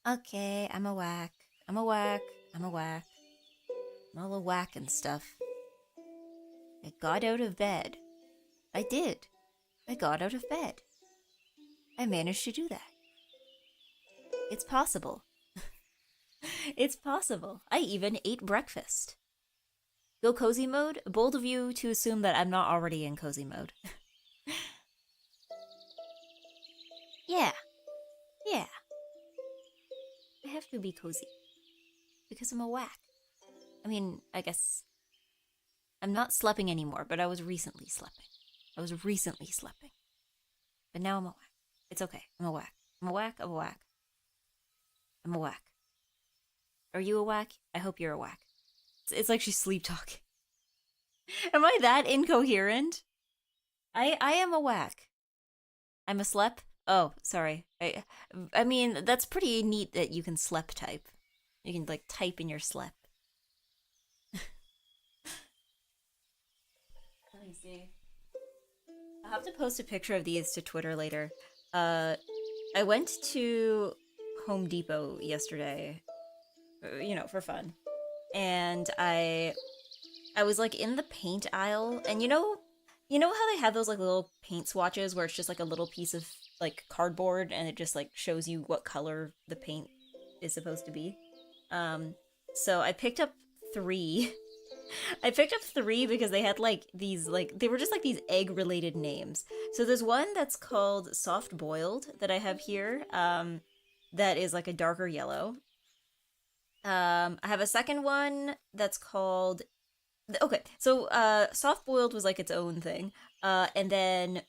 Okay, I'm a whack. I'm a whack. I'm a whack. I'm all a whack and stuff. I got out of bed. I did. I got out of bed. I managed to do that. It's possible. It's possible. I even ate breakfast. Go cozy mode? Bold of you to assume that I'm not already in cozy mode. Yeah, yeah. I have to be cozy. Because I'm a whack. I mean, I guess I'm not sleeping anymore, but I was recently sleeping. I was recently sleeping. But now I'm a whack. It's okay. I'm a whack. I'm a whack. I'm a whack. I'm a whack. Are you a whack? I hope you're a whack. It's like she's sleep talking. Am I that incoherent? I am a whack. I'm a slep. Oh, sorry. I mean that's pretty neat that you can slep type. You can like type in your slep. Let me see. I'll have to post a picture of these to Twitter later. I went to Home Depot yesterday, for fun, and I was like in the paint aisle, and you know how they have those like little paint swatches where it's just like a little piece of like cardboard and it just like shows you what color the paint is supposed to be. Um, so I picked up three. I picked up three because they had like these like they were just like these egg related names. So there's one that's called soft boiled that I have here. That is like a darker yellow. I have a second one that's called okay. So soft boiled was like its own thing. And then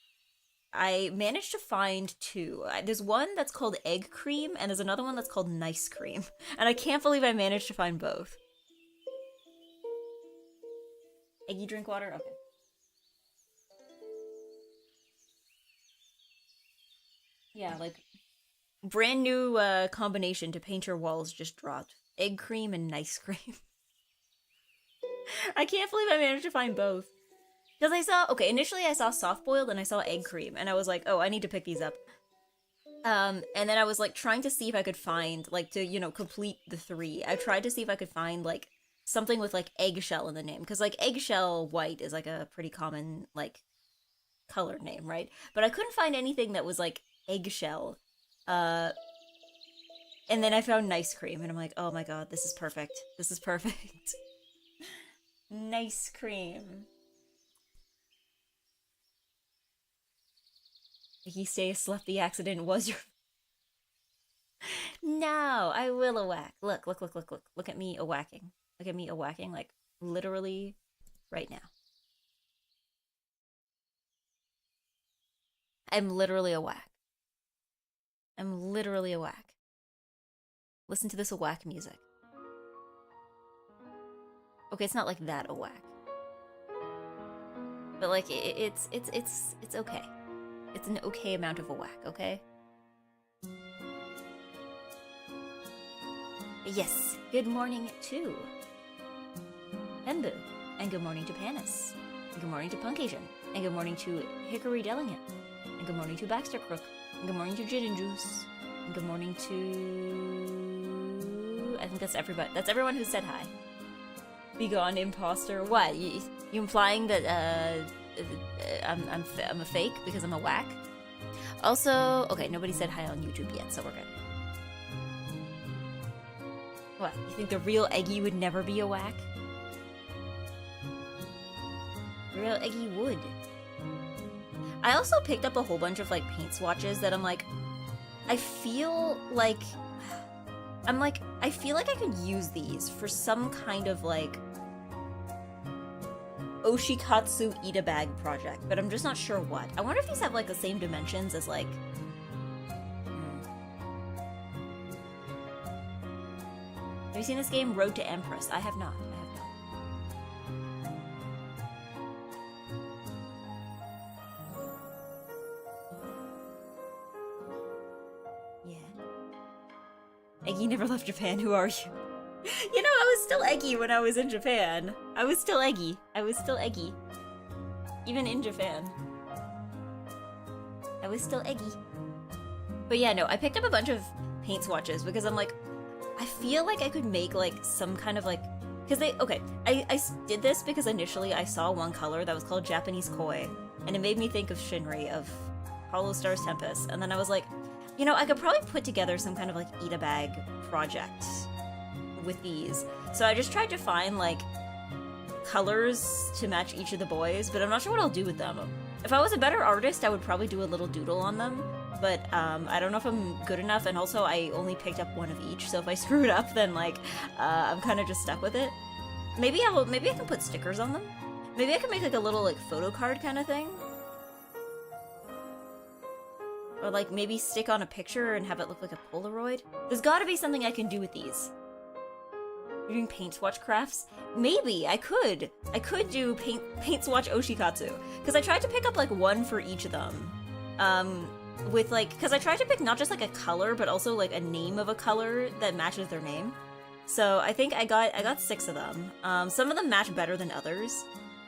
I managed to find two. There's one that's called egg cream, and there's another one that's called nice cream. And I can't believe I managed to find both. Eggy drink water? Okay. Yeah, like brand new combination to paint your walls just dropped. Egg cream and nice cream. I can't believe I managed to find both. Because I saw, okay, initially I saw soft boiled and I saw egg cream, and I was like, oh, I need to pick these up. And then I was like trying to see if I could find, like, to, complete the three. I tried to see if I could find, like, something with, like, eggshell in the name. Because, like, eggshell white is, like, a pretty common, like, color name, right? But I couldn't find anything that was, like, eggshell. Uh, and then I found nice cream, and I'm like, oh my god, this is perfect. This is perfect. Nice cream. He stays slept the accident was your no, I will a whack. Look, look, look, look, look. Look at me a whacking. Look at me a whacking, like literally right now. I'm literally a whack. I'm literally a whack. Listen to this a whack music. Okay, it's not like that a whack. But like it's okay. It's an okay amount of a whack, okay? Yes, good morning to Embu, and good morning to Panis, and good morning to Punkasian, and good morning to Hickory Dellingham, and good morning to Baxter Crook, and good morning to Gin and Juice, and good morning to... I think that's everybody. That's everyone who said hi. Begone, imposter. What? You implying that I'm a fake because I'm a whack? Also, okay, nobody said hi on YouTube yet, so we're good. What? You think the real Eggy would never be a whack? The real Eggy would. I also picked up a whole bunch of like paint swatches that I'm like, I feel like I feel like I could use these for some kind of like Oshikatsu Eat a Bag project, but I'm just not sure what. I wonder if these have like the same dimensions as like... Have you seen this game, Road to Empress? I have not. I have not. Yeah. Eggy never left Japan. Who are you? You know, I was still Eggy when I was in Japan. I was still Eggy. I was still Eggy. Even in Japan. I was still Eggy. But yeah, no, I picked up a bunch of paint swatches because I'm like, I feel like I could make like some kind of like, because I did this because initially I saw one color that was called Japanese Koi, and it made me think of Shinri, of Hollow Stars Tempest, and then I was like, you know, I could probably put together some kind of like eat a bag project with these. So I just tried to find like colors to match each of the boys, but I'm not sure what I'll do with them. If I was a better artist, I would probably do a little doodle on them, but I don't know if I'm good enough, and also I only picked up one of each, so if I screw it up, then like I'm kind of just stuck with it. Maybe I can put stickers on them. Maybe I can make like a little like photo card kind of thing. Or like maybe stick on a picture and have it look like a Polaroid. There's gotta be something I can do with these. You're doing paint swatch crafts? Maybe, I could. I could do paint swatch Oshikatsu. Because I tried to pick up like one for each of them. With like, because I tried to pick not just like a color, but also like a name of a color that matches their name. So I think I got 6 of them. Some of them match better than others.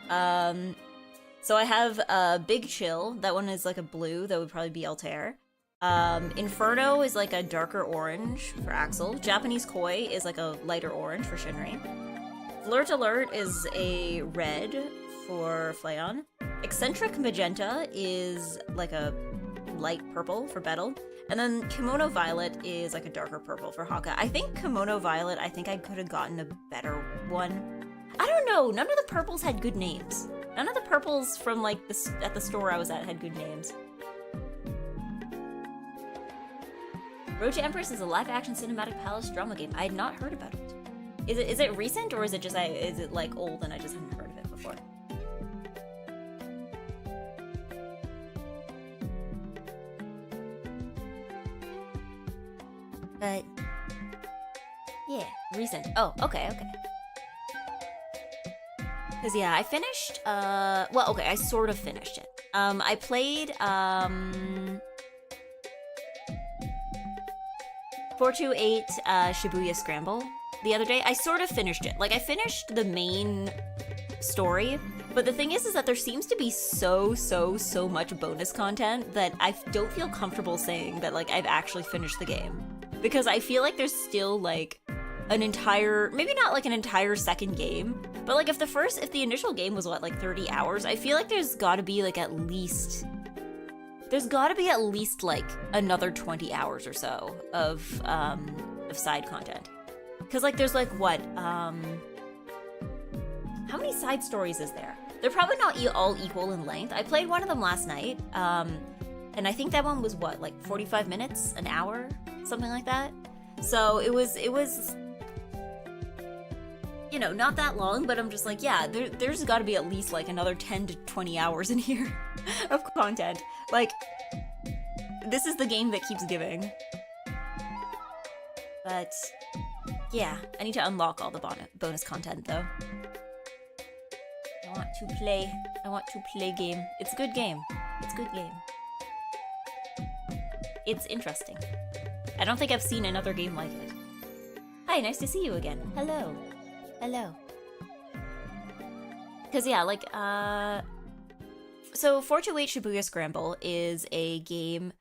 So I have Big Chill. That one is like a blue. That would probably be Altair. Inferno is like a darker orange for Axel. Japanese Koi is like a lighter orange for Shinri. Flirt Alert is a red for Flayon. Eccentric Magenta is like a light purple for Betel. And then Kimono Violet is like a darker purple for Haka. I think Kimono Violet, I think I could have gotten a better one. I don't know, none of the purples had good names. None of the purples from like at the store I was at had good names. Road to Empress is a live-action cinematic palace drama game. I had not heard about it. Is it recent, or is it just is it like old and I just hadn't heard of it before? But yeah, recent. Oh, okay. Cause yeah, I finished. Well, okay, I sort of finished it. I played 428 Shibuya Scramble the other day. I sort of finished it. Like, I finished the main story, but the thing is that there seems to be so much bonus content that I don't feel comfortable saying that, like, I've actually finished the game. Because I feel like there's still, like, an entire, maybe not like an entire second game, but like if the initial game was what, like 30 hours, I feel like there's gotta be like at least like another 20 hours or so of side content. Cause like there's like what, how many side stories is there? They're probably not all equal in length. I played one of them last night, and I think that one was what, like 45 minutes, an hour, something like that. So it was, you know, not that long, but I'm just like, yeah, there's got to be at least like another 10 to 20 hours in here of content. Like, this is the game that keeps giving. But yeah, I need to unlock all the bonus content though. I want to play game. It's a good game. It's interesting. I don't think I've seen another game like it. Hi, nice to see you again. Hello. Cause yeah, like, so 428 Shibuya Scramble is a game,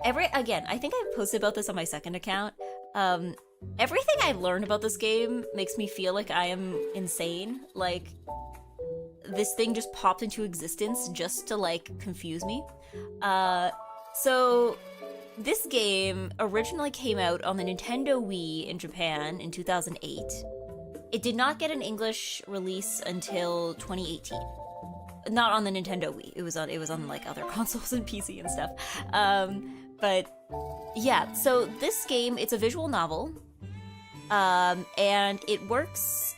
again, I think I posted about this on my second account. Everything I learned about this game makes me feel like I am insane. Like, this thing just popped into existence just to, like, confuse me. So this game originally came out on the Nintendo Wii in Japan in 2008. It did not get an English release until 2018. Not on the Nintendo Wii. It was on like other consoles and PC and stuff. But yeah, so this game, it's a visual novel, and it works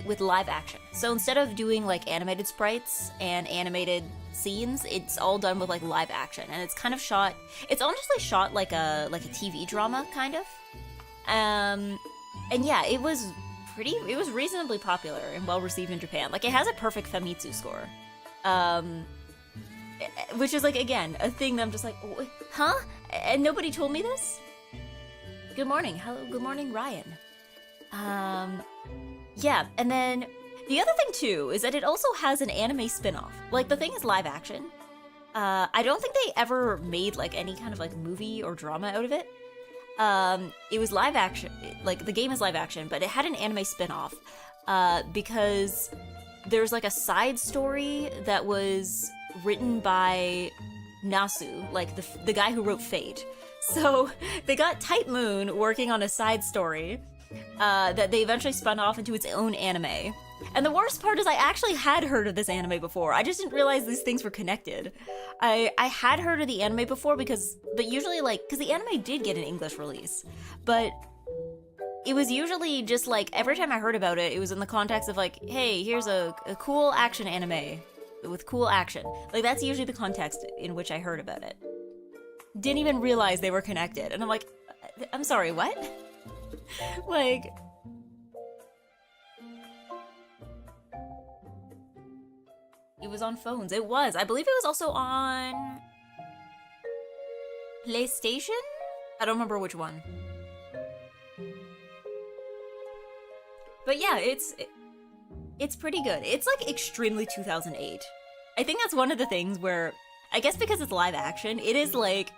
with live action. So instead of doing like animated sprites and animated scenes, it's all done with like live action, and it's kind of shot. It's honestly shot like a TV drama kind of. And yeah, it was reasonably popular and well received in Japan. Like, it has a perfect Famitsu score, which is like, again, a thing that I'm just like, huh? And nobody told me this? Good morning. Good morning, Ryan. Yeah, and then the other thing too is that it also has an anime spin-off. Like, the thing is live action. I don't think they ever made like any kind of like movie or drama out of it. it was live action, like the game is live action, but it had an anime spin-off, because there's like a side story that was written by Nasu, like the guy who wrote Fate. So they got Type Moon working on a side story that they eventually spun off into its own anime. And the worst part is I actually had heard of this anime before. I just didn't realize these things were connected. I had heard of the anime before but usually because the anime did get an English release, but it was usually just like, every time I heard about it, it was in the context of like, hey, here's a cool action anime with cool action. Like, that's usually the context in which I heard about it. Didn't even realize they were connected. And I'm like, I'm sorry, what? Like... It was on phones. It was. I believe it was also on... PlayStation? I don't remember which one. But yeah, it's pretty good. It's like extremely 2008. I think that's one of the things where, I guess because it's live action, it is like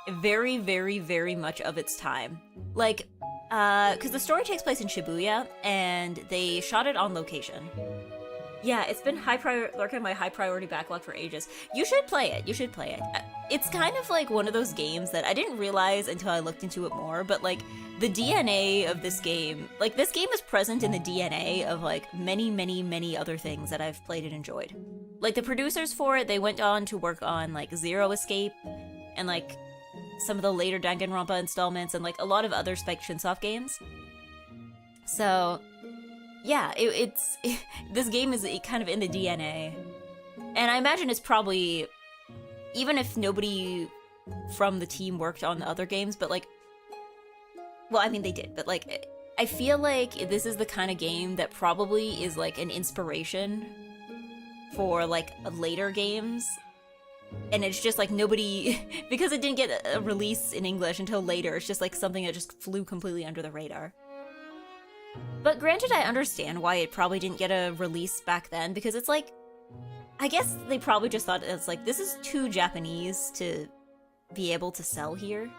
very, very, very much of its time. Like, because the story takes place in Shibuya, and they shot it on location. Yeah, it's been lurking my high priority backlog for ages. You should play it. You should play it. It's kind of like one of those games that I didn't realize until I looked into it more, but like the DNA of this game, like this game is present in the DNA of like many, many, many other things that I've played and enjoyed. Like the producers for it, they went on to work on like Zero Escape and like some of the later Danganronpa installments and like a lot of other Spike Chunsoft games. So yeah, this game is kind of in the DNA. And I imagine it's probably, even if nobody from the team worked on the other games, but like, well, I mean, they did, but like, I feel like this is the kind of game that probably is like an inspiration for like later games. And it's just like nobody, because it didn't get a release in English until later, it's just like something that just flew completely under the radar. But granted, I understand why it probably didn't get a release back then, because it's like, I guess they probably just thought it's like, this is too Japanese to be able to sell here.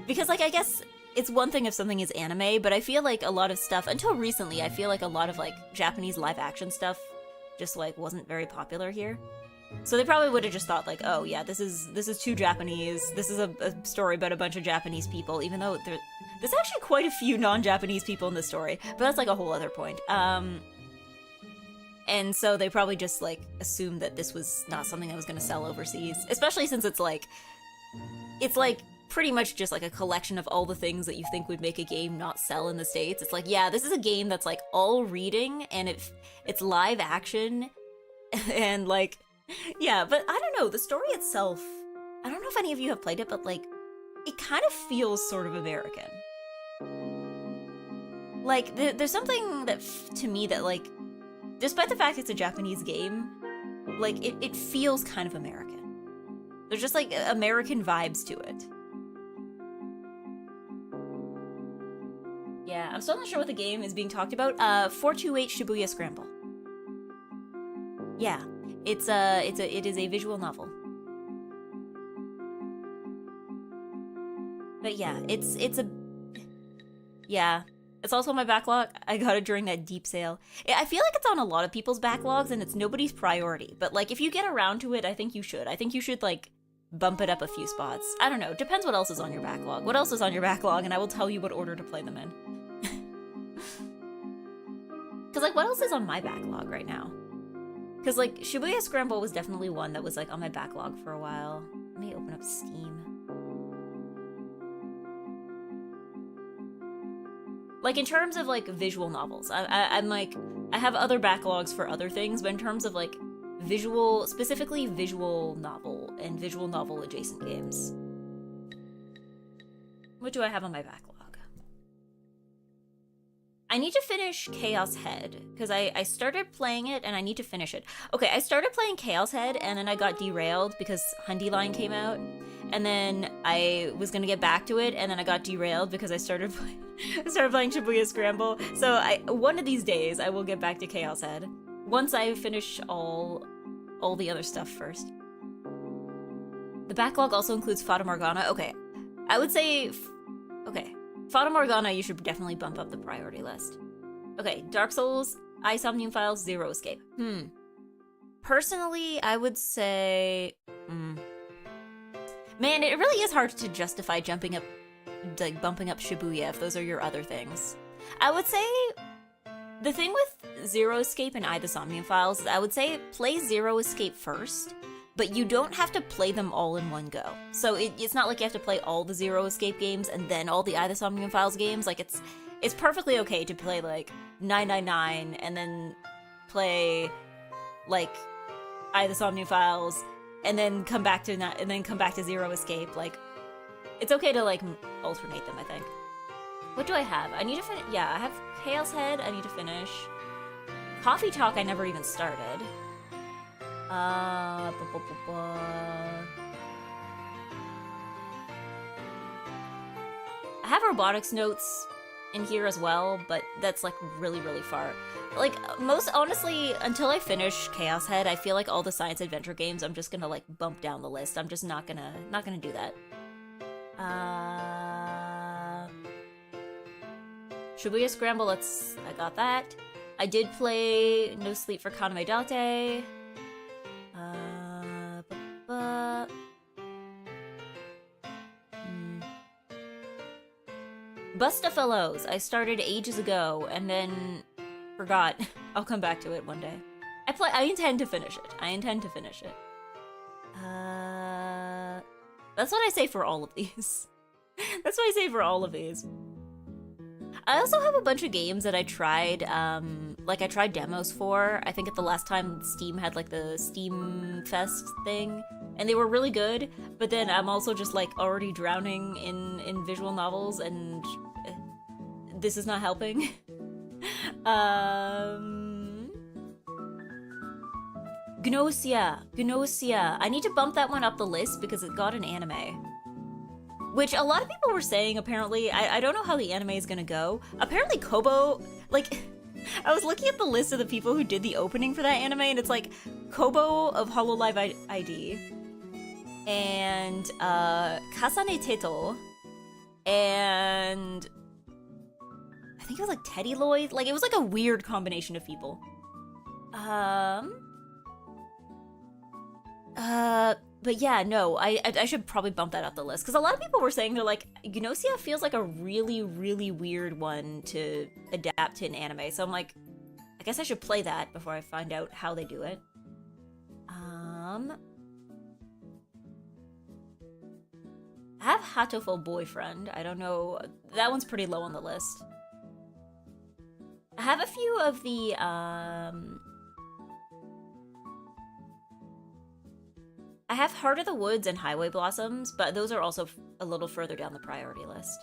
Because like, I guess it's one thing if something is anime, but I feel like a lot of stuff, until recently, I feel like a lot of like Japanese live action stuff just like wasn't very popular here. So they probably would have just thought like, oh yeah, this is too Japanese, this is a story about a bunch of Japanese people, even though there's actually quite a few non-Japanese people in this story, but that's like a whole other point. And so they probably just like assumed that this was not something that was going to sell overseas, especially since it's like pretty much just like a collection of all the things that you think would make a game not sell in the States. It's like, yeah, this is a game that's like all reading and it's live action and like, yeah, but I don't know, the story itself, I don't know if any of you have played it, but like, it kind of feels sort of American. Like, there's something that, to me, that like, despite the fact it's a Japanese game, like, it feels kind of American. There's just like American vibes to it. Yeah, I'm still not sure what the game is being talked about. 428 Shibuya Scramble. Yeah. It is a visual novel. But yeah, it's also on my backlog. I got it during that deep sale. I feel like it's on a lot of people's backlogs and it's nobody's priority, but like if you get around to it, I think you should. I think you should like bump it up a few spots. I don't know, depends what else is on your backlog. What else is on your backlog and I will tell you what order to play them in. Cause like what else is on my backlog right now? Because, like, Shibuya Scramble was definitely one that was, like, on my backlog for a while. Let me open up Steam. Like, in terms of, like, visual novels, I'm, like, I have other backlogs for other things, but in terms of, like, specifically visual novel and visual novel adjacent games. What do I have on my backlog? I need to finish Chaos Head, because I started playing it and I need to finish it. Okay, I started playing Chaos Head and then I got derailed because Hundi Line came out. And then I was gonna get back to it and then I got derailed because I started playing Shibuya Scramble. So one of these days I will get back to Chaos Head. Once I finish all the other stuff first. The backlog also includes Fata Morgana. Okay, I would say Okay. Fata Morgana, you should definitely bump up the priority list. Okay, Dark Souls, Somnium Files, Zero Escape. Personally, I would say... Man, it really is hard to justify jumping up, like, bumping up Shibuya if those are your other things. I would say... The thing with Zero Escape and the Somnium Files is I would say play Zero Escape first, but you don't have to play them all in one go. So it's not like you have to play all the Zero Escape games and then all the Somnium Files games. Like, it's perfectly okay to play, like, 999 and then play, like, the Somnium Files and then come back to Zero Escape. Like, it's okay to, like, alternate them, I think. What do I have? I need to finish. Yeah, I have Chaos Head. I need to finish. Coffee Talk I never even started. I have robotics notes in here as well, but that's like really, really far. Like, most honestly, until I finish Chaos Head, I feel like all the science adventure games I'm just gonna like bump down the list. I'm just not gonna do that. Shibuya Scramble, I got that. I did play No Sleep for Kaname Date. Busta Fellows, I started ages ago and then forgot. I'll come back to it one day. I intend to finish it. That's what I say for all of these. That's what I say for all of these. I also have a bunch of games that I tried, like I tried demos for. I think at the last time Steam had like the Steam Fest thing, and they were really good, but then I'm also just like already drowning in visual novels, and this is not helping. Gnosia. I need to bump that one up the list because it got an anime. Which a lot of people were saying, apparently. I don't know how the anime is gonna go. Apparently Kobo, like, I was looking at the list of the people who did the opening for that anime, and it's like Kobo of Hololive ID, and Kasane Teto, and I think it was like Teddy Lloyd. Like, it was like a weird combination of people. But yeah, no, I should probably bump that up the list, because a lot of people were saying, they're like, Gnosia feels like a really, really weird one to adapt to an anime, so I'm like, I guess I should play that before I find out how they do it. I have Hatoful Boyfriend. I don't know, that one's pretty low on the list. I have a few of the, I have Heart of the Woods and Highway Blossoms, but those are also a little further down the priority list.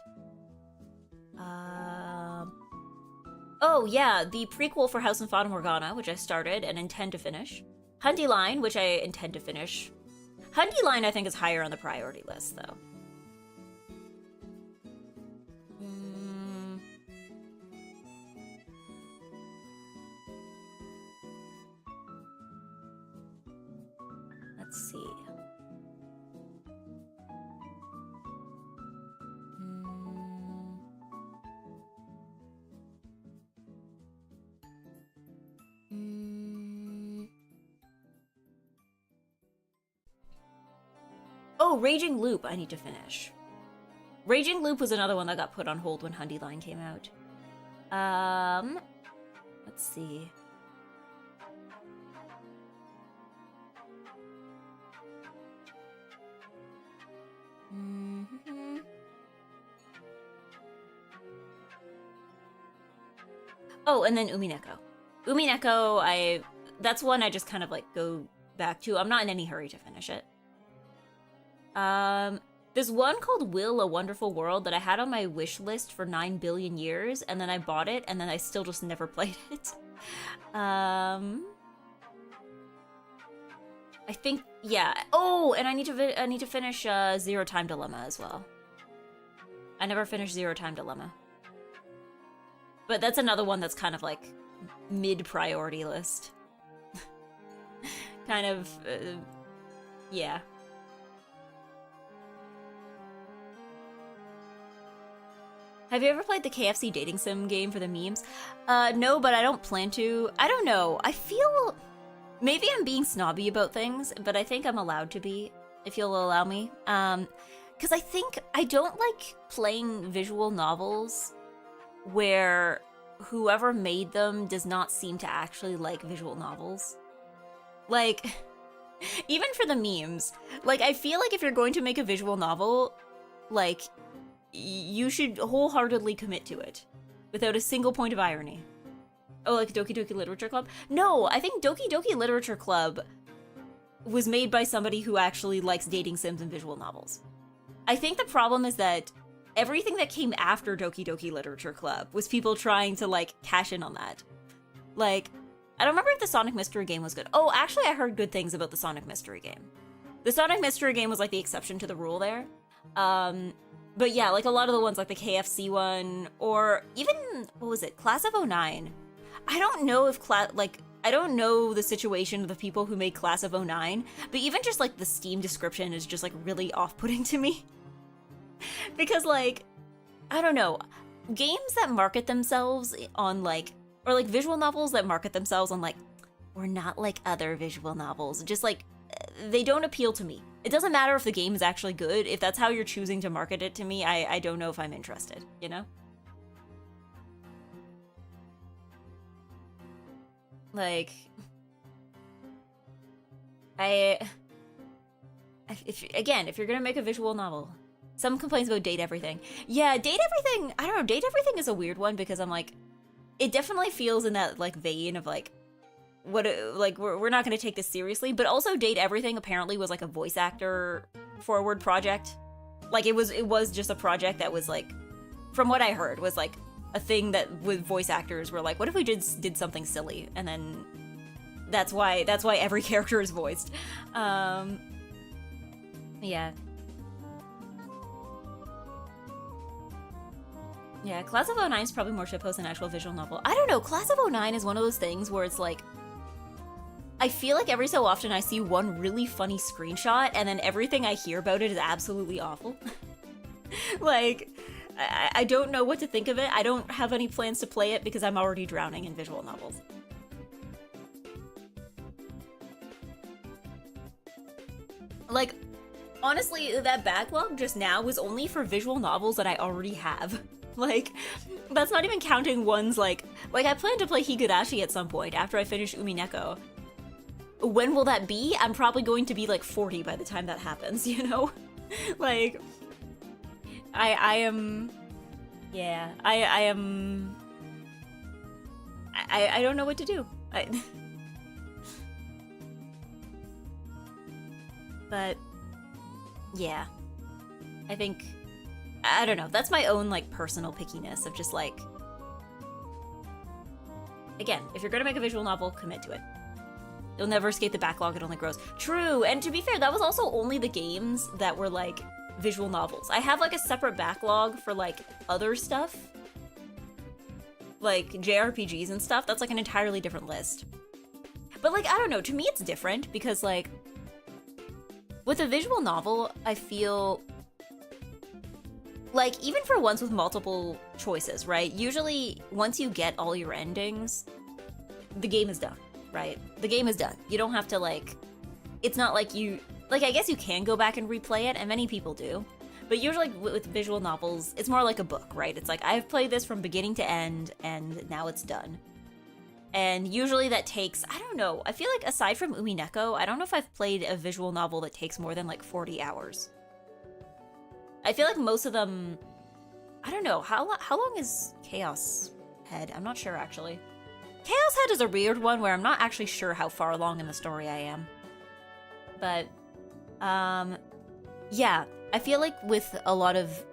Oh yeah, the prequel for House and Fata Morgana, which I started and intend to finish. Hundy Line, which I intend to finish. Hundy Line I think is higher on the priority list, though. Let's see. Oh, Raging Loop I need to finish. Raging Loop was another one that got put on hold when Hundy Line came out. Let's see. Oh, and then Umineko. Umineko, that's one I just kind of like go back to. I'm not in any hurry to finish it. There's one called Will, A Wonderful World that I had on my wish list for 9 billion years, and then I bought it, and then I still just never played it. I think, yeah. Oh, and I need to finish Zero Time Dilemma as well. I never finished Zero Time Dilemma. But that's another one that's kind of like mid-priority list. Kind of, yeah. Have you ever played the KFC dating sim game for the memes? No, but I don't plan to. I don't know. I feel maybe I'm being snobby about things, but I think I'm allowed to be, if you'll allow me. Because I think I don't like playing visual novels where whoever made them does not seem to actually like visual novels. Like, even for the memes, like, I feel like if you're going to make a visual novel, like, you should wholeheartedly commit to it without a single point of irony. Oh, like Doki Doki Literature Club? No, I think Doki Doki Literature Club was made by somebody who actually likes dating sims and visual novels. I think the problem is that everything that came after Doki Doki Literature Club was people trying to, like, cash in on that. Like, I don't remember if the Sonic Mystery game was good. Oh, actually, I heard good things about the Sonic Mystery game. The Sonic Mystery game was, like, the exception to the rule there. But yeah, like, a lot of the ones, like the KFC one, or even, what was it, Class of '09. I don't know if, I don't know the situation of the people who made Class of '09, but even just, like, the Steam description is just, like, really off-putting to me. Because, like, I don't know, games that market themselves on, like, or, like, visual novels that market themselves on, like, we're not like other visual novels, just, like, they don't appeal to me. It doesn't matter if the game is actually good. If that's how you're choosing to market it to me, I don't know if I'm interested, you know? Like, if you're gonna make a visual novel, some complaints about Date Everything. Yeah, Date Everything, I don't know, Date Everything is a weird one because I'm like, it definitely feels in that, like, vein of, like, what, like, we're not going to take this seriously, but also Date Everything apparently was, like, a voice actor forward project. Like, it was just a project that was, like, from what I heard, was, like, a thing that with voice actors were like, what if we just did something silly? And then that's why every character is voiced. Yeah. Yeah, Class of '09 is probably more shitpost than actual visual novel. I don't know, Class of '09 is one of those things where it's like, I feel like every so often I see one really funny screenshot and then everything I hear about it is absolutely awful. Like, I don't know what to think of it. I don't have any plans to play it because I'm already drowning in visual novels. Like, honestly, that backlog just now was only for visual novels that I already have. Like, that's not even counting ones like I plan to play Higurashi at some point after I finish Umineko. When will that be? I'm probably going to be like 40 by the time that happens, you know? Like, I am, yeah, I am, I don't know what to do. But, yeah, I think, I don't know, that's my own, like, personal pickiness of just, like, again, if you're gonna make a visual novel, commit to it. You'll never escape the backlog, it only grows. True, and to be fair, that was also only the games that were, like, visual novels. I have, like, a separate backlog for, like, other stuff. Like, JRPGs and stuff. That's, like, an entirely different list. But, like, I don't know, to me it's different, because, like, with a visual novel, I feel like, even for ones with multiple choices, right? Usually, once you get all your endings, the game is done, right? The game is done. You don't have to, like, it's not like you, like, I guess you can go back and replay it, and many people do. But usually with visual novels, it's more like a book, right? It's like, I've played this from beginning to end, and now it's done. And usually that takes, I don't know, I feel like aside from Umineko, I don't know if I've played a visual novel that takes more than, like, 40 hours. I feel like most of them, I don't know, how long is Chaos Head? I'm not sure, actually. Chaos Head is a weird one where I'm not actually sure how far along in the story I am. But, yeah, I feel like with a lot of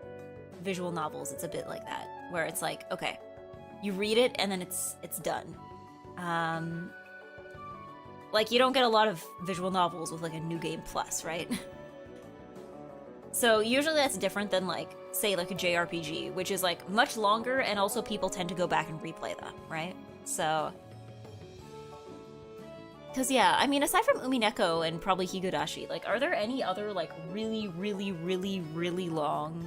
visual novels, it's a bit like that, where it's like, okay, you read it and then it's done. Like, you don't get a lot of visual novels with, like, a New Game Plus, right? So usually that's different than, like, say, like, a JRPG, which is, like, much longer, and also people tend to go back and replay them, right? So, because, yeah, I mean, aside from Umineko and probably Higurashi, like, are there any other, like, really, really, really, really long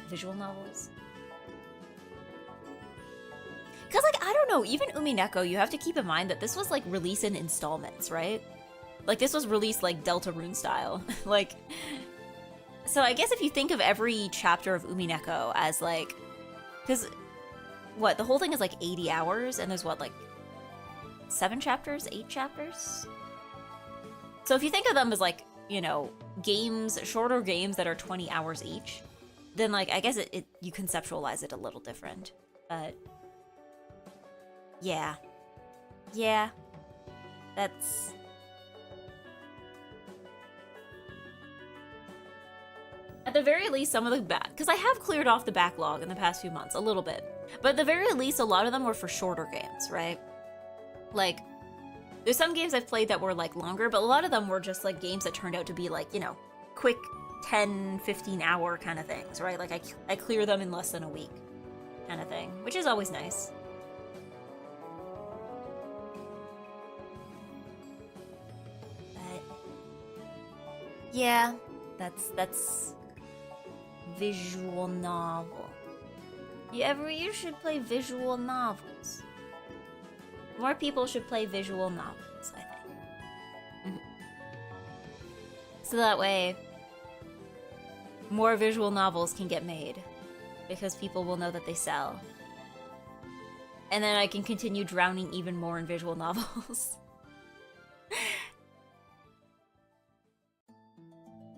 visual novels? don't know, even Umineko, you have to keep in mind that this was like released in installments, right? Like this was released like Deltarune style. Like, so I guess if you think of every chapter of Umineko as like, because what, the whole thing is like 80 hours and there's what, like 7 chapters, 8 chapters? So if you think of them as like, you know, games, shorter games that are 20 hours each, then like, I guess you conceptualize it a little different, but yeah. Yeah. That's... At the very least, some of the because I have cleared off the backlog in the past few months, a little bit. But at the very least, a lot of them were for shorter games, right? Like, there's some games I've played that were like longer, but a lot of them were just like games that turned out to be like, you know, quick 10, 15 hour kind of things, right? Like I clear them in less than a week kind of thing, which is always nice. But yeah, that's visual novel. You should play visual novels. More people should play visual novels, I think. So that way, more visual novels can get made, because people will know that they sell. And then I can continue drowning even more in visual novels.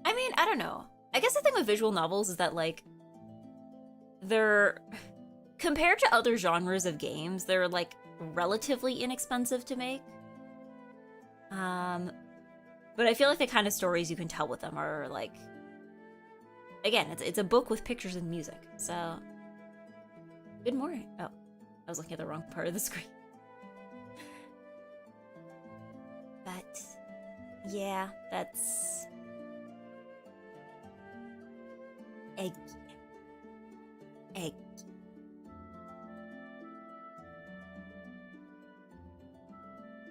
I mean, I don't know. I guess the thing with visual novels is that, like, they're... compared to other genres of games, they're, like, relatively inexpensive to make. But I feel like the kind of stories you can tell with them are, like... Again, it's a book with pictures and music, so... Good morning. Oh, I was looking at the wrong part of the screen. But... yeah, that's... Egg.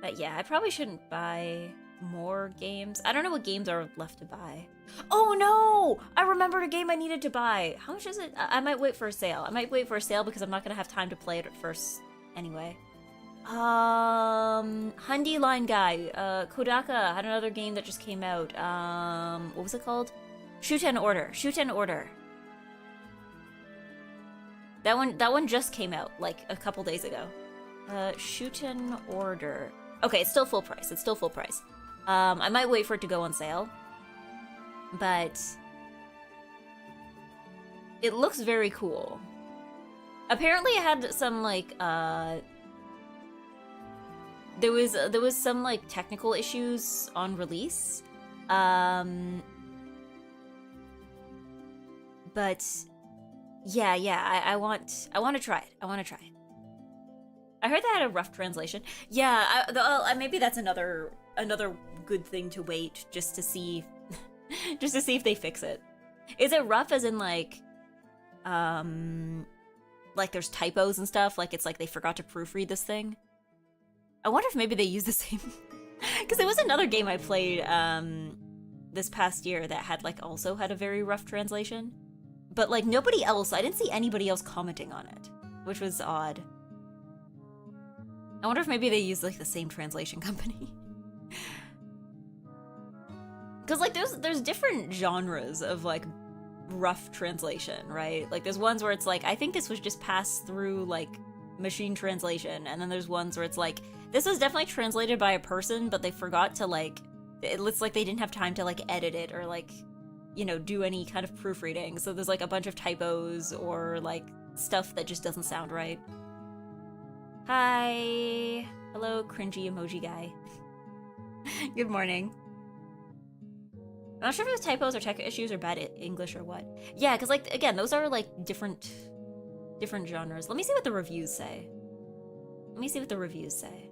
But yeah, I probably shouldn't buy more games. I don't know what games are left to buy. Oh no! I remembered a game I needed to buy. How much is it? I might wait for a sale. I might wait for a sale because I'm not gonna have time to play it at first anyway. Hundi Line Guy. Kodaka had another game that just came out. What was it called? Shoot and Order. Shoot and Order. That one just came out, like, a couple days ago. Shoot and Order. Okay, it's still full price. It's still full price. I might wait for it to go on sale. But... it looks very cool. Apparently it had some, like, there was some, like, technical issues on release. But... yeah, I want to try it. I want to try it. I heard that had a rough translation. Yeah, maybe that's another good thing to wait just to see, just to see if they fix it. Is it rough as in like there's typos and stuff? Like it's like they forgot to proofread this thing? I wonder if maybe they use the same, because there was another game I played this past year that had like also had a very rough translation. But, like, nobody else, I didn't see anybody else commenting on it, which was odd. I wonder if maybe they use, like, the same translation company. Because, like, there's different genres of, like, rough translation, right? Like, there's ones where it's like, I think this was just passed through, like, machine translation, and then there's ones where it's like, this was definitely translated by a person, but they forgot to, like, it looks like they didn't have time to, like, edit it, or, like, you know, do any kind of proofreading. So there's like a bunch of typos or like stuff that just doesn't sound right. Hi. Hello, cringy emoji guy. Good morning. I'm not sure if it was typos or tech issues or bad English or what. Yeah, because like, again, those are like different genres. Let me see what the reviews say. Let me see what the reviews say.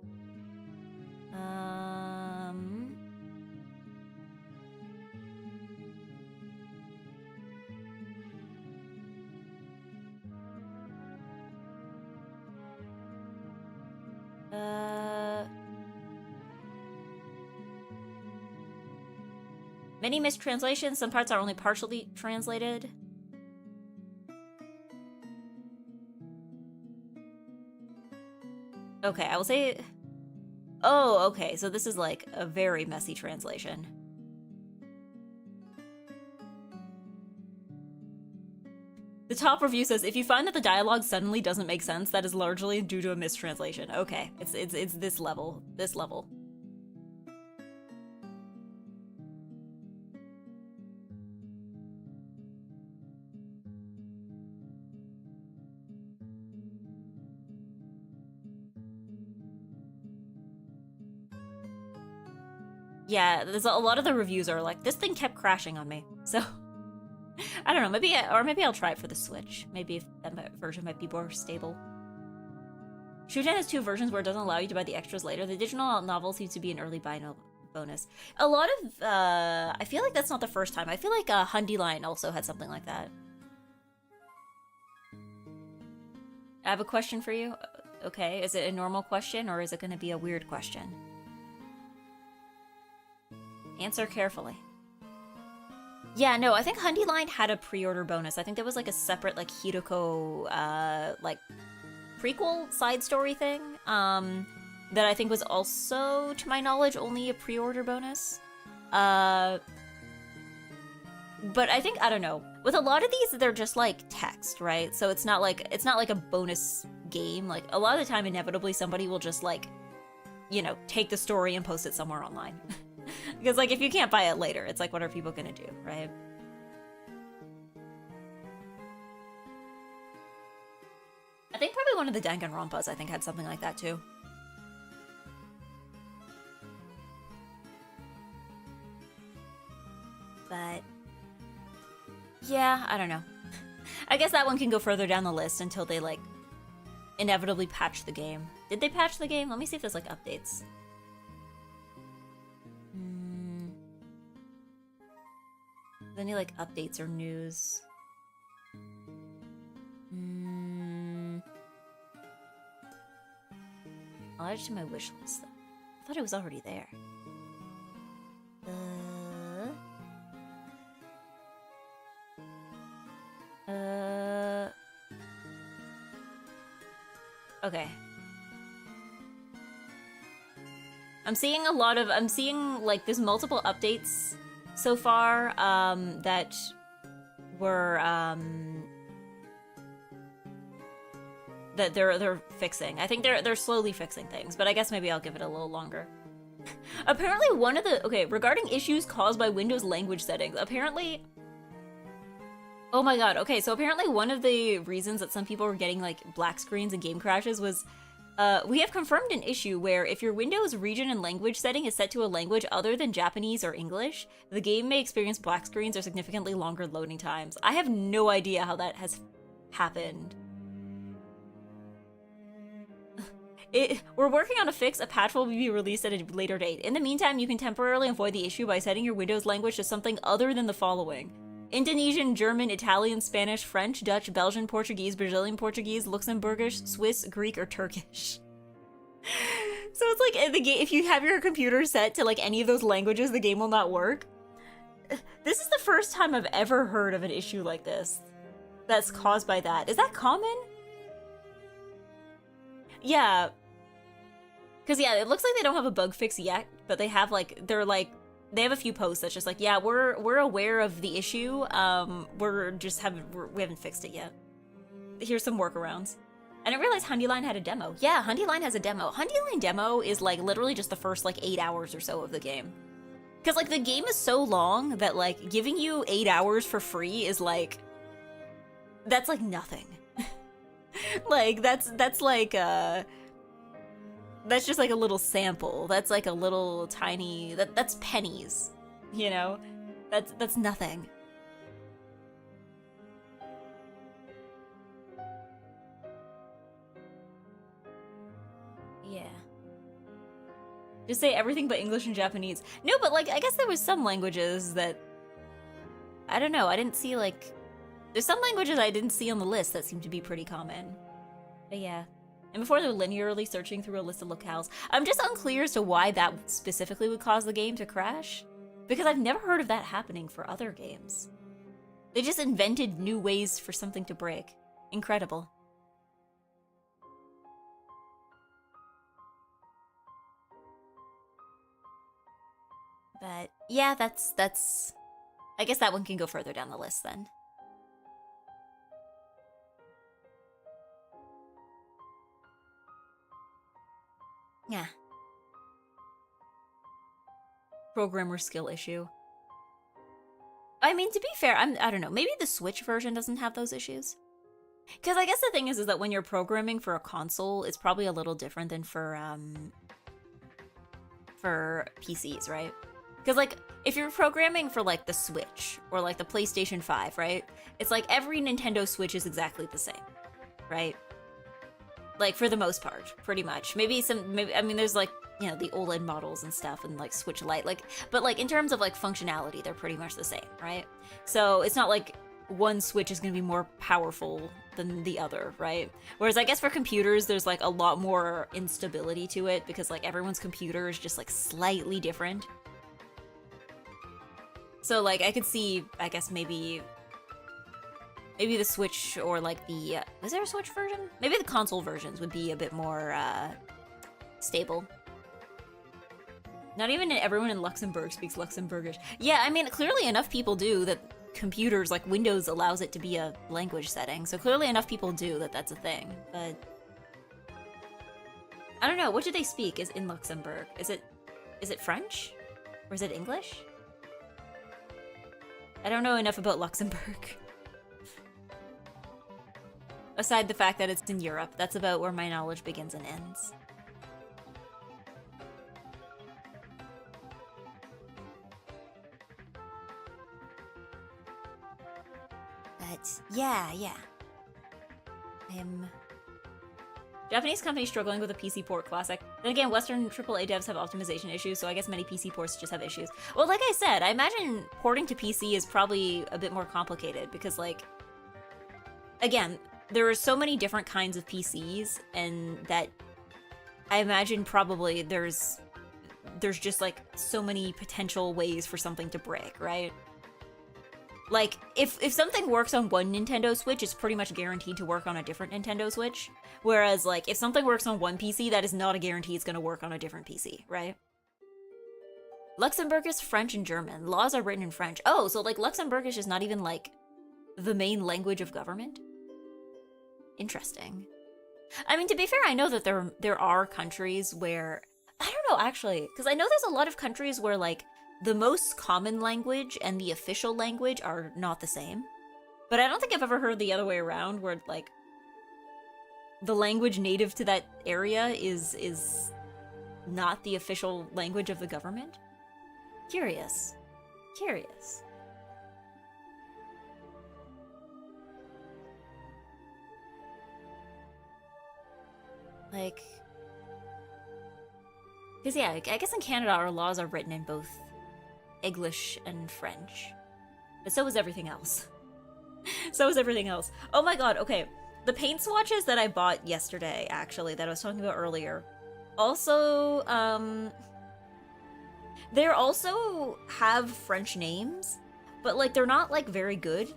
Many mistranslations, some parts are only partially translated. Okay, I will say... Oh, okay, so this is like a very messy translation. The top review says, if you find that the dialogue suddenly doesn't make sense, that is largely due to a mistranslation. Okay, it's this level. This level. Yeah, there's a lot of the reviews are like, this thing kept crashing on me. So, I don't know, maybe I'll try it for the Switch. Maybe if that version might be more stable. Shujin has 2 versions where it doesn't allow you to buy the extras later. The digital novel seems to be an early buy bonus. A lot of, I feel like that's not the first time. I feel like Hundyline also had something like that. I have a question for you. Okay, is it a normal question or is it going to be a weird question? Answer carefully. Yeah, no, I think Hundyline had a pre-order bonus. I think there was like a separate like Hidoko like prequel side story thing that I think was also, to my knowledge, only a pre-order bonus. But I think, I don't know. With a lot of these, they're just like text, right? So it's not like a bonus game. Like a lot of the time, inevitably somebody will just like, you know, take the story and post it somewhere online. Because, like, if you can't buy it later, it's like, what are people gonna do, right? I think probably one of the Danganronpas, I think, had something like that, too. But, yeah, I don't know. I guess that one can go further down the list until they, like, inevitably patch the game. Did they patch the game? Let me see if there's, like, updates. Any like updates or news? I'll add it to my wish list though. I thought it was already there. Okay. I'm seeing like there's multiple updates so far, that were, that they're fixing. I think they're slowly fixing things, but I guess maybe I'll give it a little longer. Apparently one of the, okay, regarding issues caused by Windows language settings, apparently, oh my god, okay, so apparently one of the reasons that some people were getting, like, black screens and game crashes was, we have confirmed an issue where if your Windows region and language setting is set to a language other than Japanese or English, the game may experience black screens or significantly longer loading times. I have no idea how that has happened. We're working on a fix. A patch will be released at a later date. In the meantime, you can temporarily avoid the issue by setting your Windows language to something other than the following: Indonesian, German, Italian, Spanish, French, Dutch, Belgian, Portuguese, Brazilian Portuguese, Luxembourgish, Swiss, Greek, or Turkish. So it's like the game, if you have your computer set to like any of those languages, the game will not work. This is the first time I've ever heard of an issue like this that's caused by that. Is that common? Yeah. Because yeah, it looks like they don't have a bug fix yet, but they have like, they have a few posts that's just like, yeah, we're aware of the issue. We haven't fixed it yet. Here's some workarounds. I didn't realize Hundyline had a demo. Yeah, Hundyline has a demo. Hundyline demo is like literally just the first like 8 hours or so of the game. Because like the game is so long that like giving you 8 hours for free is like, that's like nothing. Like that's like that's just like a little sample. That's like a little tiny, that's pennies, you know? That's nothing. Yeah. Just say everything but English and Japanese. No, but like, I guess there was some languages that, I don't know, I didn't see like, there's some languages I didn't see on the list that seem to be pretty common. But yeah. And before they're linearly searching through a list of locales. I'm just unclear as to why that specifically would cause the game to crash. Because I've never heard of that happening for other games. They just invented new ways for something to break. Incredible. But yeah, that's. I guess that one can go further down the list then. Yeah. Programmer skill issue. I mean, to be fair, I don't know. Maybe the Switch version doesn't have those issues. Because I guess the thing is that when you're programming for a console, it's probably a little different than for PCs, right? Because like if you're programming for like the Switch or like the PlayStation 5, right? It's like every Nintendo Switch is exactly the same, right? Like for the most part, pretty much. Maybe I mean, there's like, you know, the OLED models and stuff and like Switch Lite, like, but like in terms of like functionality, they're pretty much the same, right? So it's not like one Switch is going to be more powerful than the other, right? Whereas I guess for computers, there's like a lot more instability to it because like everyone's computer is just like slightly different. So like I could see, I guess maybe the Switch or like the, is there a Switch version? Maybe the console versions would be a bit more stable. Not even everyone in Luxembourg speaks Luxembourgish. Yeah, I mean, clearly enough people do that computers, like Windows allows it to be a language setting. So clearly enough people do that that's a thing. But I don't know, what do they speak is in Luxembourg? Is it French? Or is it English? I don't know enough about Luxembourg. Aside the fact that it's in Europe, that's about where my knowledge begins and ends. But yeah. Japanese companies struggling with a PC port classic. Then again, Western AAA devs have optimization issues, so I guess many PC ports just have issues. Well, like I said, I imagine porting to PC is probably a bit more complicated because, like, again, there are so many different kinds of PCs, and that I imagine probably there's just like so many potential ways for something to break, right? Like, if something works on one Nintendo Switch, it's pretty much guaranteed to work on a different Nintendo Switch. Whereas, like, if something works on one PC, that is not a guarantee it's going to work on a different PC, right? Luxembourg is French and German. Laws are written in French. Oh, so, like, Luxembourg is just not even, like, the main language of government? Interesting. I mean, to be fair, I know that there are countries where... I don't know, actually, because I know there's a lot of countries where, like, the most common language and the official language are not the same. But I don't think I've ever heard the other way around, where, like, the language native to that area is not the official language of the government. Curious. Like... Because, yeah, I guess in Canada our laws are written in both English and French. But so is everything else. Oh my god, okay. The paint swatches that I bought yesterday, actually, that I was talking about earlier, also, they also have French names, but, like, they're not, like, very good.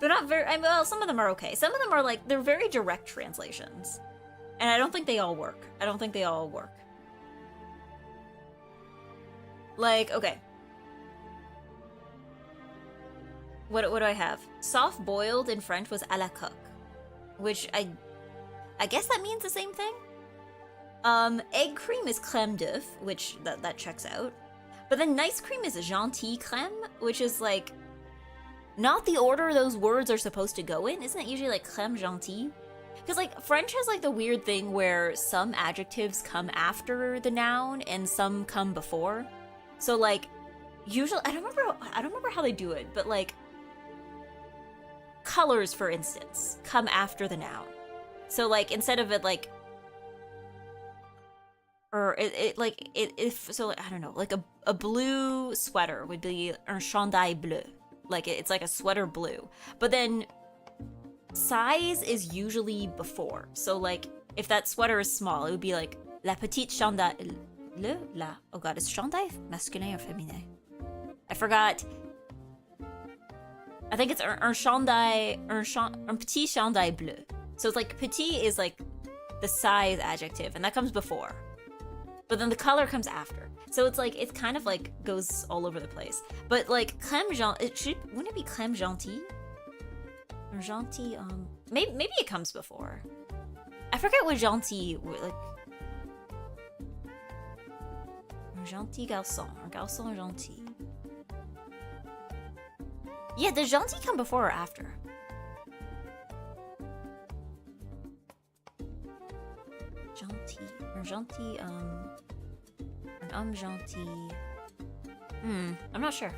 They're not very, I mean, well, some of them are okay. Some of them are, like, they're very direct translations. And I don't think they all work. Like, okay. What do I have? Soft boiled in French was à la coque, which I guess that means the same thing. Egg cream is crème d'œuf, which that checks out. But then nice cream is gentil crème, which is like not the order those words are supposed to go in. Isn't it usually like crème gentil? Because, like, French has, like, the weird thing where some adjectives come after the noun and some come before. So, like, usually, I don't remember how they do it, but, like, colors, for instance, come after the noun. So, like, instead of it, like, or so, like, I don't know, like, a blue sweater would be un chandail bleu. Like, it's like a sweater blue. But then... size is usually before. So, like, if that sweater is small, it would be like la petite chandail. Oh god, is chandail masculin or féminin? I forgot. I think it's un chandail, un petit chandail bleu. So it's like petit is like the size adjective, and that comes before. but then the color comes after. So it's like, it's kind of like goes all over the place. But like crème gentil, wouldn't it be crème gentil? Or gentil, maybe it comes before. I forget what gentil, like, un gentil garçon, un garçon gentil. Yeah, does gentil come before or after? Gentil, un gentil, un homme gentil. I'm not sure.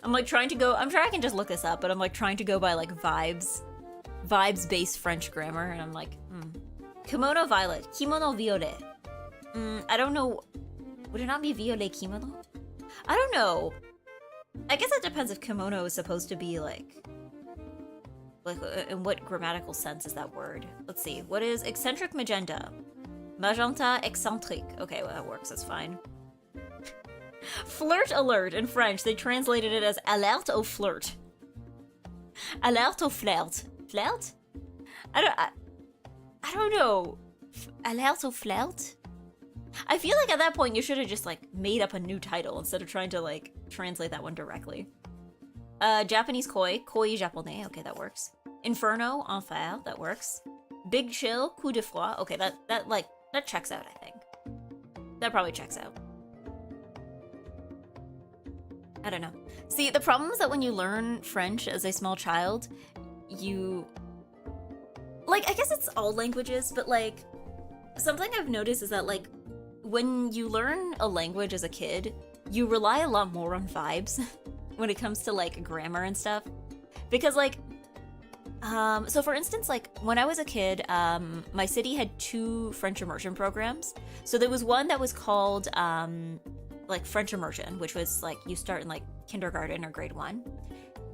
I'm like trying to go, I'm sure I can just look this up, but I'm like trying to go by like vibes-based French grammar, and I'm like, Kimono violet, kimono violet. I don't know, would it not be violet kimono? I don't know. I guess it depends if kimono is supposed to be like in what grammatical sense is that word? Let's see, what is eccentric magenta? Magenta excentrique. Okay, well that works, that's fine. Flirt alert in French, they translated it as alerte au flirt. Alerte au flirt. Flirt? I don't know. Alerte au flirt? I feel like at that point you should have just like made up a new title instead of trying to like translate that one directly. Japanese koi, koi japonais, okay, that works. Inferno, enfer, that works. Big chill, coup de froid, okay, that checks out, I think. That probably checks out. I don't know. See, the problem is that when you learn French as a small child, you... Like, I guess it's all languages, but like, something I've noticed is that like, when you learn a language as a kid, you rely a lot more on vibes when it comes to like grammar and stuff. Because like, so for instance, like when I was a kid, my city had 2 French immersion programs. So there was one that was called like French immersion, which was like you start in like kindergarten or grade 1.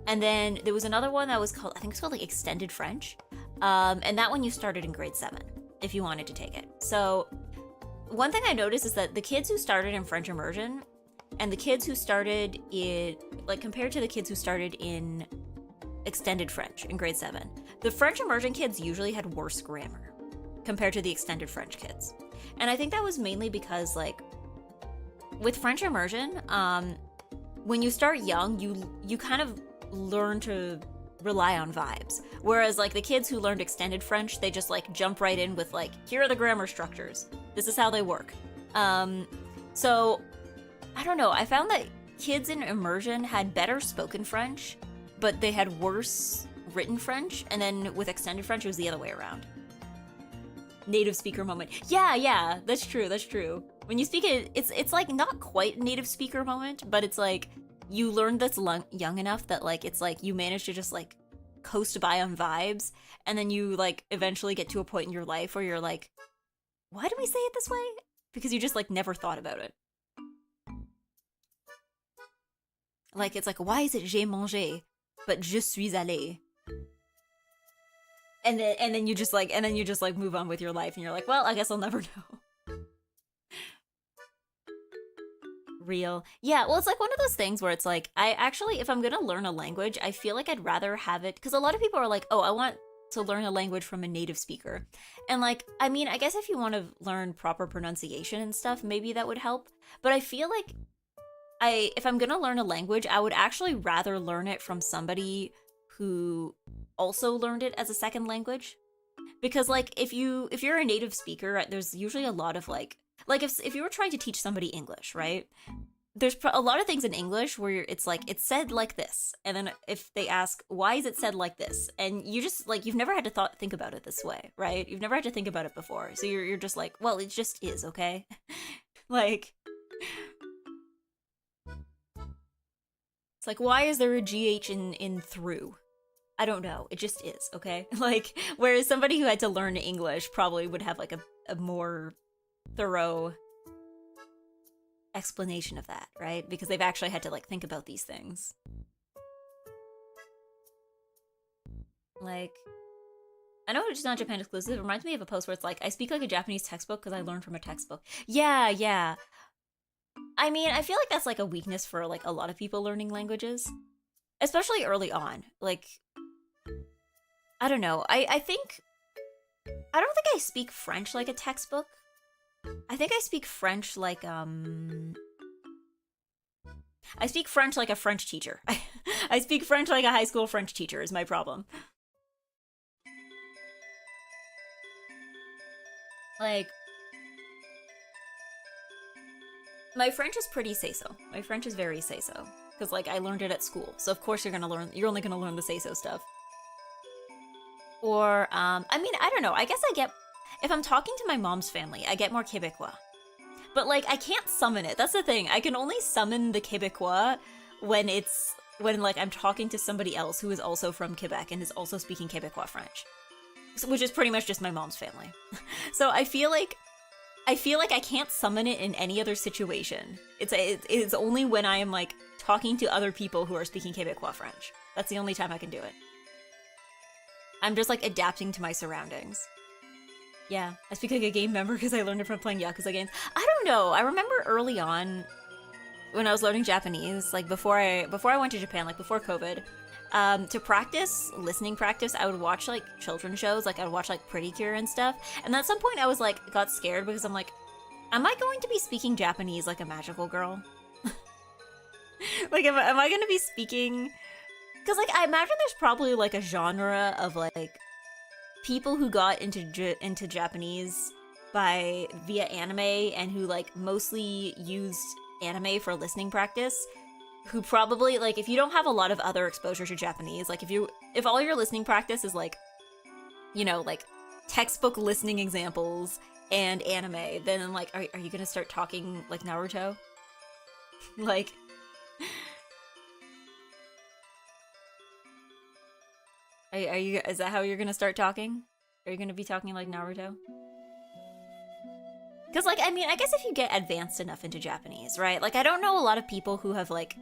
And then there was another one that was called, I think it's called like extended French. And that one you started in grade 7 if you wanted to take it. So one thing I noticed is that the kids who started in French immersion and the kids who started in, like compared to the kids who started in extended French in grade 7, the French immersion kids usually had worse grammar compared to the extended French kids. And I think that was mainly because like with French immersion, when you start young, you kind of learn to rely on vibes. Whereas like the kids who learned extended French, they just like jump right in with like, here are the grammar structures. This is how they work. So I don't know. I found that kids in immersion had better spoken French, but they had worse written French. And then with extended French, it was the other way around. Native speaker moment. Yeah, that's true. When you speak it, it's like not quite a native speaker moment, but it's like you learned that's young enough that like it's like you manage to just like coast by on vibes, and then you like eventually get to a point in your life where you're like, why do we say it this way? Because you just like never thought about it. Like it's like, why is it j'ai mangé but je suis allé? And then you just like move on with your life, and you're like, well, I guess I'll never know. Real. Yeah, well, it's like one of those things where it's like, I actually, if I'm gonna learn a language, I feel like I'd rather have it, because a lot of people are like, oh, I want to learn a language from a native speaker. And like, I mean, I guess if you want to learn proper pronunciation and stuff, maybe that would help. But I feel like if I'm gonna learn a language, I would actually rather learn it from somebody who also learned it as a second language. Because like, if you're a native speaker, there's usually a lot of like if you were trying to teach somebody English, right? There's a lot of things in English where it's like, it's said like this. And then if they ask, why is it said like this? And you just like, you've never had to think about it this way, right? You've never had to think about it before. So you're just like, well, it just is, okay? Like, it's like, why is there a GH in through? I don't know. It just is, okay? Like, whereas somebody who had to learn English probably would have like a more thorough explanation of that, right? Because they've actually had to like think about these things. Like, I know it's not Japan exclusive. It reminds me of a post where it's like, I speak like a Japanese textbook because I learned from a textbook. Yeah. I mean, I feel like that's like a weakness for like a lot of people learning languages, especially early on. Like, I don't know. I don't think I speak French like a textbook. I think I speak French like I speak French like a French teacher. I speak French like a high school French teacher is my problem. Like my French is pretty say-so. My French is very say-so because like I learned it at school. So of course you're only going to learn the say-so stuff. Or I mean, I don't know. I guess I get if I'm talking to my mom's family, I get more Québécois. But like I can't summon it. That's the thing. I can only summon the Québécois when like I'm talking to somebody else who is also from Quebec and is also speaking Québécois French, which is pretty much just my mom's family. So I feel like I can't summon it in any other situation. It's only when I am like talking to other people who are speaking Québécois French. That's the only time I can do it. I'm just like adapting to my surroundings. Yeah, I speak like a game member because I learned it from playing Yakuza games. I don't know. I remember early on when I was learning Japanese, like before I went to Japan, like before COVID, to practice listening practice, I would watch like children's shows, like I would watch like Pretty Cure and stuff. And at some point, I was like got scared because I'm like, am I going to be speaking Japanese like a magical girl? Like, am I going to be speaking? Because like I imagine there's probably like a genre of like people who got into Japanese by via anime and who like mostly used anime for listening practice, who probably like if you don't have a lot of other exposure to Japanese, like if all your listening practice is like, you know, like textbook listening examples and anime, then like are you gonna start talking like Naruto? Like are you is that how you're gonna start talking? Are you gonna be talking like Naruto? Because, like, I mean, I guess if you get advanced enough into Japanese, right? Like, I don't know a lot of people who have, like,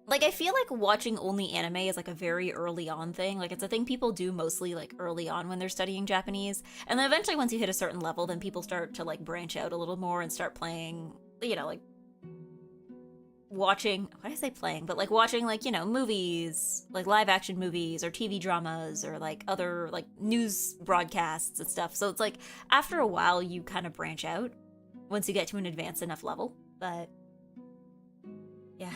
I feel like watching only anime is, like, a very early on thing. Like, it's a thing people do mostly, like, early on when they're studying Japanese. And then eventually, once you hit a certain level, then people start to, like, branch out a little more and start playing, you know, like, watching, why did I say playing? But, like, watching, like, you know, movies, like, live-action movies or TV dramas or, like, other, like, news broadcasts and stuff. So it's, like, after a while, you kind of branch out once you get to an advanced enough level. But, yeah.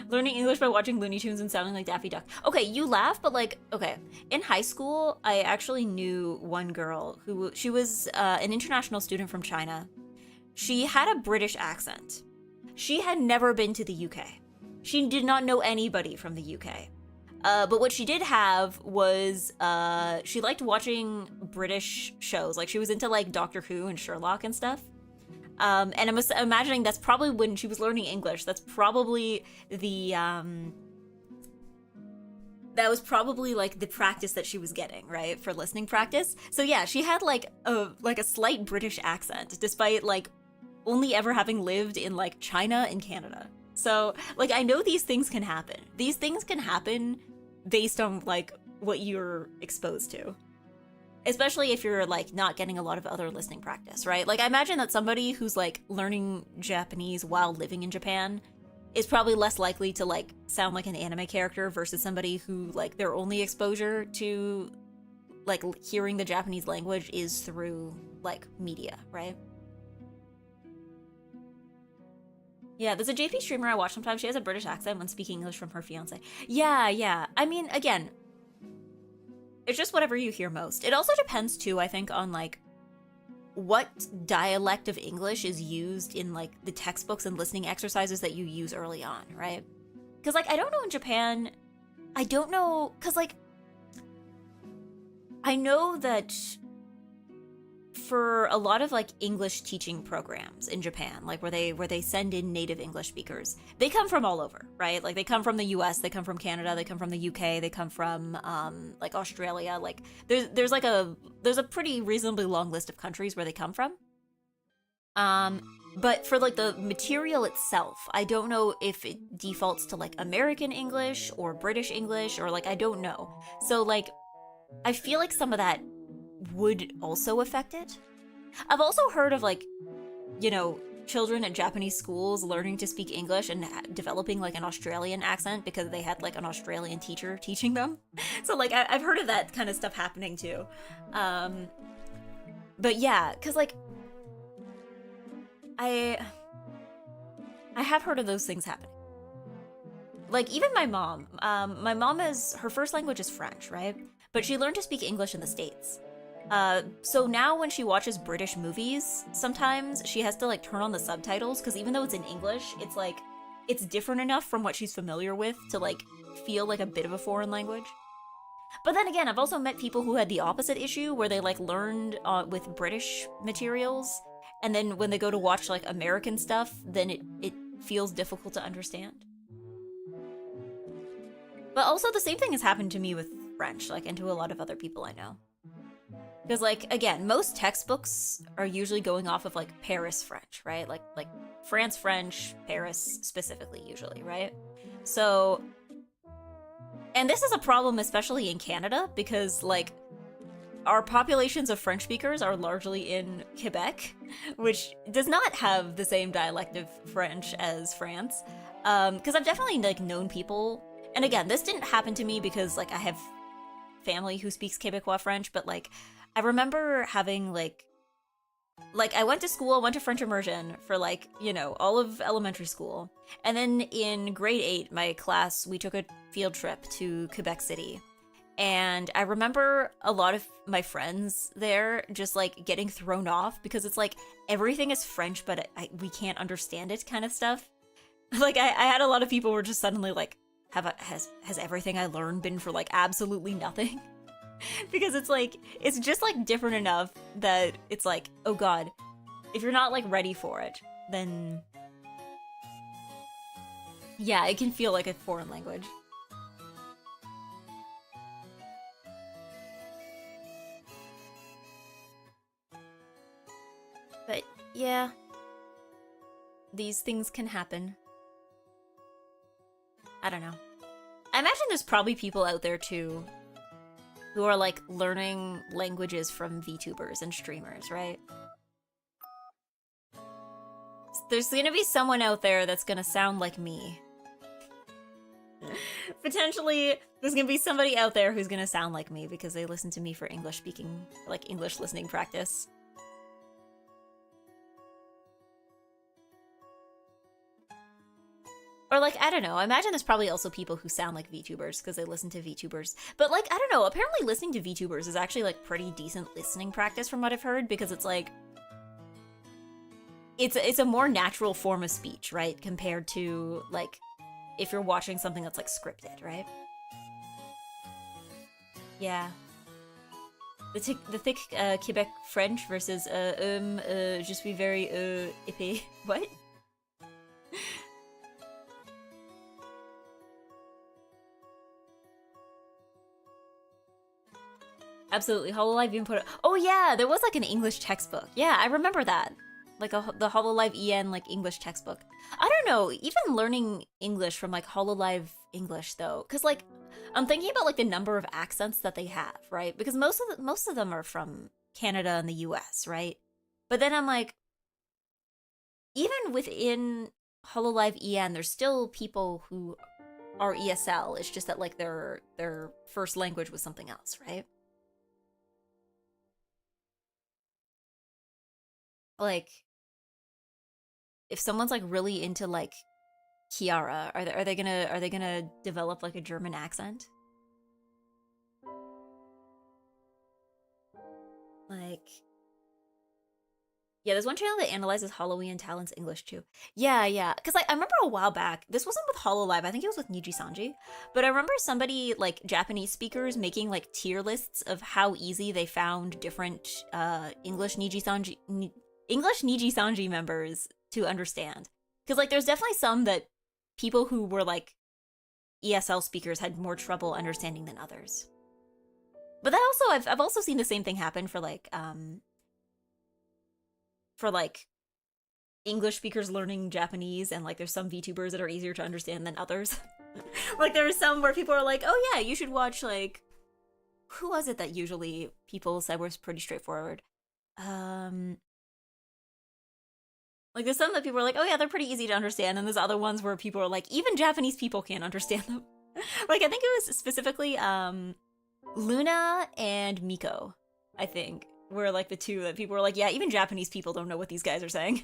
Learning English by watching Looney Tunes and sounding like Daffy Duck. Okay, you laugh, but, like, okay. In high school, I actually knew one girl who, she was an international student from China. She had a British accent. She had never been to the UK. She did not know anybody from the UK. But what she did have was she liked watching British shows. Like she was into like Doctor Who and Sherlock and stuff. And I'm imagining that's probably when she was learning English. That's probably the that was probably like the practice that she was getting, right, for listening practice. So yeah, she had like a slight British accent, despite like only ever having lived in like China and Canada. So like I know these things can happen. These things can happen based on like what you're exposed to. Especially if you're like not getting a lot of other listening practice, right? Like I imagine that somebody who's like learning Japanese while living in Japan is probably less likely to like sound like an anime character versus somebody who like their only exposure to like hearing the Japanese language is through like media, right? Yeah, there's a JP streamer I watch sometimes. She has a British accent when speaking English from her fiance. Yeah, yeah. I mean, again, it's just whatever you hear most. It also depends too, I think, on like what dialect of English is used in like the textbooks and listening exercises that you use early on, right? Because like I don't know in Japan, I don't know, because like I know that for a lot of like English teaching programs in Japan, like where they send in native English speakers, they come from all over, right? Like they come from the US, they come from Canada, they come from the UK, they come from like Australia. Like there's a pretty reasonably long list of countries where they come from. But for like the material itself, I don't know if it defaults to like American English or British English or like I don't know. So like I feel like some of that would also affect it. I've also heard of like, you know, children at Japanese schools learning to speak English and developing like an Australian accent because they had like an Australian teacher teaching them. So like I've heard of that kind of stuff happening too. But yeah, because like I I have heard of those things happening. Like even my mom is her first language is French, right? But she learned to speak English in the States. So now when she watches British movies, sometimes she has to like turn on the subtitles because even though it's in English, it's like it's different enough from what she's familiar with to like feel like a bit of a foreign language. But then again, I've also met people who had the opposite issue where they like learned with British materials, and then when they go to watch like American stuff, then it feels difficult to understand. But also the same thing has happened to me with French, like, and to a lot of other people I know. Because like again, most textbooks are usually going off of like Paris French, right? Like France French, Paris specifically usually, right? So and this is a problem especially in Canada because like our populations of French speakers are largely in Quebec, which does not have the same dialect of French as France. Because I've definitely like known people, and again, this didn't happen to me because like I have family who speaks Quebecois French, but like I remember having like I went to school, went to French immersion for like, you know, all of elementary school. And then in grade 8, my class, we took a field trip to Quebec City. And I remember a lot of my friends there just like getting thrown off because it's like everything is French, but we can't understand it kind of stuff. Like I had a lot of people who were just suddenly like, has everything I learned been for like absolutely nothing? Because it's like it's just like different enough that it's like, oh god, if you're not like ready for it, then yeah, it can feel like a foreign language. But yeah, these things can happen. I don't know. I imagine there's probably people out there too who are like learning languages from VTubers and streamers, right? There's gonna be someone out there that's gonna sound like me. Potentially, there's gonna be somebody out there who's gonna sound like me because they listen to me for English speaking, like English listening practice. Or like, I don't know, I imagine there's probably also people who sound like VTubers because they listen to VTubers. But like, I don't know, apparently listening to VTubers is actually like pretty decent listening practice from what I've heard because it's like, it's a more natural form of speech, right? Compared to like, if you're watching something that's like scripted, right? Yeah. The thick Quebec French versus je suis very épais. What? Absolutely. Hololive even put it. Oh yeah, there was like an English textbook. Yeah, I remember that. Like the Hololive EN like English textbook. I don't know. Even learning English from like Hololive English though, because like I'm thinking about like the number of accents that they have, right? Because most of them are from Canada and the U.S., right? But then I'm like, even within Hololive EN, there's still people who are ESL. It's just that like their first language was something else, right? Like if someone's like really into like Kiara, are they gonna develop like a German accent? Like yeah, there's one channel that analyzes Halloween Talent's English too. Yeah, yeah. Because like I remember a while back, this wasn't with Hololive, I think it was with Niji Sanji. But I remember somebody like Japanese speakers making like tier lists of how easy they found different English Niji Sanji members to understand. Because like there's definitely some that people who were like ESL speakers had more trouble understanding than others. But that also I've also seen the same thing happen for like English speakers learning Japanese, and like there's some VTubers that are easier to understand than others. Like there are some where people are like, oh yeah, you should watch like who was it that usually people said was pretty straightforward? Um like there's some that people are like, oh yeah, they're pretty easy to understand, and there's other ones where people are like, even Japanese people can't understand them. Like I think it was specifically Luna and Miko, I think, were like the two that people were like, yeah, even Japanese people don't know what these guys are saying.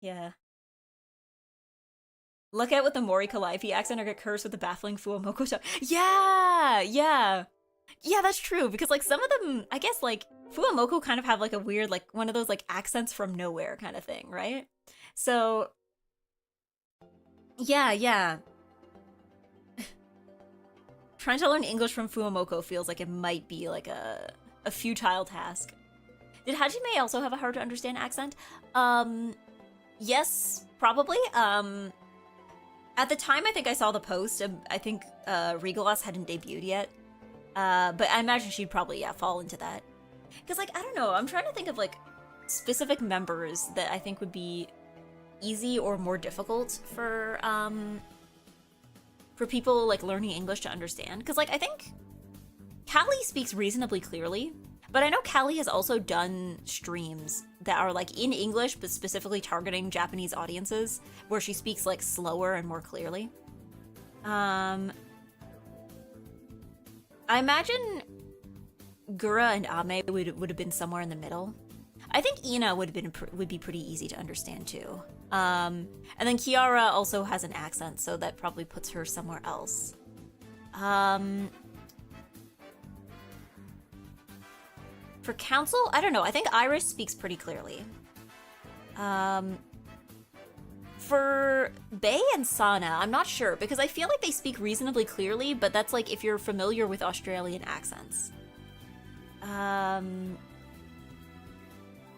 Yeah. Look at with the Mori Calliope accent or get cursed with the baffling Fuamoko tone. Yeah, yeah. Yeah, that's true. Because like some of them, I guess like Fuamoko kind of have like a weird, like one of those like accents from nowhere kind of thing, right? So yeah, yeah. Trying to learn English from Fuamoko feels like it might be like a futile task. Did Hajime also have a hard to understand accent? Yes, probably. At the time I think I saw the post, I think Regalos hadn't debuted yet. But I imagine she'd probably, yeah, fall into that. Because, like, I don't know, I'm trying to think of, like, specific members that I think would be easy or more difficult for people, like, learning English to understand. Because, like, I think Callie speaks reasonably clearly, but I know Callie has also done streams that are, like, in English, but specifically targeting Japanese audiences, where she speaks, like, slower and more clearly. I imagine Gura and Ame would have been somewhere in the middle. I think Ina would be pretty easy to understand too. And then Kiara also has an accent, so that probably puts her somewhere else. For Council, I don't know. I think Iris speaks pretty clearly. For Bei and Sana, I'm not sure, because I feel like they speak reasonably clearly, but that's like if you're familiar with Australian accents. Fauna,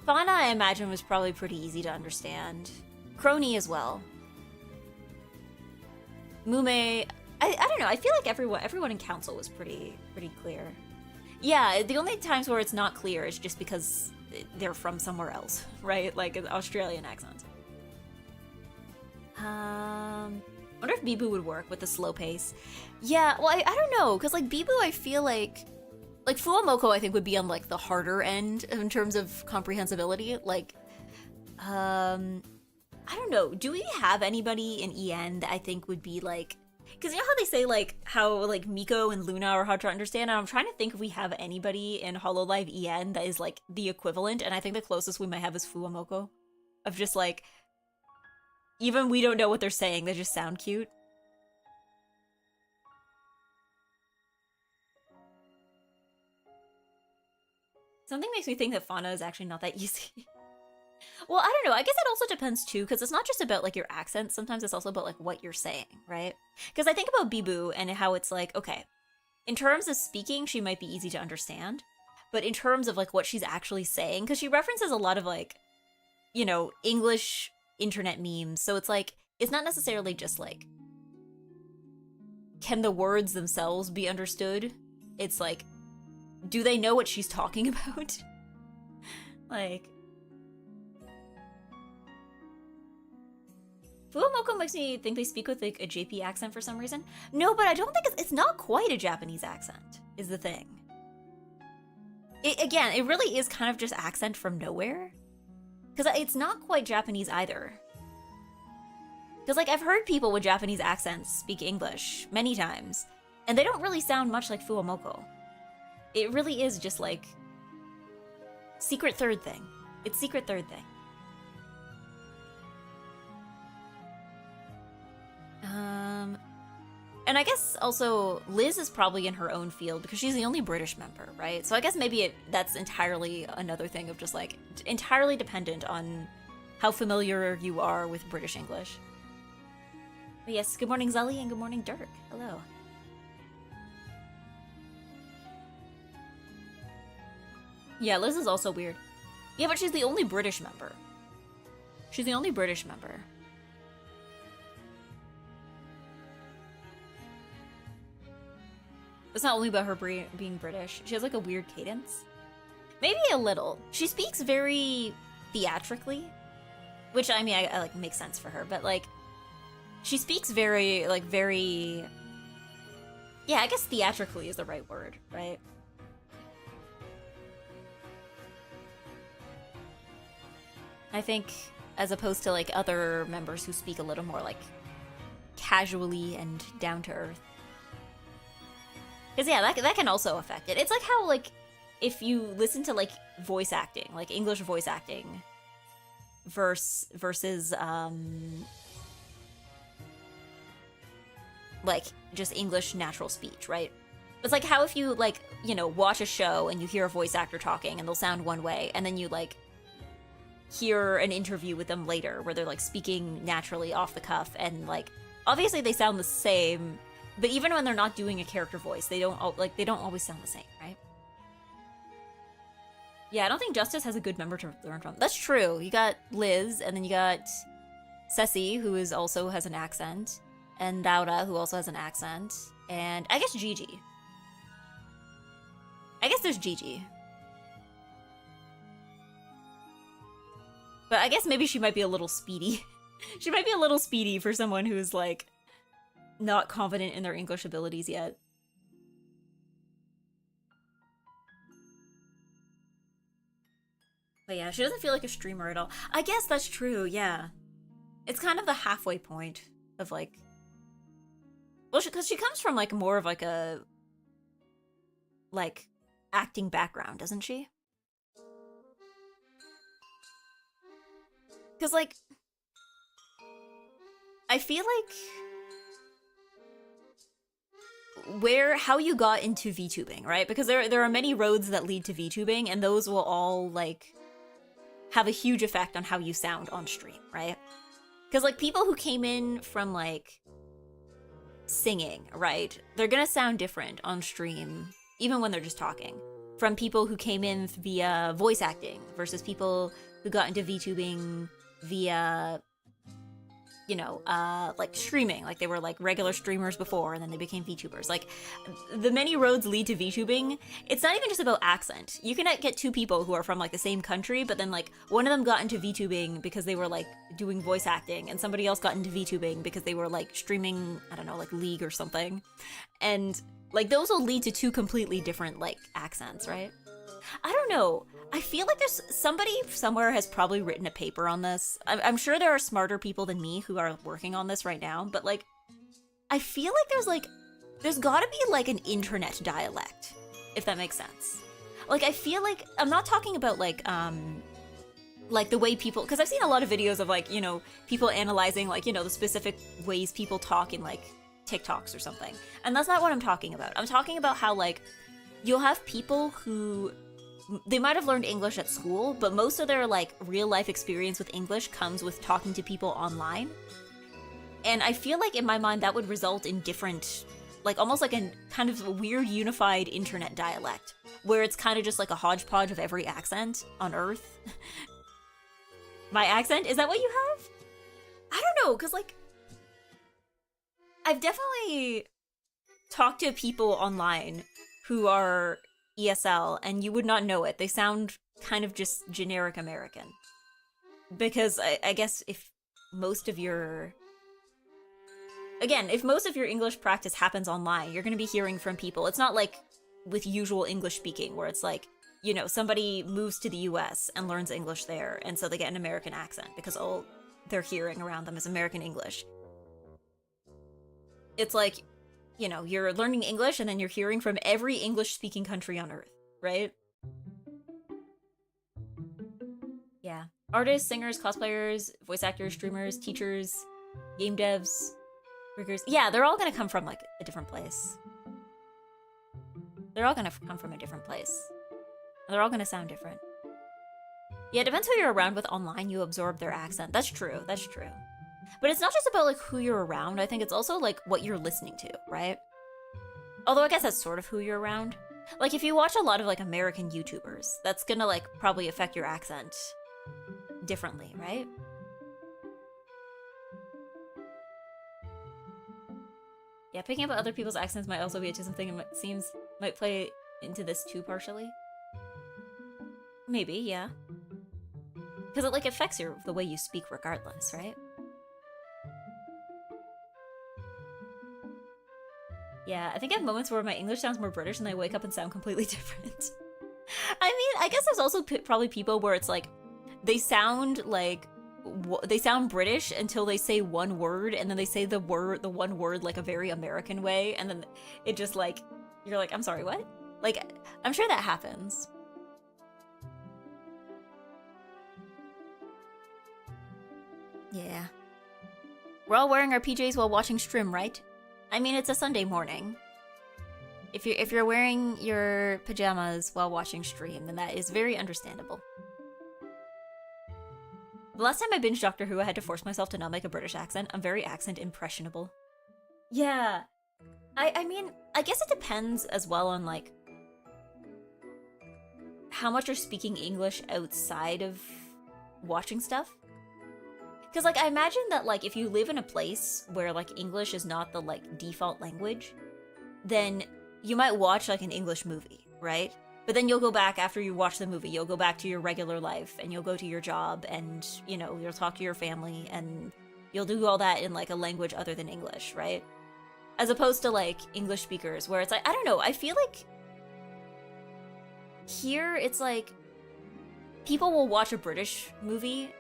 I imagine, was probably pretty easy to understand. Crony as well. Mume, I don't know, I feel like everyone in Council was pretty clear. Yeah, the only times where it's not clear is just because they're from somewhere else, right? Like an Australian accent. I wonder if Bibu would work with the slow pace. Yeah, well, I don't know, because like Bibu, I feel like Fuamoko, I think would be on like the harder end in terms of comprehensibility. Like, I don't know. Do we have anybody in EN that I think would be like? Because you know how they say like how like Miko and Luna are hard to understand, and I'm trying to think if we have anybody in Hololive EN that is like the equivalent, and I think the closest we might have is Fuamoko, of just like, even we don't know what they're saying, they just sound cute. Something makes me think that Fauna is actually not that easy. Well, I don't know. I guess it also depends too, because it's not just about like your accent. Sometimes it's also about like what you're saying, right? Because I think about Bibu and how it's like, okay, in terms of speaking, she might be easy to understand, but in terms of like what she's actually saying, because she references a lot of like, you know, English internet memes, so it's like it's not necessarily just like, can the words themselves be understood? It's like, do they know what she's talking about? Like, Fuamoko makes me think they speak with like a JP accent for some reason. No, but I don't think it's not quite a Japanese accent, is the thing. Again, it really is kind of just accent from nowhere. Because it's not quite Japanese either. Because like I've heard people with Japanese accents speak English many times, and they don't really sound much like Fuamoko. It really is just like secret third thing. It's secret third thing. And I guess also Liz is probably in her own field because she's the only British member, right? So I guess maybe that's entirely another thing of just like entirely dependent on how familiar you are with British English. But yes, good morning Zully and good morning Dirk. Hello. Yeah, Liz is also weird. Yeah, but she's the only British member. She's the only British member. It's not only about her being British. She has like a weird cadence. Maybe a little. She speaks very theatrically, which I mean, I like makes sense for her, but like she speaks very, like very, yeah, I guess theatrically is the right word, right? I think as opposed to like other members who speak a little more like casually and down to earth. Because yeah, that can also affect it. It's like how like if you listen to like voice acting, like English voice acting, versus like just English natural speech, right? It's like how if you like, you know, watch a show and you hear a voice actor talking and they'll sound one way, and then you like hear an interview with them later where they're like speaking naturally off the cuff, and like obviously they sound the same, but even when they're not doing a character voice, they don't always sound the same, right? Yeah, I don't think Justice has a good member to learn from. That's true. You got Liz, and then you got Ceci, who is also has an accent, and Dauda, who also has an accent, and I guess Gigi. I guess there's Gigi. But I guess maybe she might be a little speedy. She might be a little speedy for someone who's, like, not confident in their English abilities yet. But yeah, she doesn't feel like a streamer at all. I guess that's true, yeah. It's kind of the halfway point of, like... Well, because she comes from, like, more of, like, a... like, acting background, doesn't she? Because, like... I feel like... how you got into VTubing, right? Because there are many roads that lead to VTubing, and those will all, like... have a huge effect on how you sound on stream, right? Because, like, people who came in from, like, singing, right? They're gonna sound different on stream, even when they're just talking, from people who came in via voice acting versus people who got into VTubing via, you know, like streaming. Like, they were, like, regular streamers before, and then they became VTubers. Like, the many roads lead to VTubing. It's not even just about accent. You can get two people who are from, like, the same country, but then, like, one of them got into VTubing because they were, like, doing voice acting, and somebody else got into VTubing because they were, like, streaming, I don't know, like, League or something. And, like, those will lead to two completely different, like, accents, right? I don't know. I feel like there's somebody somewhere has probably written a paper on this. I'm sure there are smarter people than me who are working on this right now, but, like, I feel like there's gotta be, like, an internet dialect, if that makes sense. Like, I feel like, I'm not talking about, like the way people, because I've seen a lot of videos of, like, you know, people analyzing, like, you know, the specific ways people talk in, like, TikToks or something. And that's not what I'm talking about. I'm talking about how, like, you'll have people who... they might have learned English at school, but most of their, like, real-life experience with English comes with talking to people online. And I feel like, in my mind, that would result in different, like, almost like a kind of weird unified internet dialect, where it's kind of just like a hodgepodge of every accent on Earth. My accent? Is that what you have? I don't know, because, like, I've definitely talked to people online who are ESL, and you would not know it. They sound kind of just generic American. Because I guess if most of your... Again, if most of your English practice happens online, you're going to be hearing from people. It's not like with usual English speaking, where it's like, you know, somebody moves to the US and learns English there, and so they get an American accent, because all they're hearing around them is American English. It's like... you know, you're learning English and then you're hearing from every English-speaking country on Earth, right? Yeah. Artists, singers, cosplayers, voice actors, streamers, teachers, game devs, riggers. Yeah, they're all gonna come from, like, a different place. They're all gonna come from a different place. They're all gonna sound different. Yeah, it depends who you're around with online, you absorb their accent. That's true, that's true. But it's not just about, like, who you're around. I think it's also, like, what you're listening to, right? Although I guess that's sort of who you're around. Like, if you watch a lot of, like, American YouTubers, that's gonna, like, probably affect your accent differently, right? Yeah, picking up other people's accents might also be something it seems might play into this too, partially. Maybe, yeah. Because it, like, affects the way you speak regardless, right? Yeah, I think I have moments where my English sounds more British and I wake up and sound completely different. I mean, I guess there's also probably people where it's like, they sound like, they sound British until they say one word, and then they say the one word like a very American way, and then it just like, you're like, I'm sorry, what? Like, I'm sure that happens. Yeah. We're all wearing our PJs while watching stream, right? I mean, it's a Sunday morning. If you're wearing your pajamas while watching stream, then that is very understandable. The last time I binged Doctor Who, I had to force myself to not make a British accent. I'm very accent impressionable. Yeah. I mean, I guess it depends as well on, like, how much you're speaking English outside of watching stuff. Because, like, I imagine that, like, if you live in a place where, like, English is not the, like, default language, then you might watch, like, an English movie, right? But then you'll go back after you watch the movie, you'll go back to your regular life, and you'll go to your job, and, you know, you'll talk to your family, and you'll do all that in, like, a language other than English, right? As opposed to, like, English speakers, where it's like, I don't know, I feel like here it's like people will watch a British movie,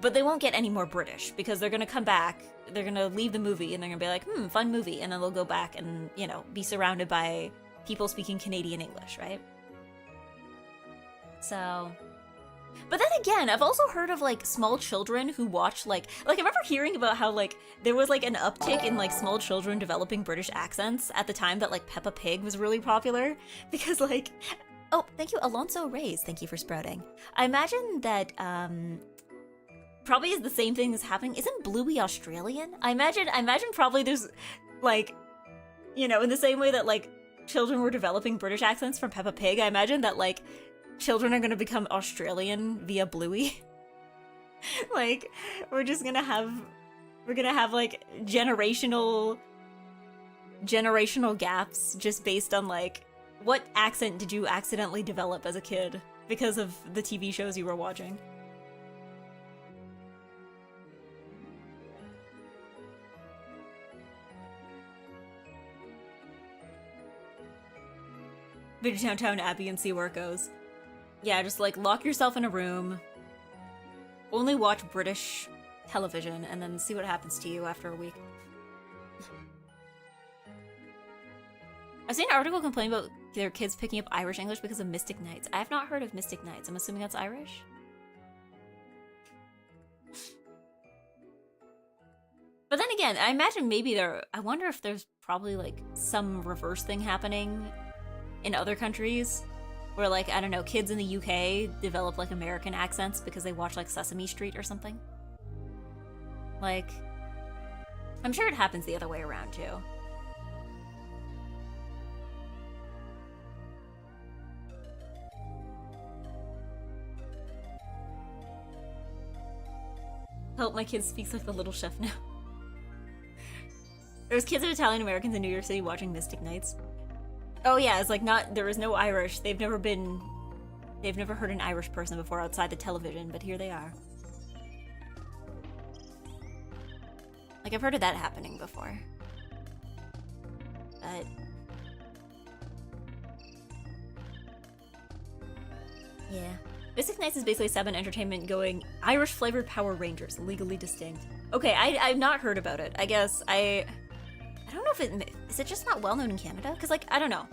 but they won't get any more British, because they're gonna come back, they're gonna leave the movie, and they're gonna be like, fun movie, and then they'll go back and, you know, be surrounded by people speaking Canadian English, right? So, but then again, I've also heard of, like, small children who watch, like I remember hearing about how, like, there was, like, an uptick in, like, small children developing British accents at the time that, like, Peppa Pig was really popular, because, like, oh, thank you, Alonso Reyes, thank you for sprouting. I imagine that, probably is the same thing that's happening. Isn't Bluey Australian? I imagine probably there's, like, you know, in the same way that, like, children were developing British accents from Peppa Pig, I imagine that, like, children are gonna become Australian via Bluey. Like, we're gonna have, like, generational gaps just based on, like, what accent did you accidentally develop as a kid because of the TV shows you were watching? Visit Downtown Abbey and see where it goes. Yeah, just, like, lock yourself in a room, only watch British television, and then see what happens to you after a week. I've seen an article complaining about their kids picking up Irish English because of Mystic Knights. I have not heard of Mystic Knights. I'm assuming that's Irish? But then again, I imagine maybe I wonder if there's probably, like, some reverse thing happening in other countries where, like, I don't know, kids in the UK develop, like, American accents because they watch, like, Sesame Street or something. Like, I'm sure it happens the other way around, too. Hope my kid speaks like the little chef now. There's kids of Italian Americans in New York City watching Mystic Knights. Oh yeah, it's like there is no Irish. They've never heard an Irish person before outside the television, but here they are. Like, I've heard of that happening before. But yeah. Mystic Knights is basically Seven Entertainment going Irish flavored Power Rangers, legally distinct. Okay, I've not heard about it. I guess I don't know if is it just not well known in Canada? Because, like, I don't know.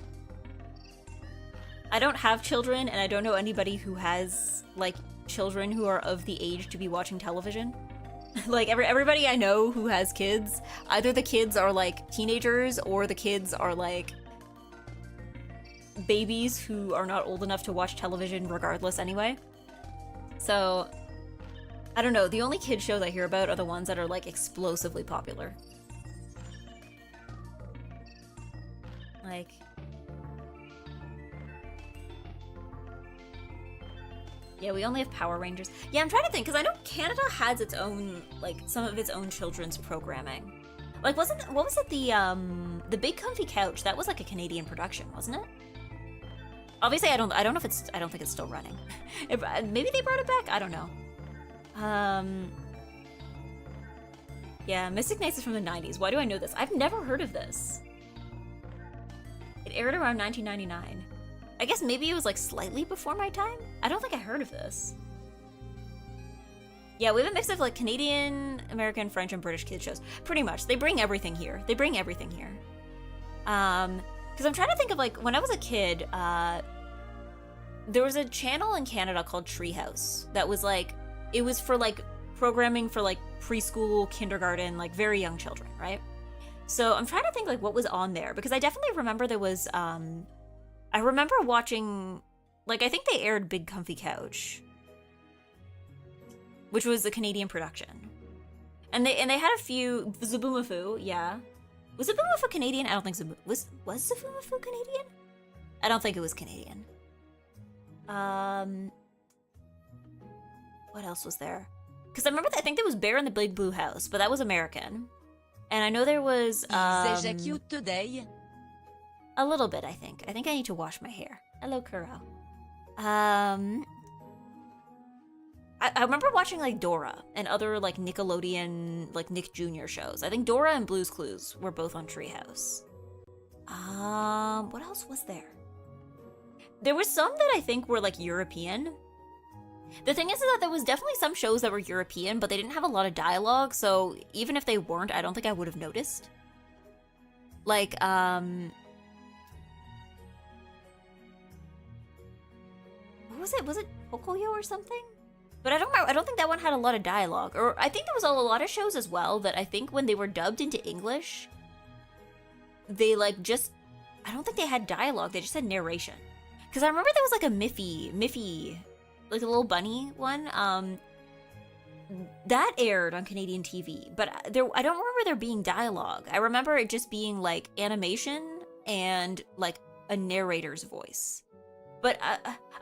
I don't have children, and I don't know anybody who has, like, children who are of the age to be watching television. Like, everybody I know who has kids, either the kids are, like, teenagers, or the kids are, like, babies who are not old enough to watch television regardless anyway. So, I don't know. The only kid shows I hear about are the ones that are, like, explosively popular. Like, yeah, we only have Power Rangers. Yeah, I'm trying to think, because I know Canada has its own, like, some of its own children's programming. Like, what was it, the Big Comfy Couch? That was, like, a Canadian production, wasn't it? Obviously, I don't think it's still running. Maybe they brought it back? I don't know. Yeah, Mystic Knights is from the 90s. Why do I know this? I've never heard of this. It aired around 1999. I guess maybe it was, like, slightly before my time? I don't think I heard of this. Yeah, we have a mix of, like, Canadian, American, French, and British kids shows. Pretty much. They bring everything here. Because I'm trying to think of, like, when I was a kid, there was a channel in Canada called Treehouse that was, like, it was for, like, programming for like preschool, kindergarten, like very young children, right? So I'm trying to think like what was on there, because I definitely remember there was I remember watching, like, I think they aired Big Comfy Couch, which was a Canadian production. And they had a few, Zaboomafoo, yeah. Was Zaboomafoo Canadian? I don't think was Zaboomafoo Canadian? I don't think it was Canadian. What else was there? Because I remember, I think there was Bear in the Big Blue House, but that was American. And I know there was, Is EGGY cute today? a little bit, I think. I think I need to wash my hair. Hello, Kuro. I remember watching, like, Dora and other, like, Nickelodeon, like, Nick Jr. shows. I think Dora and Blue's Clues were both on Treehouse. What else was there? There was some that I think were, like, European. The thing is that there was definitely some shows that were European, but they didn't have a lot of dialogue, so even if they weren't, I don't think I would have noticed. Like, what was it? Was it Pocoyo or something? But I don't think that one had a lot of dialogue. Or I think there was a lot of shows as well that I think when they were dubbed into English, they like just, I don't think they had dialogue, they just had narration. Because I remember there was like a Miffy, like a little bunny one, that aired on Canadian TV, but I don't remember there being dialogue. I remember it just being like animation and like a narrator's voice. But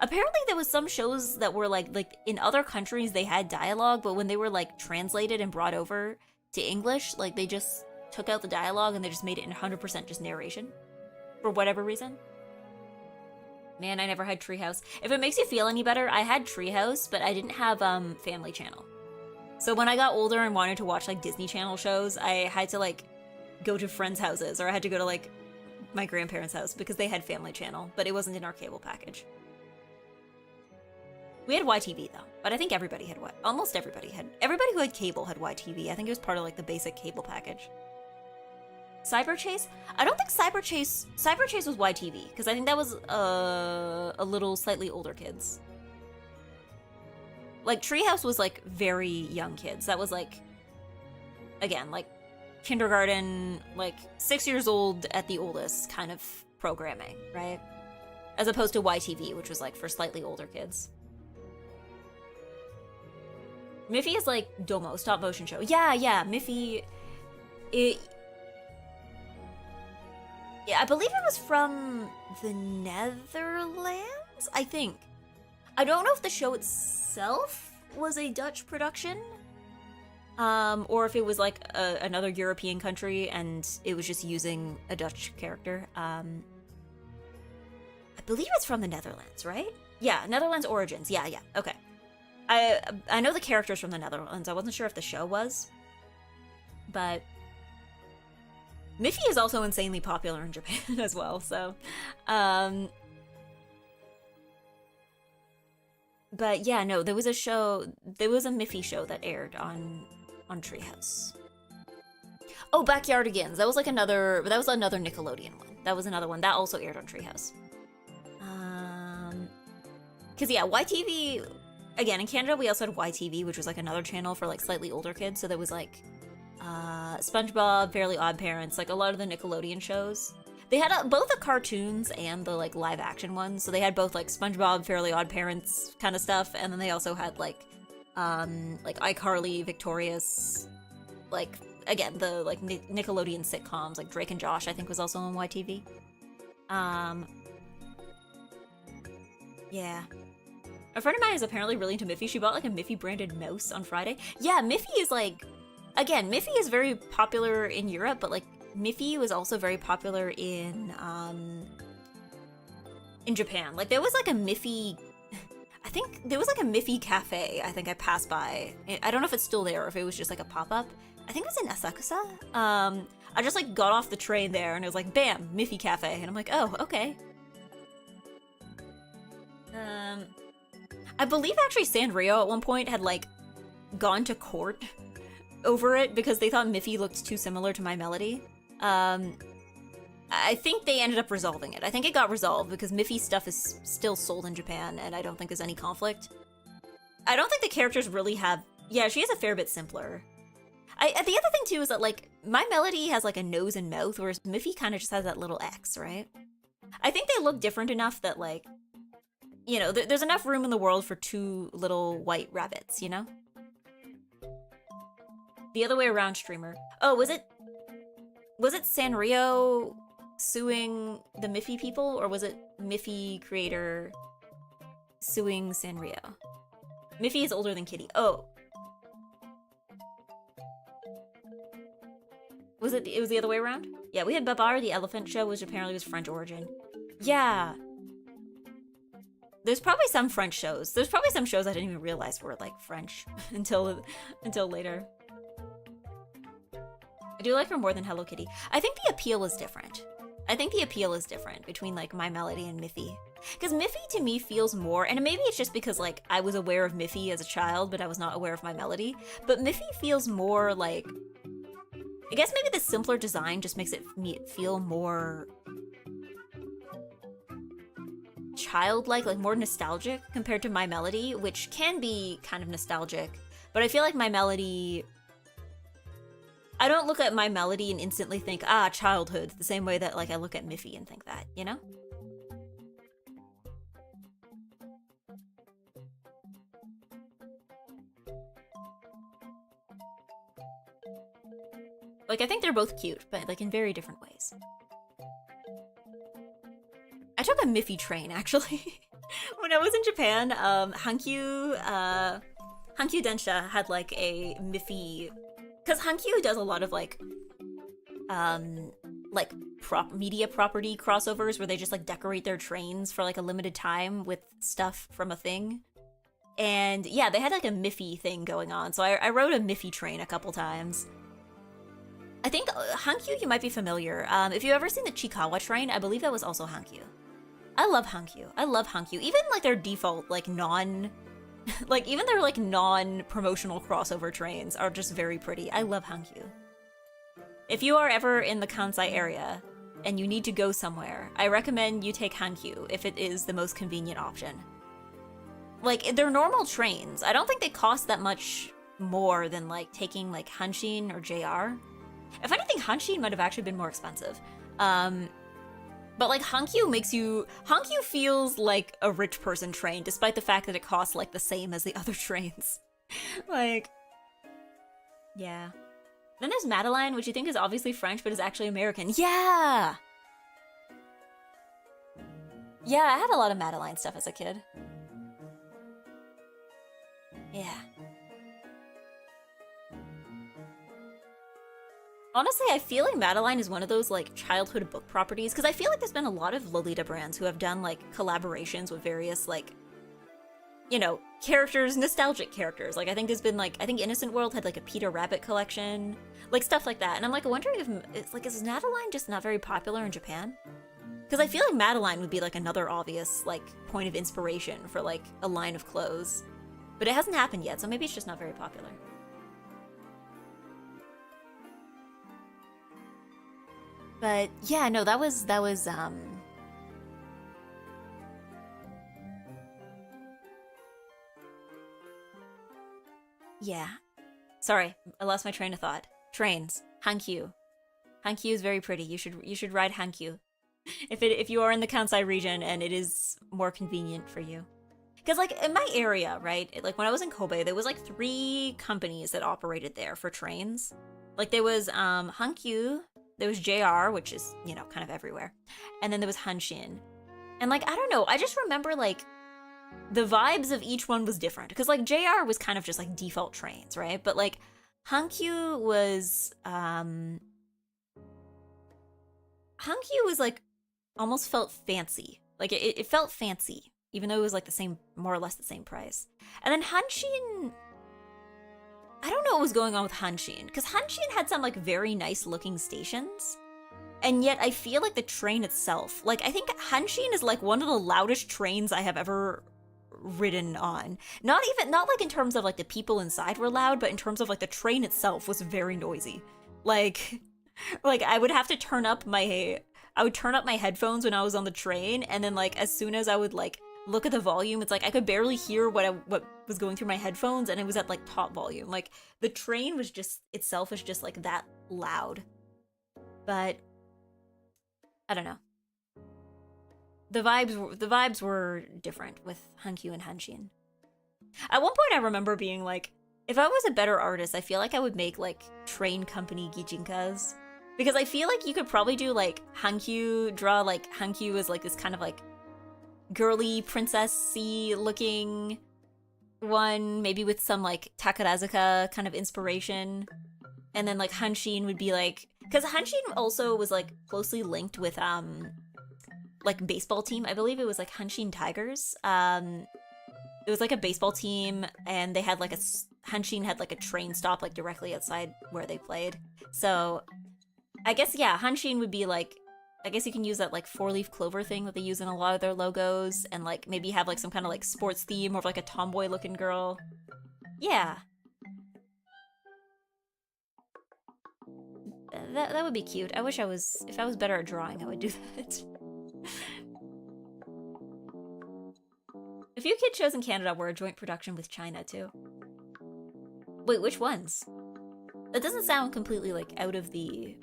apparently there was some shows that were like in other countries they had dialogue, but when they were like translated and brought over to English, like they just took out the dialogue and they just made it in 100% just narration for whatever reason. Man, I never had Treehouse. If it makes you feel any better, I had Treehouse, but I didn't have Family Channel. So when I got older and wanted to watch like Disney Channel shows, I had to like go to friends' houses, or I had to go to like my grandparents' house because they had Family Channel, but it wasn't in our cable package. We had YTV though, but I think everybody had almost everybody who had cable had YTV. I think it was part of like the basic cable package. Cyber Chase? I don't think Cyber Chase was YTV, because I think that was a little slightly older kids. Like Treehouse was like very young kids. That was like, again, like kindergarten, like 6 years old at the oldest kind of programming, right? As opposed to YTV, which was like for slightly older kids. Miffy is like Domo, stop motion show. Yeah, Miffy. Yeah, I believe it was from the Netherlands, I think. I don't know if the show itself was a Dutch production, or if it was like another European country and it was just using a Dutch character. I believe it's from the Netherlands, right? Yeah, Netherlands origins. Yeah, okay. I know the characters from the Netherlands. I wasn't sure if the show was, but Miffy is also insanely popular in Japan as well, so but yeah, no, there was a Miffy show that aired on Treehouse. Oh, Backyardigans. That was another Nickelodeon one. That was another one that also aired on Treehouse. Cause yeah, YTV, again, in Canada we also had YTV, which was like another channel for like slightly older kids, so there was like SpongeBob, Fairly Odd Parents, like a lot of the Nickelodeon shows. They had both the cartoons and the like live action ones, so they had both like SpongeBob, Fairly Odd Parents kind of stuff, and then they also had like iCarly, Victorious, like again the like Nickelodeon sitcoms like Drake and Josh, I think was also on YTV. Yeah. A friend of mine is apparently really into Miffy. She bought like a Miffy branded mouse on Friday. Yeah, Miffy is like, again, Miffy is very popular in Europe, but like Miffy was also very popular in Japan. Like there was like a Miffy, I think there was like a Miffy cafe I think I passed by. I don't know if it's still there or if it was just like a pop-up. I think it was in Asakusa. I just like got off the train there and it was like, bam, Miffy cafe. And I'm like, oh, okay. I believe actually Sanrio at one point had like gone to court over it because they thought Miffy looked too similar to My Melody. I think they ended up resolving it. I think it got resolved because Miffy stuff is still sold in Japan and I don't think there's any conflict. I don't think the characters really have Yeah, she is a fair bit simpler. The other thing too is that like my Melody has like a nose and mouth, whereas Miffy kind of just has that little X, right? I think they look different enough that like, you know, there's enough room in the world for two little white rabbits, you know? The other way around, streamer. Oh, was it Sanrio suing the Miffy people, or was it Miffy creator suing Sanrio? Miffy is older than Kitty. Oh. It was the other way around? Yeah, we had Babar the Elephant Show, which apparently was French origin. Yeah. There's probably some French shows. There's probably some shows I didn't even realize were like French until later. I do like her more than Hello Kitty. I think the appeal is different. I think the appeal is different between like My Melody and Miffy. Because Miffy to me feels more, and maybe it's just because like I was aware of Miffy as a child, but I was not aware of My Melody. But Miffy feels more like, I guess maybe the simpler design just makes it feel more childlike, like more nostalgic compared to My Melody, which can be kind of nostalgic. But I feel like My Melody, I don't look at My Melody and instantly think, ah, childhood, the same way that like I look at Miffy and think that, you know? Like, I think they're both cute, but like in very different ways. I took a Miffy train, actually. When I was in Japan, Hankyu Densha had like a Miffy, because Hankyu does a lot of like media property crossovers where they just like decorate their trains for like a limited time with stuff from a thing. And yeah, they had like a Miffy thing going on, so I rode a Miffy train a couple times. I think Hankyu, you might be familiar. If you've ever seen the Chikawa train, I believe that was also Hankyu. I love Hankyu. I love Hankyu. Even like their default, like even their like non-promotional crossover trains are just very pretty. I love Hankyu. If you are ever in the Kansai area and you need to go somewhere, I recommend you take Hankyu if it is the most convenient option. Like, they're normal trains. I don't think they cost that much more than like taking like Hanshin or JR. If anything, Hanshin might have actually been more expensive. But like Hankyu feels like a rich person train, despite the fact that it costs like the same as the other trains. Like, yeah. Then there's Madeline, which you think is obviously French, but is actually American. Yeah! Yeah, I had a lot of Madeline stuff as a kid. Yeah. Honestly, I feel like Madeline is one of those like childhood book properties, because I feel like there's been a lot of Lolita brands who have done like collaborations with various like, you know, characters, nostalgic characters. Like I think Innocent World had like a Peter Rabbit collection, like stuff like that. And I'm like wondering if it's like, is Madeline just not very popular in Japan? Because I feel like Madeline would be like another obvious like point of inspiration for like a line of clothes. But it hasn't happened yet, so maybe it's just not very popular. But yeah, no, that was yeah. Sorry, I lost my train of thought. Trains. Hankyu. Hankyu is very pretty. You should ride Hankyu. If you are in the Kansai region and it is more convenient for you. Because like in my area, right? Like when I was in Kobe, there was like 3 companies that operated there for trains. Like there was Hankyu, there was JR, which is, you know, kind of everywhere. And then there was Hanshin. And like, I don't know, I just remember like the vibes of each one was different. Because like JR was kind of just like default trains, right? But like Hankyu was like almost felt fancy. Like it felt fancy, even though it was like the same, more or less the same price. And then Hanshin, I don't know what was going on with Hanshin, because Hanshin had some like very nice looking stations, and yet I feel like the train itself, like I think Hanshin is like one of the loudest trains I have ever ridden on. Not like in terms of like the people inside were loud, but in terms of like the train itself was very noisy. Like I would have to turn up my headphones when I was on the train, and then like as soon as I would like look at the volume, it's like I could barely hear what was going through my headphones, and it was at like top volume. Like the train was just itself is just like that loud. But I don't know. The vibes were different with Hankyu and Hanshin. At one point I remember being like, if I was a better artist, I feel like I would make like train company gijinkas. Because I feel like you could probably do like Hankyu, draw like Hankyu as like this kind of like girly princessy looking one, maybe with some like Takarazuka kind of inspiration. And then like Hanshin would be like, because Hanshin also was like closely linked with like baseball team. I believe it was like Hanshin Tigers. It was like a baseball team, and they had like Hanshin had like a train stop like directly outside where they played. So I guess, yeah, Hanshin would be like, I guess you can use that like 4-leaf clover thing that they use in a lot of their logos, and like maybe have like some kind of like sports theme or like a tomboy looking girl. Yeah. That would be cute. I wish if I was better at drawing, I would do that. A few kid shows in Canada were a joint production with China, too. Wait, which ones? That doesn't sound completely, like, out of the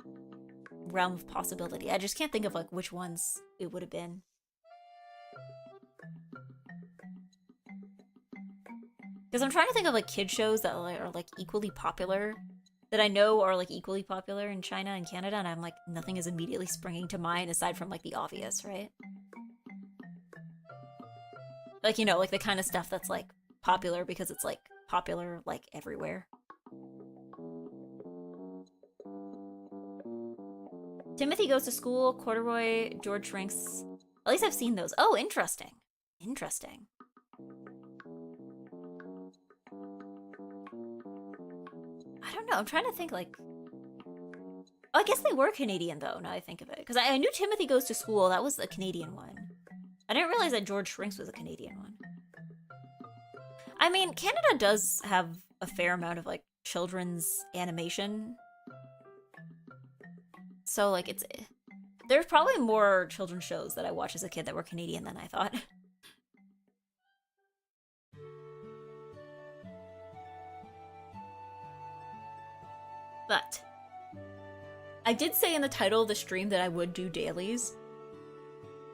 realm of possibility. I just can't think of, like, which ones it would have been. Because I'm trying to think of, like, kid shows that are, like, equally popular, that I know are, like, equally popular in China and Canada, and I'm like, nothing is immediately springing to mind aside from, like, the obvious, right? Like, you know, like the kind of stuff that's, like, popular because it's, like, popular, like, everywhere. Timothy Goes to School, Corduroy, George Shrinks. At least I've seen those. Oh, interesting. Interesting. I don't know. I'm trying to think, like... Oh, I guess they were Canadian, though, now I think of it. Because I knew Timothy Goes to School. That was a Canadian one. I didn't realize that George Shrinks was a Canadian one. I mean, Canada does have a fair amount of, like, children's animation. So, like, it's... There's probably more children's shows that I watched as a kid that were Canadian than I thought. But I did say in the title of the stream that I would do dailies.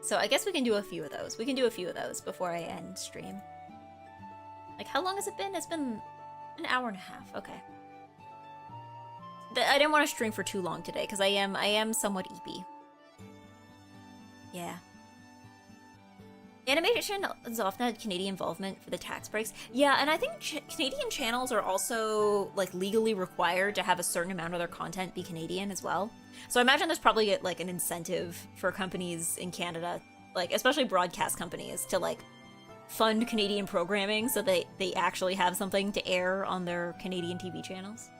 So I guess we can do a few of those. We can do a few of those before I end stream. Like, how long has it been? It's been an hour and a half. Okay. I didn't want to stream for too long today because I am somewhat eepy. Yeah. Animation is often had Canadian involvement for the tax breaks. Yeah, and I think Canadian channels are also, like, legally required to have a certain amount of their content be Canadian as well. So I imagine there's probably, like, an incentive for companies in Canada, like, especially broadcast companies, to, like, fund Canadian programming so they actually have something to air on their Canadian TV channels.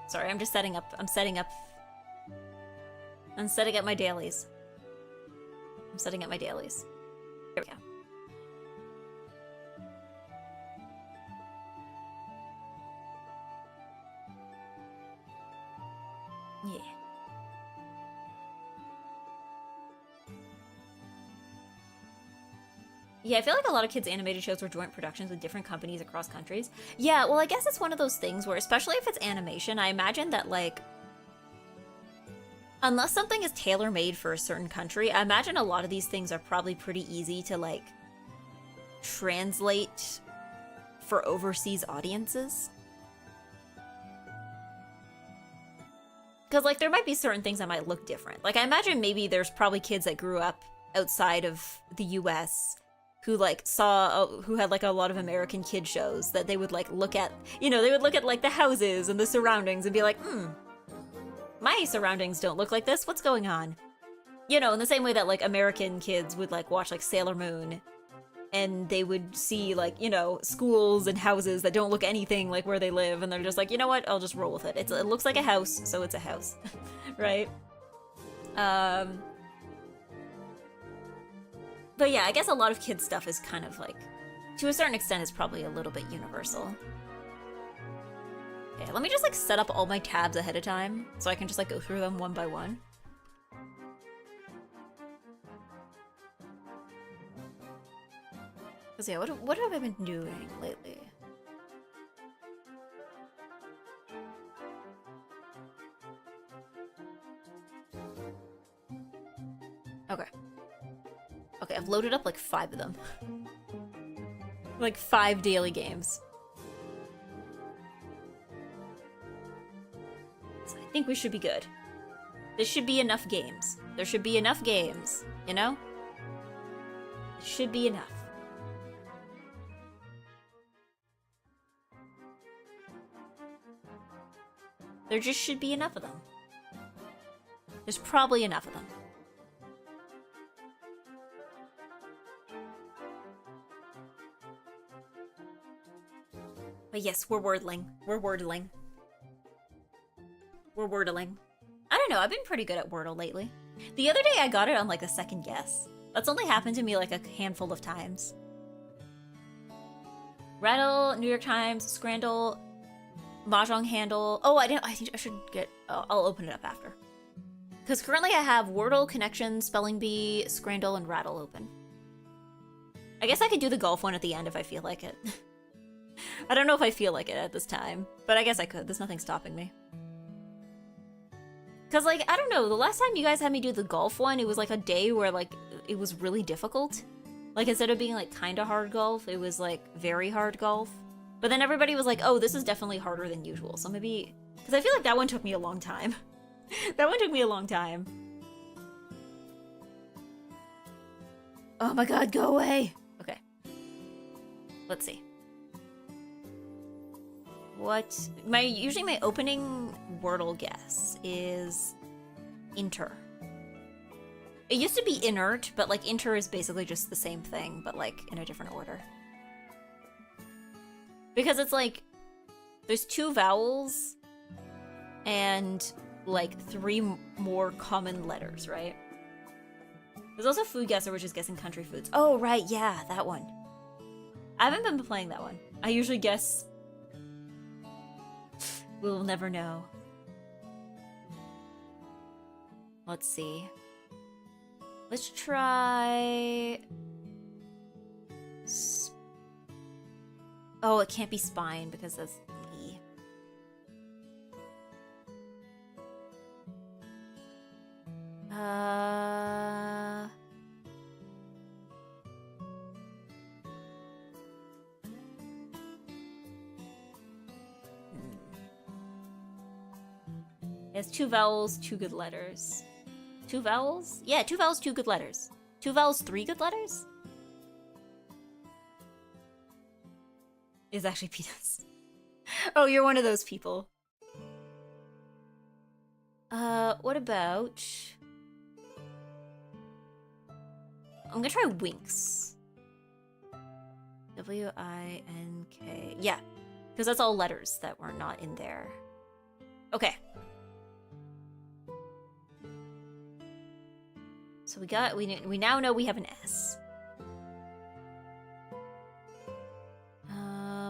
Sorry, I'm just setting up my dailies. I'm setting up my dailies. Here we go. Yeah. Yeah, I feel like a lot of kids' animated shows were joint productions with different companies across countries. Yeah, well, I guess it's one of those things where, especially if it's animation, I imagine that, like, unless something is tailor-made for a certain country, I imagine a lot of these things are probably pretty easy to, like, translate for overseas audiences. Because, like, there might be certain things that might look different. Like, I imagine maybe there's probably kids that grew up outside of the US who, like, who had, like, a lot of American kid shows that they would, like, look at, you know, they would look at, like, the houses and the surroundings and be like, my surroundings don't look like this, what's going on? You know, in the same way that, like, American kids would, like, watch, like, Sailor Moon, and they would see, like, you know, schools and houses that don't look anything like where they live, and they're just like, you know what, I'll just roll with it. It looks like a house, so it's a house, right? But yeah, I guess a lot of kids' stuff is kind of, like, to a certain extent, is probably a little bit universal. Okay, let me just, like, set up all my tabs ahead of time, so I can just, like, go through them one by one. Cause yeah, what have I been doing lately? Okay. Okay, I've loaded up like 5 of them. Like 5 daily games. So I think we should be good. This should be enough games. There should be enough games, you know? It should be enough. There just should be enough of them. There's probably enough of them. But yes, we're wordling. We're wordling. We're wordling. I don't know, I've been pretty good at Wordle lately. The other day I got it on like a second guess. That's only happened to me like a handful of times. Rattle, New York Times, Scrandle, Mahjong Handle. Oh, I should get, I'll open it up after. Because currently I have Wordle, Connection, Spelling Bee, Scrandle, and Rattle open. I guess I could do the golf one at the end if I feel like it. I don't know if I feel like it at this time, but I guess I could. There's nothing stopping me. Because, like, I don't know, the last time you guys had me do the golf one, it was like a day where, like, it was really difficult. Like, instead of being, like, kind of hard golf, it was, like, very hard golf. But then everybody was like, oh, this is definitely harder than usual. So maybe... Because I feel like that one took me a long time. That one took me a long time. Oh my god, go away! Okay. Let's see. What... Usually my opening Wordle guess is... Inter. It used to be inert, but, like, inter is basically just the same thing, but, like, in a different order. Because it's, like, there's 2 vowels and, like, 3 more common letters, right? There's also Food Guesser, which is guessing country foods. Oh, right, yeah, that one. I haven't been playing that one. I usually guess... We'll never know. Let's see. Let's try... Oh, it can't be spine because that's E. It has 2 vowels, 2 good letters. 2 vowels? Yeah, 2 vowels, 2 good letters. 2 vowels, 3 good letters? Is actually penis. Oh, you're one of those people. What about... I'm gonna try Winks. W-I-N-K. Yeah, because that's all letters that were not in there. Okay. So we now know we have an S.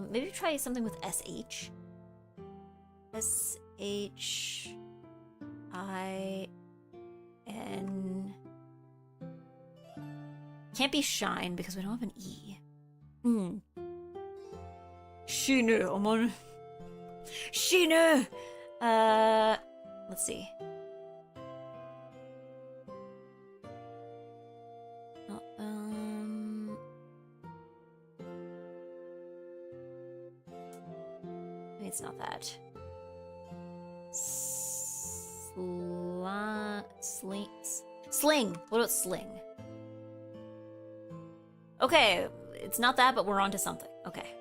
Maybe try something with SH. S-H-I-N... Can't be shine because we don't have an E. Shine, I'm on... Shine! Let's see. Maybe it's not that. Sling! What about sling? Okay, it's not that, but we're onto something. Okay.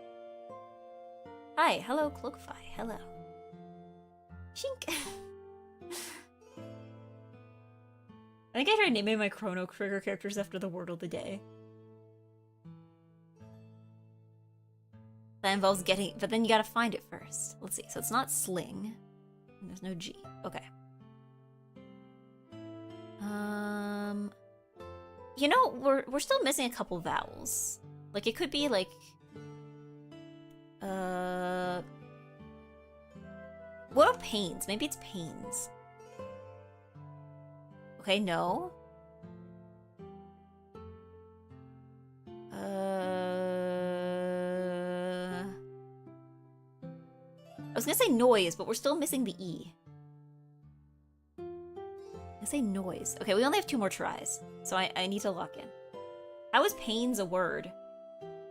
Hi, hello, Cloakify. Hello. Shink! I think I tried naming my Chrono Trigger characters after the word of the day. That involves getting, but then you gotta find it first. Let's see, so it's not sling. And there's no G. Okay. You know, we're still missing a couple vowels. Like, it could be, like... What are pains? Maybe it's pains. Okay, no. was gonna say noise, but we're still missing the E. I say noise. Okay, we only have 2 more tries, so I need to lock in. How is pains a word?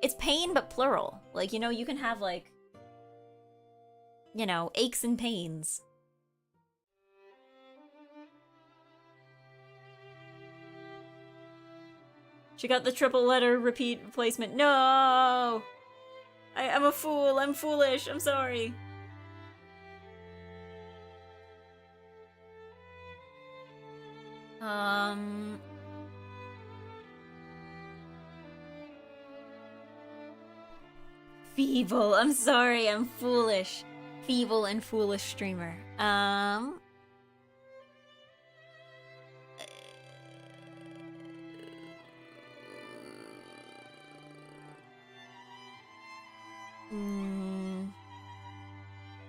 It's pain, but plural. Like, you know, you can have, like, you know, aches and pains. She got the triple letter repeat replacement. No! I'm a fool. I'm foolish. I'm sorry. Feeble. I'm sorry. I'm foolish. Feeble and foolish streamer.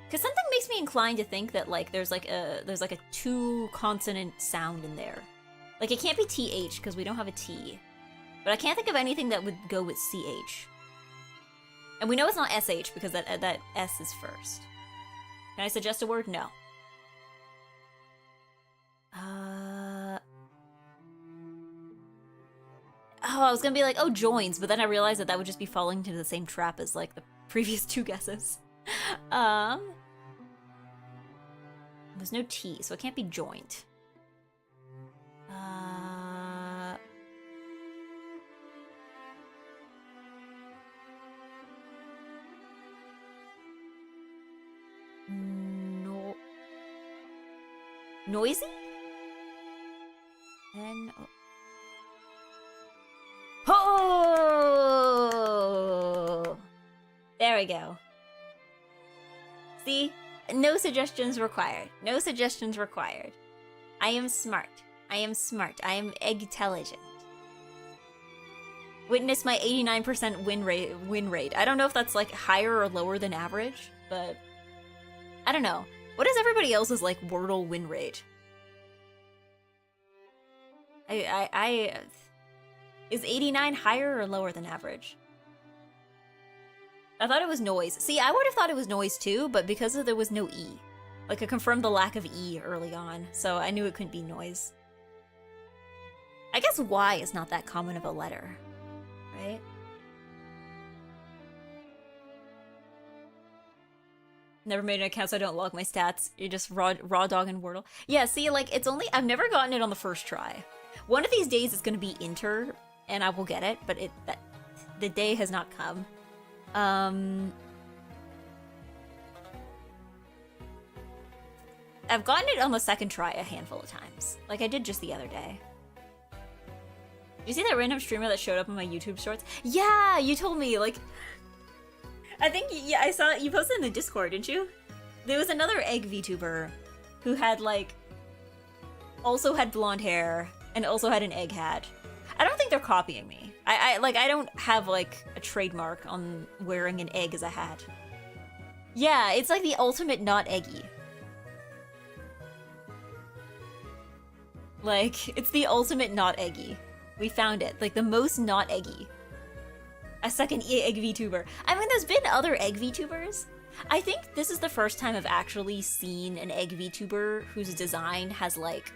Because something makes me inclined to think that, like, there's like a 2 consonant sound in there. Like, it can't be TH because we don't have a T. But I can't think of anything that would go with CH. And we know it's not SH because that S is first. Can I suggest a word? No. Oh, I was gonna be like, oh, joins, but then I realized that would just be falling into the same trap as, like, the previous 2 guesses. There's no T, so it can't be joint. No. Noisy? Oh! There we go. See? No suggestions required. No suggestions required. I am smart. I am smart. I am egg-telligent. Witness my 89% win rate. I don't know if that's, like, higher or lower than average, but I don't know. What is everybody else's, like, Wordle win rate? Is 89 higher or lower than average? I thought it was noise. See, I would have thought it was noise too, but because there was no E. Like, I confirmed the lack of E early on, so I knew it couldn't be noise. I guess Y is not that common of a letter, right? Never made an account so I don't log my stats. You're just raw dog and Wordle. Yeah, see, like, it's only... I've never gotten it on the first try. One of these days it's gonna be Inter, and I will get it, but the day has not come. I've gotten it on the second try a handful of times. Like I did just the other day. Did you see that random streamer that showed up on my YouTube shorts? Yeah, you told me, like... I think, yeah, I saw it. You posted in the Discord, didn't you? There was another egg VTuber who had, like... also had blonde hair and also had an egg hat. I don't think they're copying me. I don't have, like, a trademark on wearing an egg as a hat. Yeah, it's like the ultimate not eggy. Like, it's the ultimate not eggy. We found it. Like, the most not eggy. A second egg VTuber. I mean, there's been other egg VTubers. I think this is the first time I've actually seen an egg VTuber whose design has, like,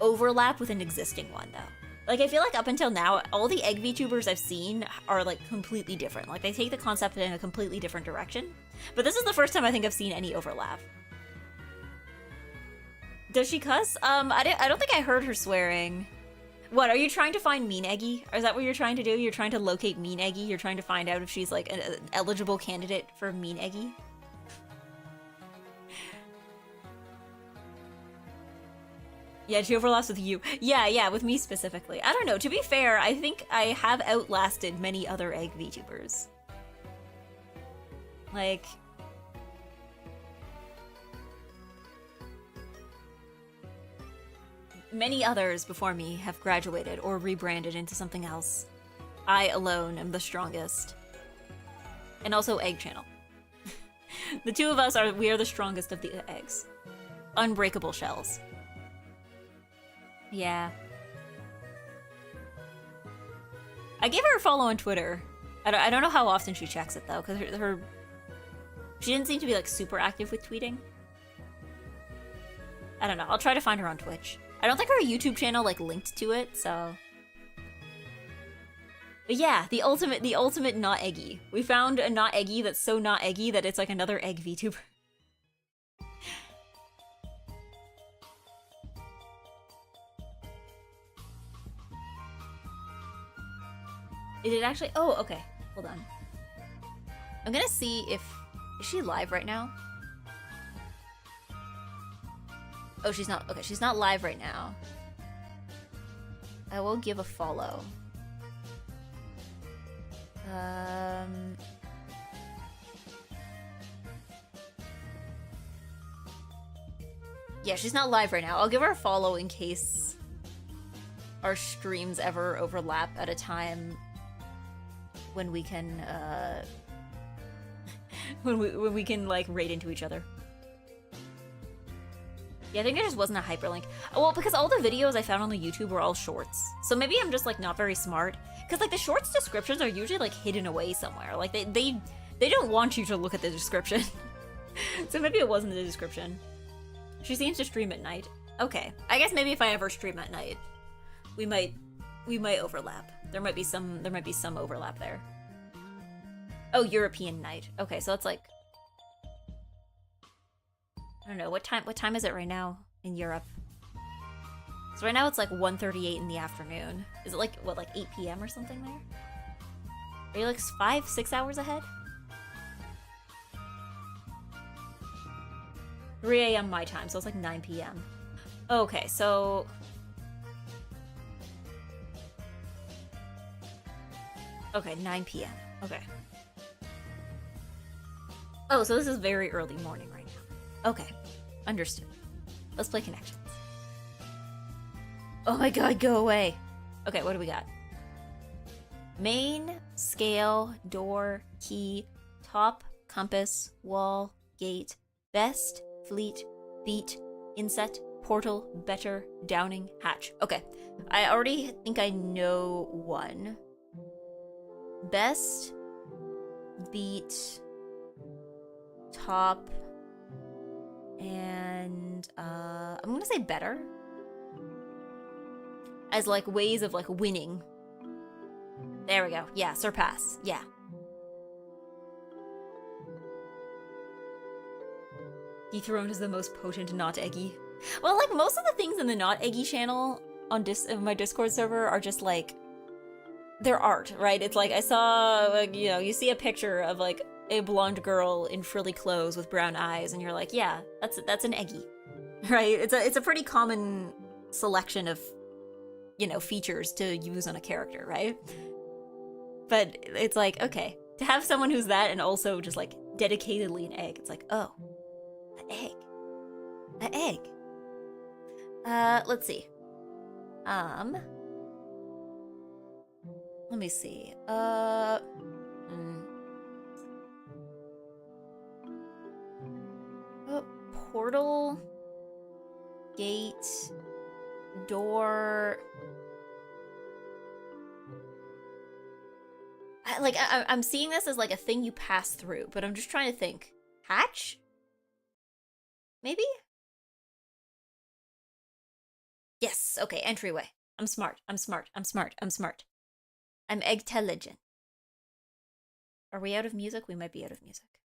overlap with an existing one, though. Like, I feel like up until now, all the egg VTubers I've seen are, like, completely different. Like, they take the concept in a completely different direction. But this is the first time I think I've seen any overlap. Does she cuss? I don't think I heard her swearing. What, are you trying to find Mean Eggy? Is that what you're trying to do? You're trying to locate Mean Eggy? You're trying to find out if she's, like, an eligible candidate for Mean Eggy? Yeah, she overlaps with you. Yeah, with me specifically. I don't know, to be fair, I think I have outlasted many other egg VTubers. Like... many others before me have graduated or rebranded into something else. I alone am the strongest. And also Egg Channel. The two of us we are the strongest of the eggs. Unbreakable shells. Yeah. I gave her a follow on Twitter. I don't know how often she checks it though, because She didn't seem to be like super active with tweeting. I don't know. I'll try to find her on Twitch. I don't think her YouTube channel like linked to it, so. But yeah, the ultimate not eggy. We found a not eggy that's so not eggy that it's like another egg VTuber. Is it actually? Oh, okay. Hold on. I'm gonna see if... Is she live right now? Oh, she's not. Okay, she's not live right now. I will give a follow. Yeah, she's not live right now. I'll give her a follow in case our streams ever overlap at a time when we can, when we can, like, raid into each other. Yeah, I think there just wasn't a hyperlink. Well, because all the videos I found on the YouTube were all shorts. So maybe I'm just, like, not very smart. Because, like, the shorts descriptions are usually, like, hidden away somewhere. Like, they don't want you to look at the description. So maybe it wasn't the description. She seems to stream at night. Okay. I guess maybe if I ever stream at night, we might overlap. There might be some overlap there. Oh, European night. Okay, so that's like, I don't know, what time is it right now in Europe? So right now it's like 1:38 in the afternoon. Is it like, what, like 8 p.m. or something there? Are you like 5-6 hours ahead? 3 a.m. my time, so it's like 9 p.m. Okay, so... Okay, 9 p.m. Okay. Oh, so this is very early morning right now. Okay, understood. Let's play Connections. Oh my god, go away! Okay, what do we got? Main, scale, door, key, top, compass, wall, gate, best, fleet, beat, inset, portal, better, downing, hatch. Okay, I already think I know one. Best, beat, top, and I'm gonna say better. As like ways of like winning. There we go. Yeah, surpass. Yeah. Dethroned is the most potent not eggy. Well, like most of the things in the not eggy channel on my Discord server are just like they're art, right? It's like I saw, like, you know, you see a picture of like a blonde girl in frilly clothes with brown eyes, and you're like, yeah, that's an eggy, right? It's a pretty common selection of, you know, features to use on a character, right? But it's like, okay, to have someone who's that and also just like dedicatedly an egg, it's like, oh, an egg. An egg. Let's see. Let me see. Oh, portal, gate, door. I'm seeing this as like a thing you pass through, but I'm just trying to think. Hatch? Maybe? Yes, okay, entryway. I'm smart. I'm egg-telligent. Are we out of music? We might be out of music.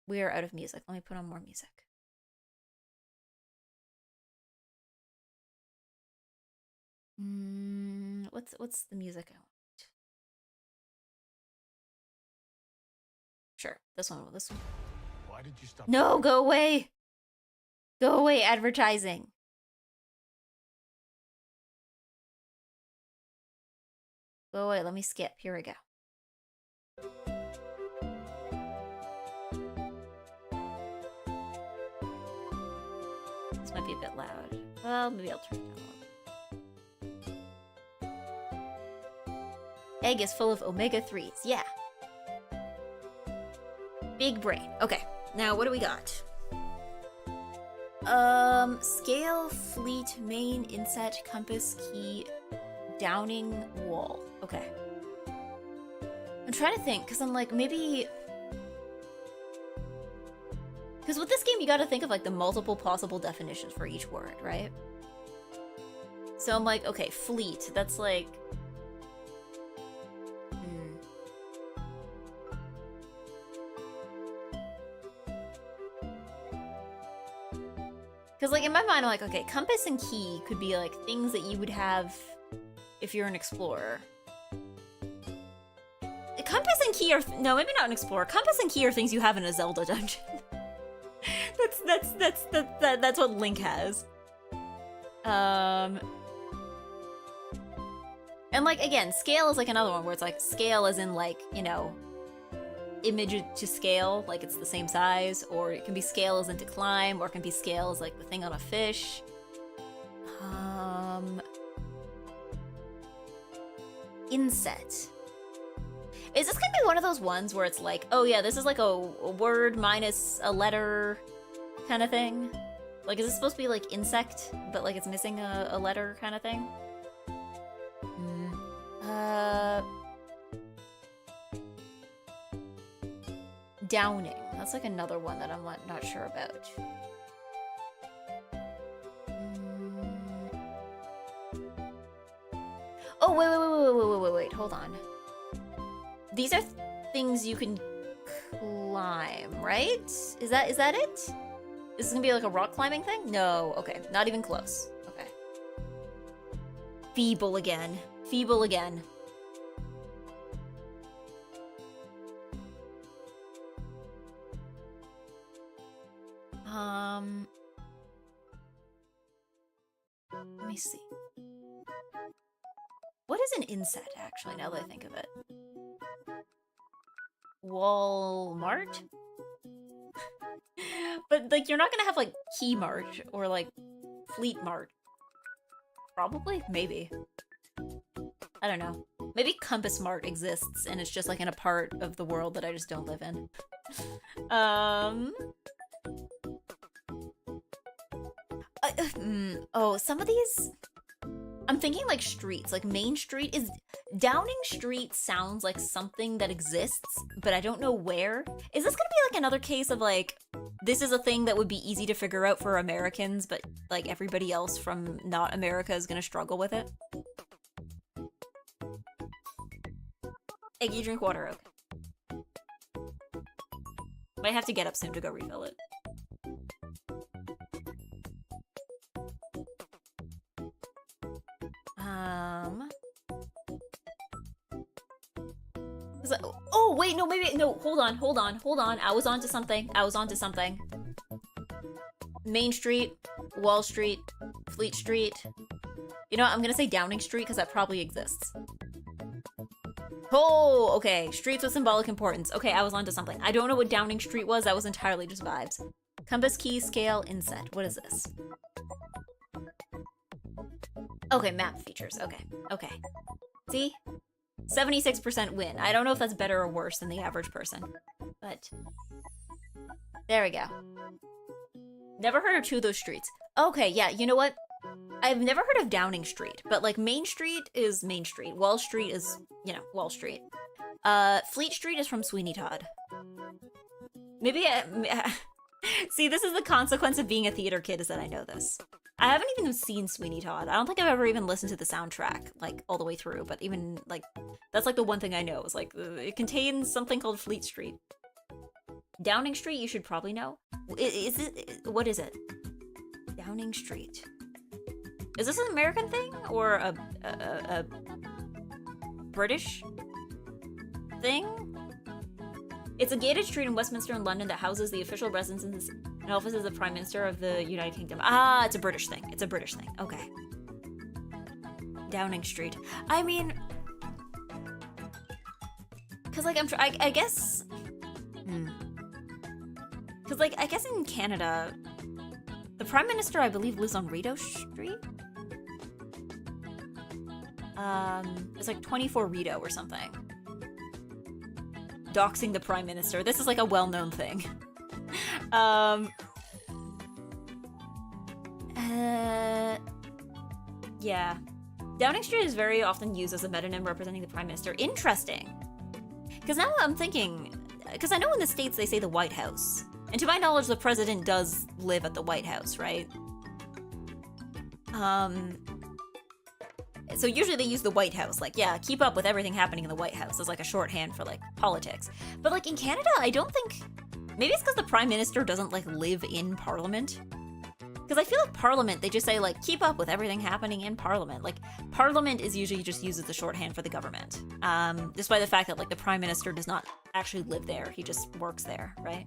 We are out of music. Let me put on more music. What's the music I want? Sure, this one. Why did you stop? No, go away! Go away, advertising. Go away, let me skip. Here we go. This might be a bit loud. Well, maybe I'll turn it down a little. Egg is full of omega-3s. Yeah. Big brain. Okay, now what do we got? Scale, fleet, main, inset, compass, key, downing, wall. Okay. I'm trying to think, because I'm like, maybe Because with this game, you gotta think of like the multiple possible definitions for each word, right? So I'm like, okay, fleet, that's like... Because like in my mind, I'm like, okay, compass and key could be like things that you would have if you're an explorer. Compass and key are... No, maybe not an explorer. Compass and key are things you have in a Zelda dungeon. That's what Link has. And like, again, scale is like another one where it's like scale as in like, you know, image to scale, like it's the same size, or it can be scale as in to climb, or it can be scale as like the thing on a fish. Inset. Is this gonna be one of those ones where it's like, oh yeah, this is like a word minus a letter kind of thing? Like, is this supposed to be like insect, but like it's missing a letter kind of thing? Downing. That's like another one that I'm not sure about. Oh, wait, hold on. These are things you can climb, right? Is that it? Is this gonna be like a rock climbing thing? No, okay, not even close. Okay. Feeble again. Feeble again. Let me see. What is an inset, actually, now that I think of it? Walmart? But, like, you're not gonna have, like, Key Mart or, like, Fleet Mart. Probably? Maybe. I don't know. Maybe Compass Mart exists, and it's just, like, in a part of the world that I just don't live in. Oh, some of these... I'm thinking like streets, like Main Street is... Downing Street sounds like something that exists, but I don't know where. Is this gonna be like another case of like, this is a thing that would be easy to figure out for Americans, but like everybody else from not America is gonna struggle with it? Eggy, drink water, okay. Might have to get up soon to go refill it. Oh, wait, no, maybe, no, hold on. I was onto something. Main Street, Wall Street, Fleet Street. You know what, I'm gonna say Downing Street because that probably exists. Oh, okay, streets with symbolic importance. Okay, I was onto something. I don't know what Downing Street was, that was entirely just vibes. Compass, key, scale, inset. What is this? Okay, map features. Okay. See? 76% win. I don't know if that's better or worse than the average person, but there we go. Never heard of two of those streets. Okay, yeah, you know what? I've never heard of Downing Street, but like Main Street is Main Street. Wall Street is, you know, Wall Street. Fleet Street is from Sweeney Todd. Maybe see, this is the consequence of being a theater kid, is that I know this. I haven't even seen Sweeney Todd. I don't think I've ever even listened to the soundtrack, like, all the way through, but even, like, that's, like, the one thing I know, is, like, it contains something called Fleet Street. Downing Street, you should probably know. Is it, what is it? Downing Street. Is this an American thing, or a British thing? It's a gated street in Westminster in London that houses the official residences and offices of the Prime Minister of the United Kingdom. Ah, it's a British thing. Okay. Downing Street. I mean... Because, like, I guess... Because, like, I guess in Canada, the Prime Minister, I believe, lives on Rideau Street? It's like 24 Rideau or something. Doxing the Prime Minister. This is like a well-known thing. Yeah. Downing Street is very often used as a metonym representing the Prime Minister. Interesting. Because now I'm thinking... Because I know in the States they say the White House. And to my knowledge, the president does live at the White House, right? So usually they use the White House, like, yeah, keep up with everything happening in the White House as like a shorthand for like politics. But like in Canada, I don't think, maybe it's because the Prime Minister doesn't like live in Parliament. Because I feel like Parliament, they just say like, keep up with everything happening in Parliament. Like, Parliament is usually just used as the shorthand for the government. Despite the fact that like the Prime Minister does not actually live there, he just works there, right?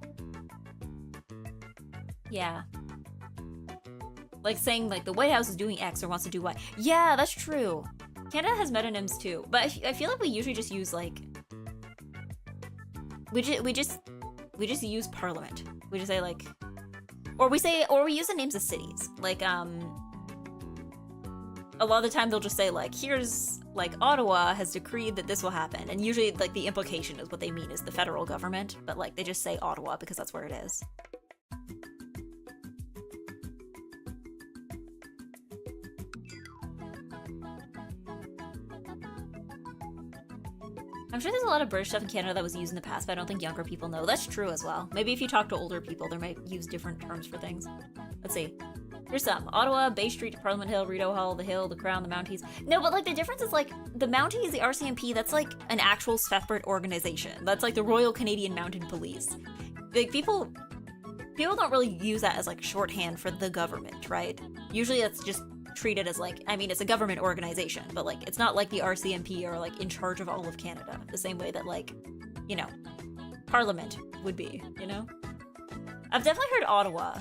Yeah. Like saying like the White House is doing X or wants to do Y. Yeah, that's true. Canada has metonyms too, but I feel like we usually just use like we just use Parliament. We just say like, or we use the names of cities. Like a lot of the time they'll just say like, here's like Ottawa has decreed that this will happen, and usually like the implication is what they mean is the federal government, but like they just say Ottawa because that's where it is. I'm sure there's a lot of British stuff in Canada that was used in the past, but I don't think younger people know. That's true as well. Maybe if you talk to older people, they might use different terms for things. Let's see. Here's some. Ottawa, Bay Street, Parliament Hill, Rideau Hall, the Hill, the Crown, the Mounties. No, but like the difference is like the Mounties, the RCMP, that's like an actual separate organization. That's like the Royal Canadian Mounted Police. Like people don't really use that as like shorthand for the government, right? Usually it's just treated as like, I mean, it's a government organization, but like it's not like the RCMP are like in charge of all of Canada the same way that like, you know, Parliament would be, you know? I've definitely heard Ottawa.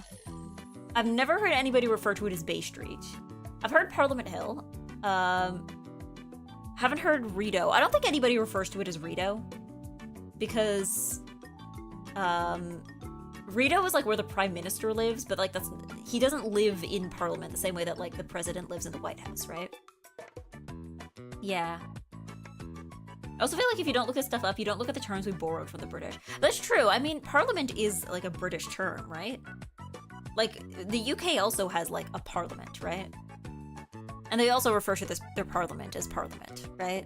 I've never heard anybody refer to it as Bay Street. I've heard Parliament Hill. Haven't heard Rideau. I don't think anybody refers to it as Rideau because Rideau is like where the Prime Minister lives, but like he doesn't live in Parliament the same way that like the President lives in the White House, right? Yeah. I also feel like if you don't look this stuff up, you don't look at the terms we borrowed from the British. That's true. I mean, Parliament is like a British term, right? Like the UK also has like a Parliament, right? And they also refer to their Parliament as Parliament, right?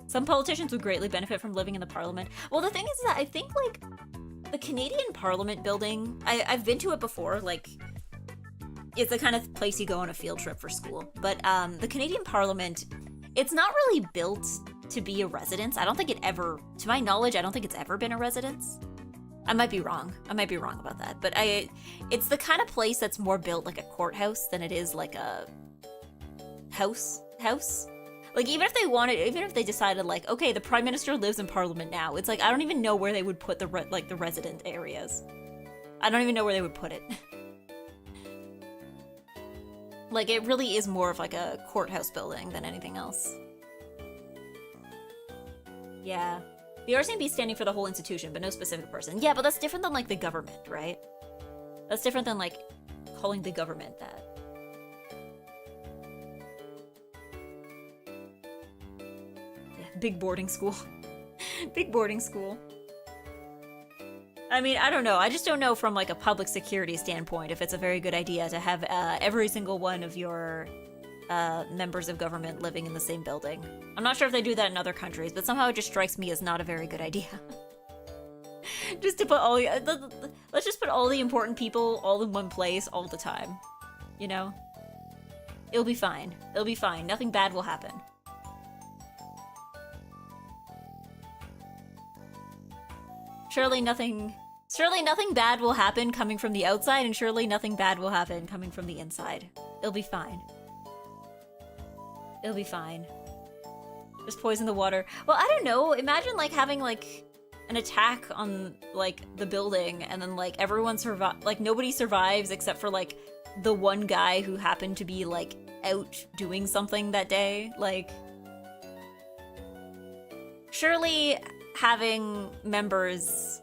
Some politicians would greatly benefit from living in the Parliament. Well, the thing is that I think, like, the Canadian Parliament building, I've been to it before, like, it's the kind of place you go on a field trip for school. But the Canadian Parliament, it's not really built to be a residence. I don't think it ever, to my knowledge, I don't think it's ever been a residence. I might be wrong. I might be wrong about that. But it's the kind of place that's more built like a courthouse than it is like a house. Like, even if they decided, like, okay, the Prime Minister lives in Parliament now, it's like, I don't even know where they would put the resident areas. I don't even know where they would put it. Like, it really is more of, like, a courthouse building than anything else. Yeah. The RCMP is standing for the whole institution, but no specific person. Yeah, but that's different than, like, the government, right? That's different than, like, calling the government that. Big boarding school. Big boarding school. I mean, I don't know. I just don't know from like a public security standpoint if it's a very good idea to have every single one of your members of government living in the same building. I'm not sure if they do that in other countries, but somehow it just strikes me as not a very good idea. Just to put let's just put all the important people all in one place all the time. You know? It'll be fine. It'll be fine. Nothing bad will happen. Surely nothing bad will happen coming from the outside, and surely nothing bad will happen coming from the inside. It'll be fine. It'll be fine. Just poison the water. Well, I don't know. Imagine, like, having, like, an attack on, like, the building, and then, like, everyone like, nobody survives except for, like, the one guy who happened to be, like, out doing something that day. Like, surely having members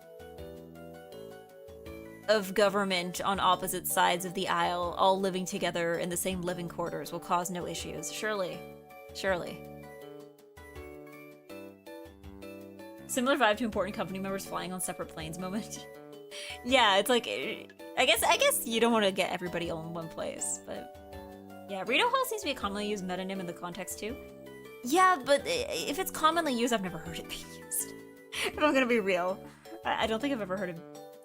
of government on opposite sides of the aisle all living together in the same living quarters will cause no issues. Surely. Similar vibe to important company members flying on separate planes moment. Yeah, it's like, I guess you don't want to get everybody all in one place, but Yeah, Rito Hall seems to be a commonly used metonym in the context too. Yeah, but if it's commonly used, I've never heard it being used. If I'm gonna be real, I don't think I've ever heard it.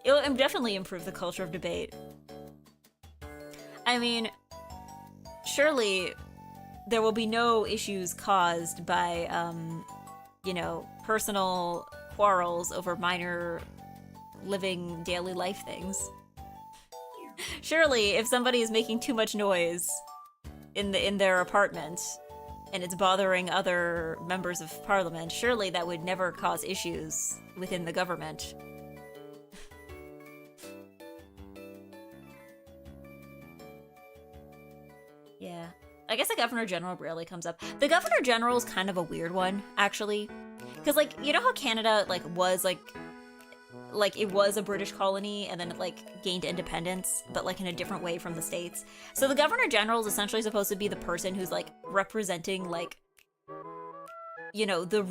It'll definitely improve the culture of debate. I mean, surely there will be no issues caused by, you know, personal quarrels over minor living daily life things. Surely, if somebody is making too much noise in their apartment and it's bothering other members of parliament, surely that would never cause issues within the government. Yeah. I guess the Governor General rarely comes up. The Governor General is kind of a weird one, actually. Because, like, you know how Canada, like, was, like, it was a British colony and then it, like, gained independence, but, like, in a different way from the States. So the Governor General is essentially supposed to be the person who's, like, representing, like, you know, the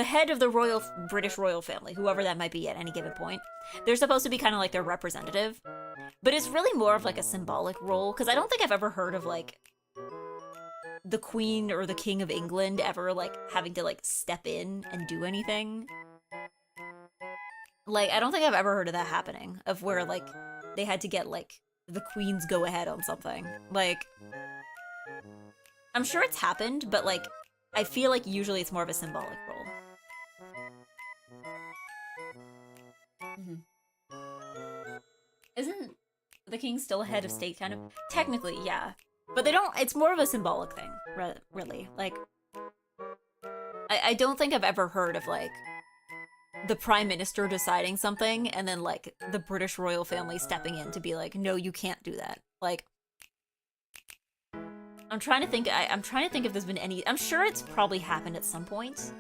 head of the British royal family, whoever that might be at any given point. They're supposed to be kind of like their representative. But it's really more of, like, a symbolic role, because I don't think I've ever heard of, like, the Queen or the King of England ever, like, having to, like, step in and do anything. Like, I don't think I've ever heard of that happening, of where, like, they had to get, like, the Queen's go-ahead on something. Like, I'm sure it's happened, but, like, I feel like usually it's more of a symbolic role. Isn't the king still a head of state, kind of? Technically, yeah. But they don't, it's more of a symbolic thing, really. Like, I don't think I've ever heard of, like, the prime minister deciding something and then, like, the British royal family stepping in to be like, no, you can't do that. Like, I'm trying to think if there's been any, I'm sure it's probably happened at some point.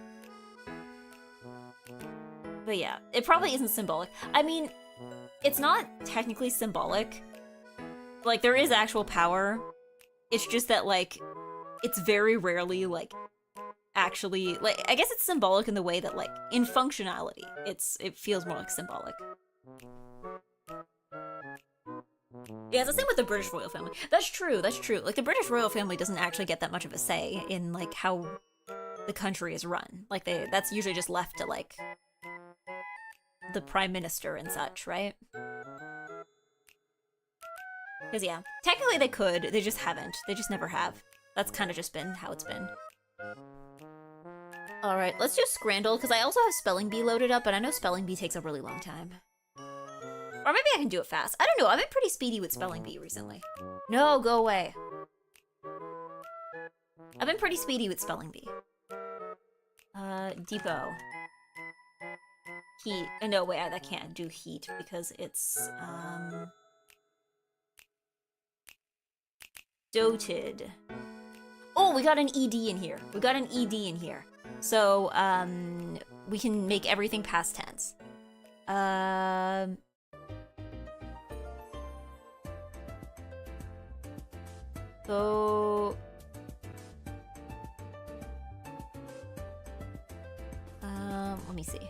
But yeah, it probably isn't symbolic. I mean, it's not technically symbolic. Like, there is actual power. It's just that, like, it's very rarely, like, actually, like, I guess it's symbolic in the way that, like, in functionality, it feels more like symbolic. Yeah, it's the same with the British royal family. That's true. Like, the British royal family doesn't actually get that much of a say in, like, how the country is run. Like, that's usually just left to, like, the prime minister and such, right? Because, yeah, technically they could, they just haven't. They just never have. That's kind of just been how it's been. Alright, let's do Scrandle, because I also have Spelling Bee loaded up, but I know Spelling Bee takes a really long time. Or maybe I can do it fast. I don't know, I've been pretty speedy with Spelling Bee recently. No, go away. I've been pretty speedy with Spelling Bee. Depot. Heat. No, wait, I can't do heat, because it's, doted. Oh, we got an ED in here. So, we can make everything past tense. So... let me see.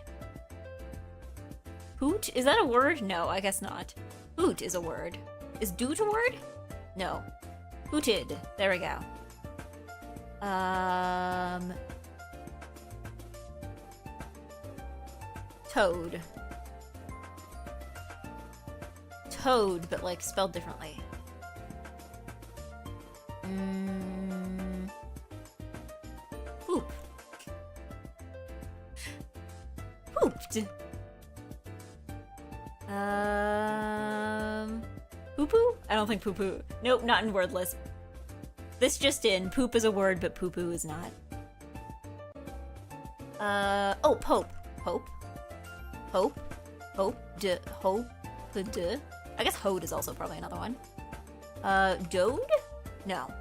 Hoot? Is that a word? No, I guess not. Hoot is a word. Is doot a word? No. Hooted. There we go. Toad. Toad, but, like, spelled differently. Poop. Pooped. Poo-poo? I don't think poo-poo. Nope, not in wordless. This just in. Poop is a word, but poo-poo is not. Oh, Pope. Pope? Hope? Hope? Hope? I guess Hode is also probably another one. Dode? No.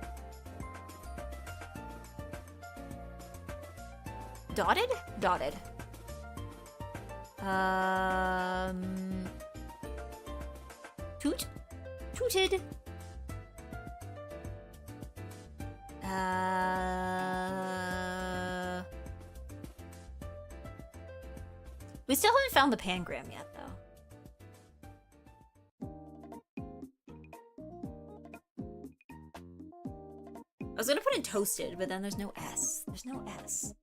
Dotted? Dotted. Toot? Tooted. We still haven't found the pangram yet, though. I was gonna put in toasted, but then there's no S. There's no S.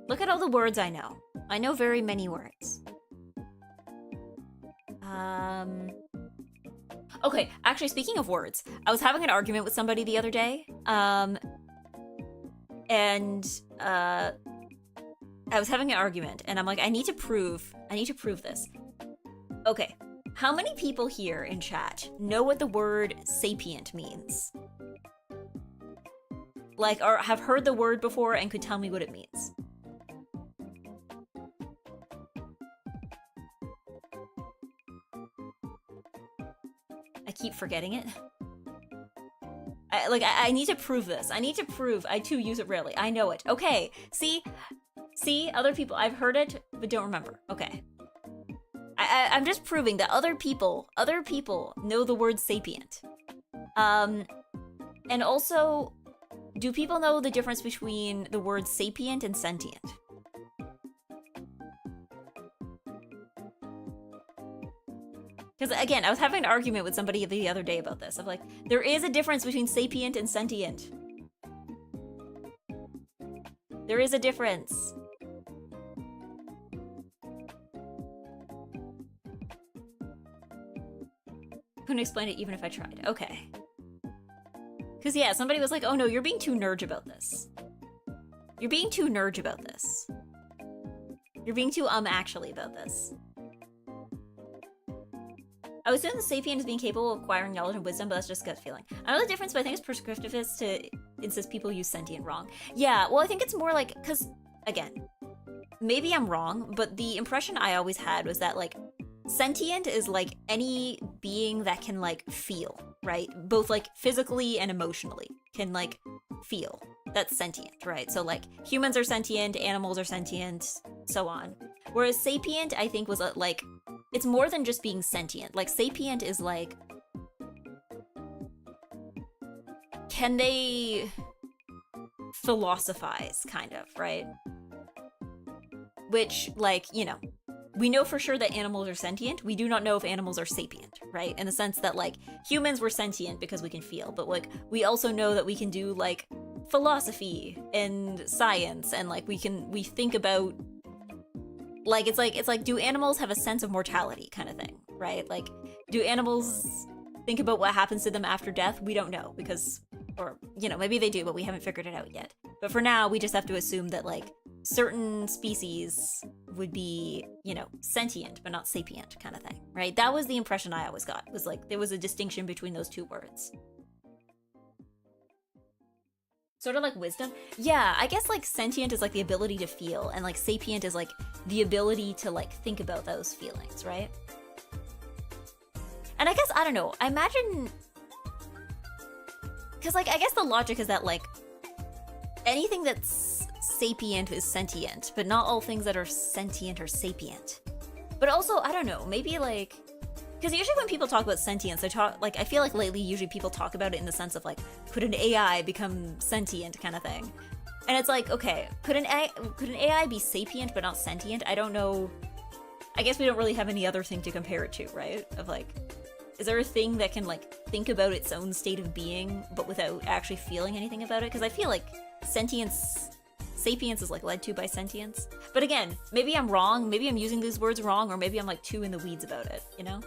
Look at all the words I know. I know very many words. Okay, actually, speaking of words, I was having an argument with somebody the other day, I was having an argument, and I'm like, I need to prove this. Okay, how many people here in chat know what the word sapient means? Like, or have heard the word before and could tell me what it means? I keep forgetting it. I need to prove this. I need to prove I too use it rarely. I know it. Okay, see, other people, I've heard it, but don't remember. Okay. I'm just proving that other people know the word sapient. And also, do people know the difference between the word sapient and sentient? Because again, I was having an argument with somebody the other day about this. Of like, there is a difference between sapient and sentient. There is a difference. Couldn't explain it even if I tried. Okay. Because yeah, somebody was like, oh no, you're being too nerd about this. You're being too nerd about this. You're being too actually about this. I was doing the sapient as being capable of acquiring knowledge and wisdom, but that's just gut feeling. I know the difference, but I think it's prescriptivist to insist people use sentient wrong. Yeah, well, I think it's more like, because, again, maybe I'm wrong, but the impression I always had was that, like, sentient is, like, any being that can, like, feel, right? Both, like, physically and emotionally can, like, feel. That's sentient, right? So, like, humans are sentient, animals are sentient, so on. Whereas sapient, I think, was, like, it's more than just being sentient. Like, sapient is like, can they philosophize, kind of, right? Which, like, you know, we know for sure that animals are sentient. We do not know if animals are sapient, right? In the sense that, like, humans were sentient because we can feel, but, like, we also know that we can do, like, philosophy and science, and, like, we think about, like, it's like, do animals have a sense of mortality kind of thing, right? Like, do animals think about what happens to them after death? We don't know because, or, you know, maybe they do, but we haven't figured it out yet. But for now, we just have to assume that, like, certain species would be, you know, sentient, but not sapient kind of thing, right? That was the impression I always got, was like, there was a distinction between those two words. Sort of like wisdom? Yeah, I guess, like, sentient is, like, the ability to feel, and, like, sapient is, like, the ability to, like, think about those feelings, right? And I guess, I don't know, I imagine... Because, like, I guess the logic is that, like, anything that's sapient is sentient, but not all things that are sentient are sapient. But also, I don't know, maybe, like... Because usually when people talk about sentience, they talk, like, I feel like lately usually people talk about it in the sense of, like, could an AI become sentient kind of thing? And it's like, okay, could an AI be sapient but not sentient? I don't know. I guess we don't really have any other thing to compare it to, right? Of, like, is there a thing that can, like, think about its own state of being but without actually feeling anything about it? Because I feel like sapience is, like, led to by sentience. But again, maybe I'm wrong, maybe I'm using these words wrong, or maybe I'm, like, too in the weeds about it, you know?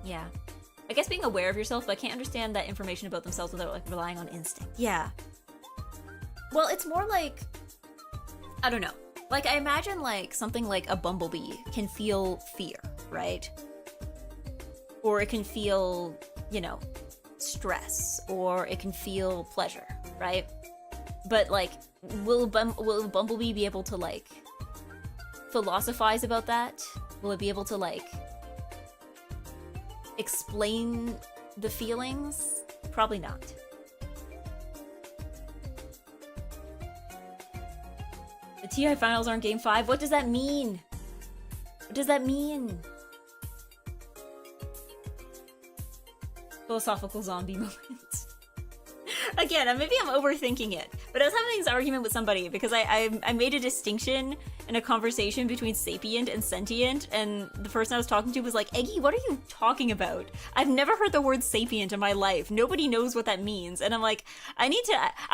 Yeah. I guess being aware of yourself, but I can't understand that information about themselves without, like, relying on instinct. Yeah. Well, it's more like, I don't know. Like, I imagine, like, something like a bumblebee can feel fear, right? Or it can feel, you know, stress, or it can feel pleasure, right? But, like, will a bumblebee be able to, like, philosophize about that? Will it be able to, like, explain the feelings? Probably not. The TI finals aren't game 5? What does that mean? What does that mean? Philosophical zombie moment. Again, maybe I'm overthinking it, but I was having this argument with somebody because I made a distinction in a conversation between sapient and sentient, and the person I was talking to was like, Eggy, what are you talking about? I've never heard the word sapient in my life. Nobody knows what that means. And I'm like, I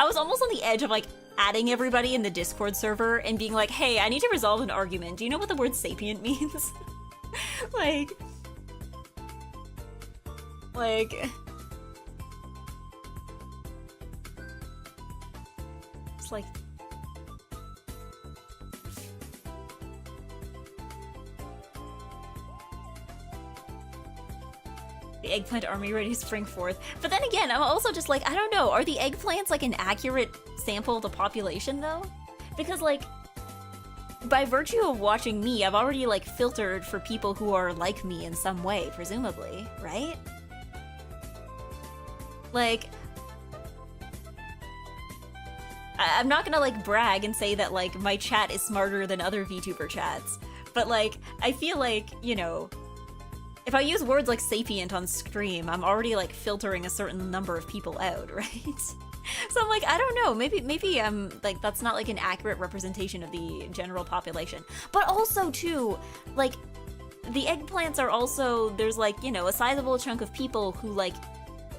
was almost on the edge of like adding everybody in the Discord server and being like, hey, I need to resolve an argument. Do you know what the word sapient means? like... It's like... The eggplant army ready to spring forth. But then again, I'm also just like, I don't know, are the eggplants like an accurate sample of the population though? Because like, by virtue of watching me, I've already like filtered for people who are like me in some way, presumably, right? Like, I'm not gonna like brag and say that like my chat is smarter than other VTuber chats, but like, I feel like, you know, if I use words like sapient on stream, I'm already like filtering a certain number of people out, right? So I'm like, I don't know, maybe I'm like, that's not like an accurate representation of the general population. But also too, like, the eggplants are also, there's like, you know, a sizable chunk of people who like,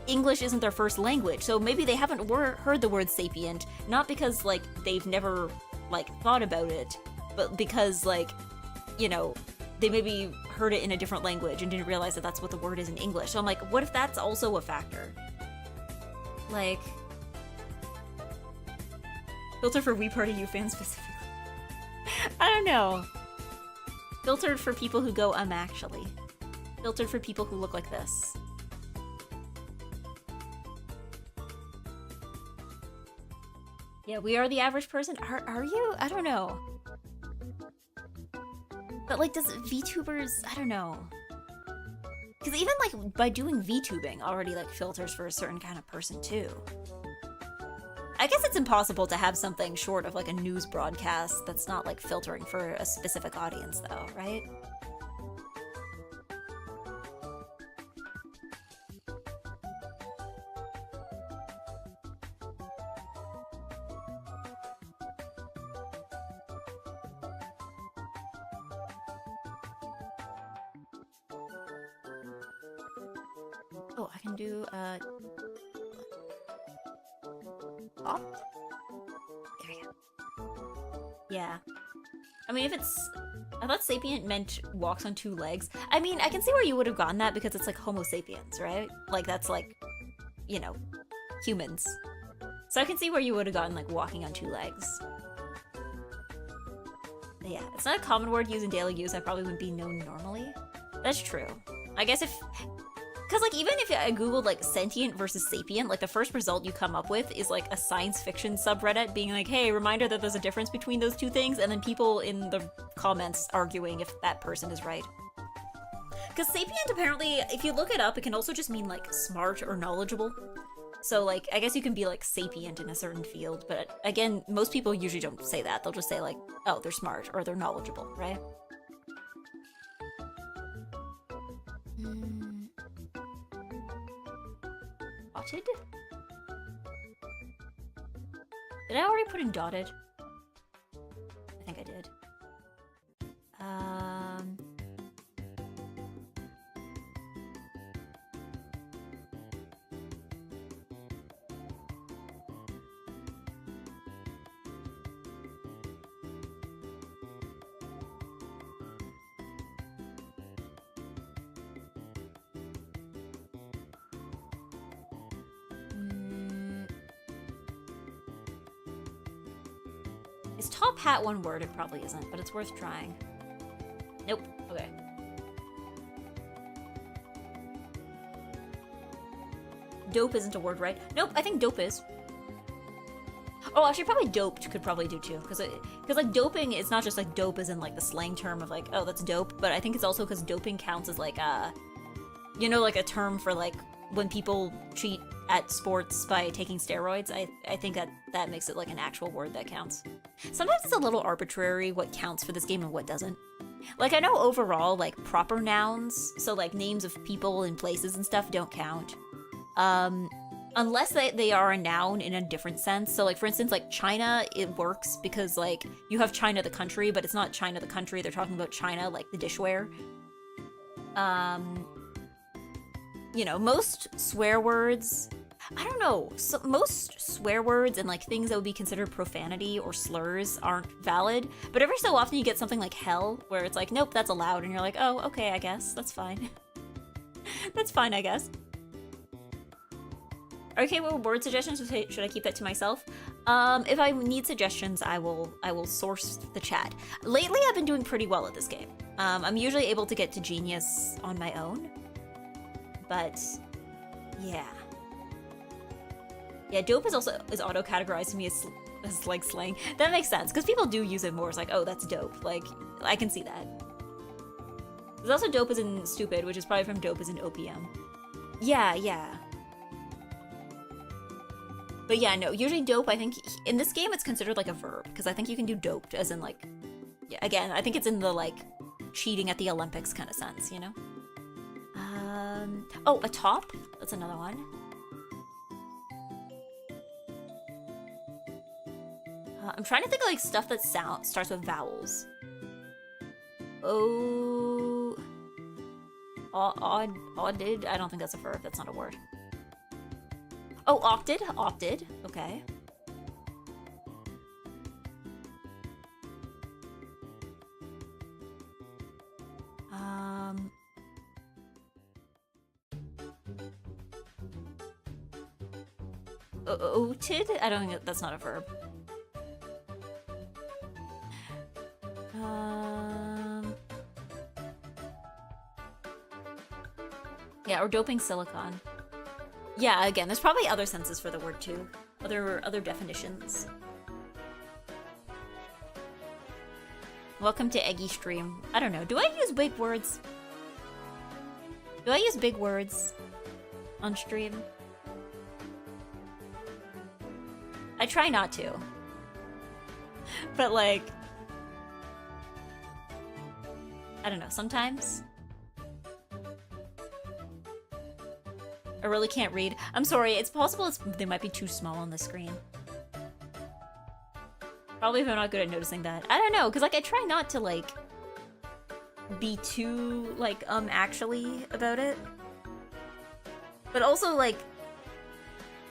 English isn't their first language, so maybe they haven't heard the word sapient, not because like they've never like thought about it, but because like, you know, they maybe heard it in a different language and didn't realize that that's what the word is in English. So I'm like, what if that's also a factor? Like, filter for We Party U fans specifically. I don't know. Filtered for people who go, actually. Filtered for people who look like this. Yeah, we are the average person. Are you? I don't know. But like, does VTubers, I don't know. Because even like by doing VTubing already like filters for a certain kind of person too. I guess it's impossible to have something short of like a news broadcast that's not like filtering for a specific audience though, right? Oh, I can do, opt? There we go. Yeah. I mean, if it's... I thought sapient meant walks on two legs. I mean, I can see where you would have gotten that because it's like Homo sapiens, right? Like, that's like, you know, humans. So I can see where you would have gotten like walking on two legs. But yeah, it's not a common word used in daily use. I probably wouldn't be known normally. That's true. I guess if... Because, like, even if I googled, like, sentient versus sapient, like, the first result you come up with is, like, a science fiction subreddit being like, hey, reminder that there's a difference between those two things, and then people in the comments arguing if that person is right. Because sapient, apparently, if you look it up, it can also just mean, like, smart or knowledgeable. So, like, I guess you can be, like, sapient in a certain field, but, again, most people usually don't say that. They'll just say, like, oh, they're smart, or they're knowledgeable, right? Dotted? Did I already put in dotted? I think I did. Is top hat one word? It probably isn't, but it's worth trying. Nope. Okay. Dope isn't a word, right? Nope, I think dope is. Oh, actually, probably doped could probably do too, because like doping is not just like dope as in like the slang term of like, oh, that's dope, but I think it's also because doping counts as like you know, like a term for like when people cheat at sports by taking steroids. I think that makes it like an actual word that counts. Sometimes it's a little arbitrary what counts for this game and what doesn't. Like, I know overall, like, proper nouns, so like names of people and places and stuff don't count. unless they are a noun in a different sense. So like for instance, like China, it works because like you have China the country, but it's not China the country. They're talking about China like the dishware. You know, most swear words, I don't know, so most swear words and like things that would be considered profanity or slurs aren't valid, but every so often you get something like hell where it's like, nope, that's allowed, and you're like, oh, okay, I guess, that's fine. That's fine, I guess. Okay, well, word suggestions, should I keep that to myself? If I need suggestions, I will source the chat. Lately, I've been doing pretty well at this game. I'm usually able to get to genius on my own, but yeah. Yeah, dope is also auto-categorized to me as like slang. That makes sense, because people do use it more. It's like, oh, that's dope. Like, I can see that. There's also dope as in stupid, which is probably from dope as in opium. Yeah, yeah. But yeah, no, usually dope, I think, in this game it's considered like a verb, because I think you can do doped as in like, yeah, again, I think it's in the like, cheating at the Olympics kind of sense, you know? Oh, a top? That's another one. I'm trying to think of like stuff that starts with vowels. Oh, odded? I don't think that's a verb, that's not a word. Oh, opted, okay. Oated? I don't think that's not a verb. Yeah, or doping silicon. Yeah, again, there's probably other senses for the word too. Other definitions. Welcome to Eggy stream. I don't know. Do I use big words? Do I use big words on stream? I try not to. But like, I don't know, sometimes. I really can't read. I'm sorry, it's possible they might be too small on the screen. Probably if I'm not good at noticing that. I don't know, because like I try not to like be too like actually about it. But also like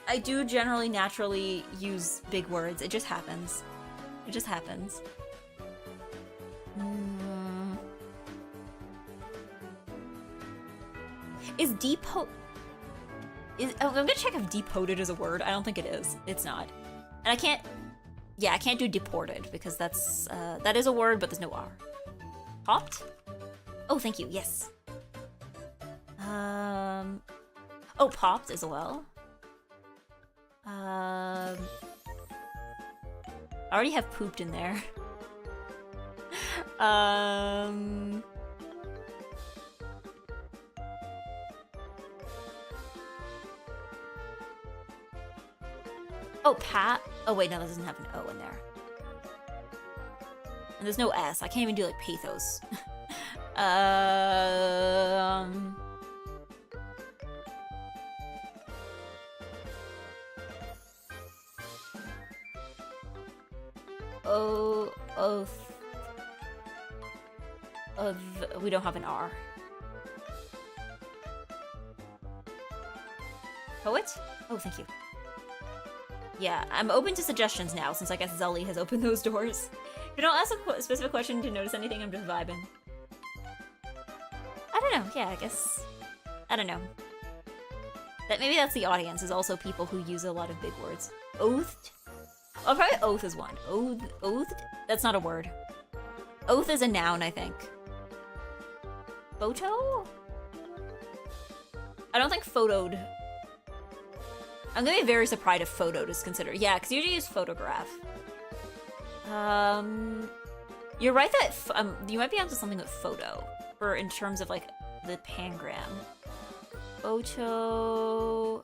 I do generally naturally use big words. It just happens. It just happens. Is I'm gonna check if deported is a word. I don't think it is. It's not. And I can't... Yeah, I can't do deported because that's... that is a word, but there's no R. Popped? Oh, thank you. Yes. Oh, popped as well. I already have pooped in there. Oh, Pat. Oh, wait, no, that doesn't have an O in there. And there's no S. I can't even do, like, pathos. Oath. We don't have an R. Poet? Oh, thank you. Yeah, I'm open to suggestions now, since I guess Zully has opened those doors. If you don't ask a specific question to notice anything, I'm just vibing. I don't know, yeah, I guess... I don't know. Maybe that's the audience, is also people who use a lot of big words. Oathed? Oh, probably oath is one. Oathed? That's not a word. Oath is a noun, I think. Photo? I don't think photoed... I'm gonna be very surprised if photoed is considered. Yeah, because you usually use photograph. You're right that you might be onto something with photo, for in terms of like the pangram. Photo.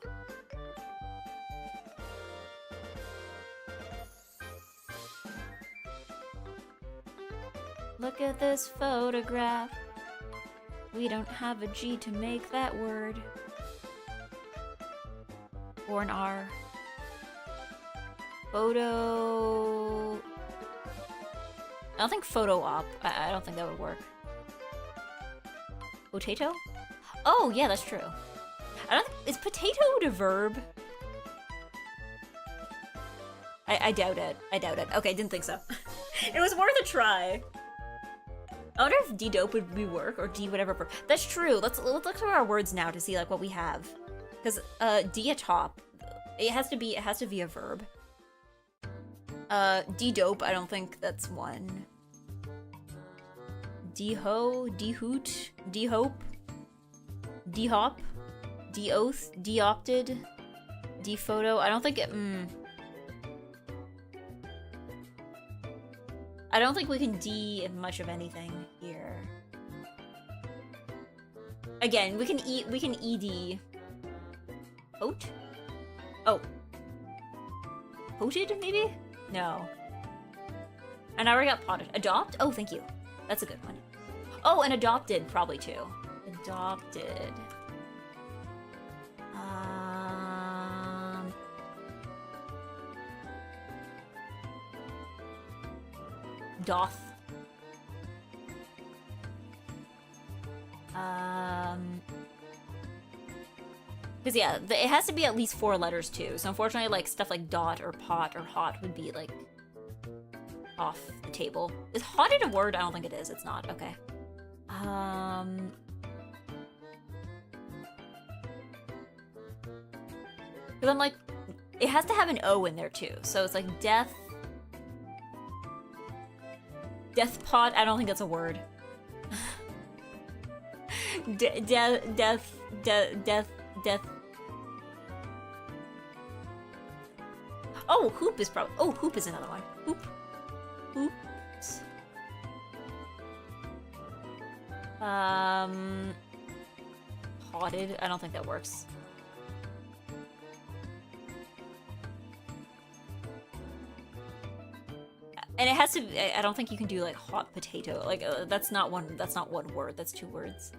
Look at this photograph. We don't have a G to make that word. Or an R. Photo... I don't think photo op. I don't think that would work. Potato? Oh, yeah, that's true. I don't think... Is potato a verb? I doubt it. I doubt it. Okay, didn't think so. It was worth a try. I wonder if D-dope would be work or D whatever verb. That's true. Let's look through our words now to see like what we have. Because D atop, it has to be a verb. D-dope, I don't think that's one. D-ho, D-hoot, D-hope, D-hop, D-oath, D-opted, D-photo. I don't think it... I don't think we can D much of anything here. Again, we can ED. Oat? Oh. Poted, maybe? No. And I already got potted. Adopt? Oh, thank you. That's a good one. Oh, and adopted, probably too. Adopted. Doth. Because yeah, it has to be at least 4 letters too. So unfortunately, like stuff like dot or pot or hot would be like off the table. Is hotted a word? I don't think it is. It's not. Okay. Because I'm like, it has to have an O in there too. So it's like death. Death pot? I don't think that's a word. Death. Oh, hoop is probably. Oh, hoop is another one. Hoop. Hoops. Potted. I don't think that works. And it has to. I don't think you can do like hot potato. Like that's not one. That's not one word. That's 2 words.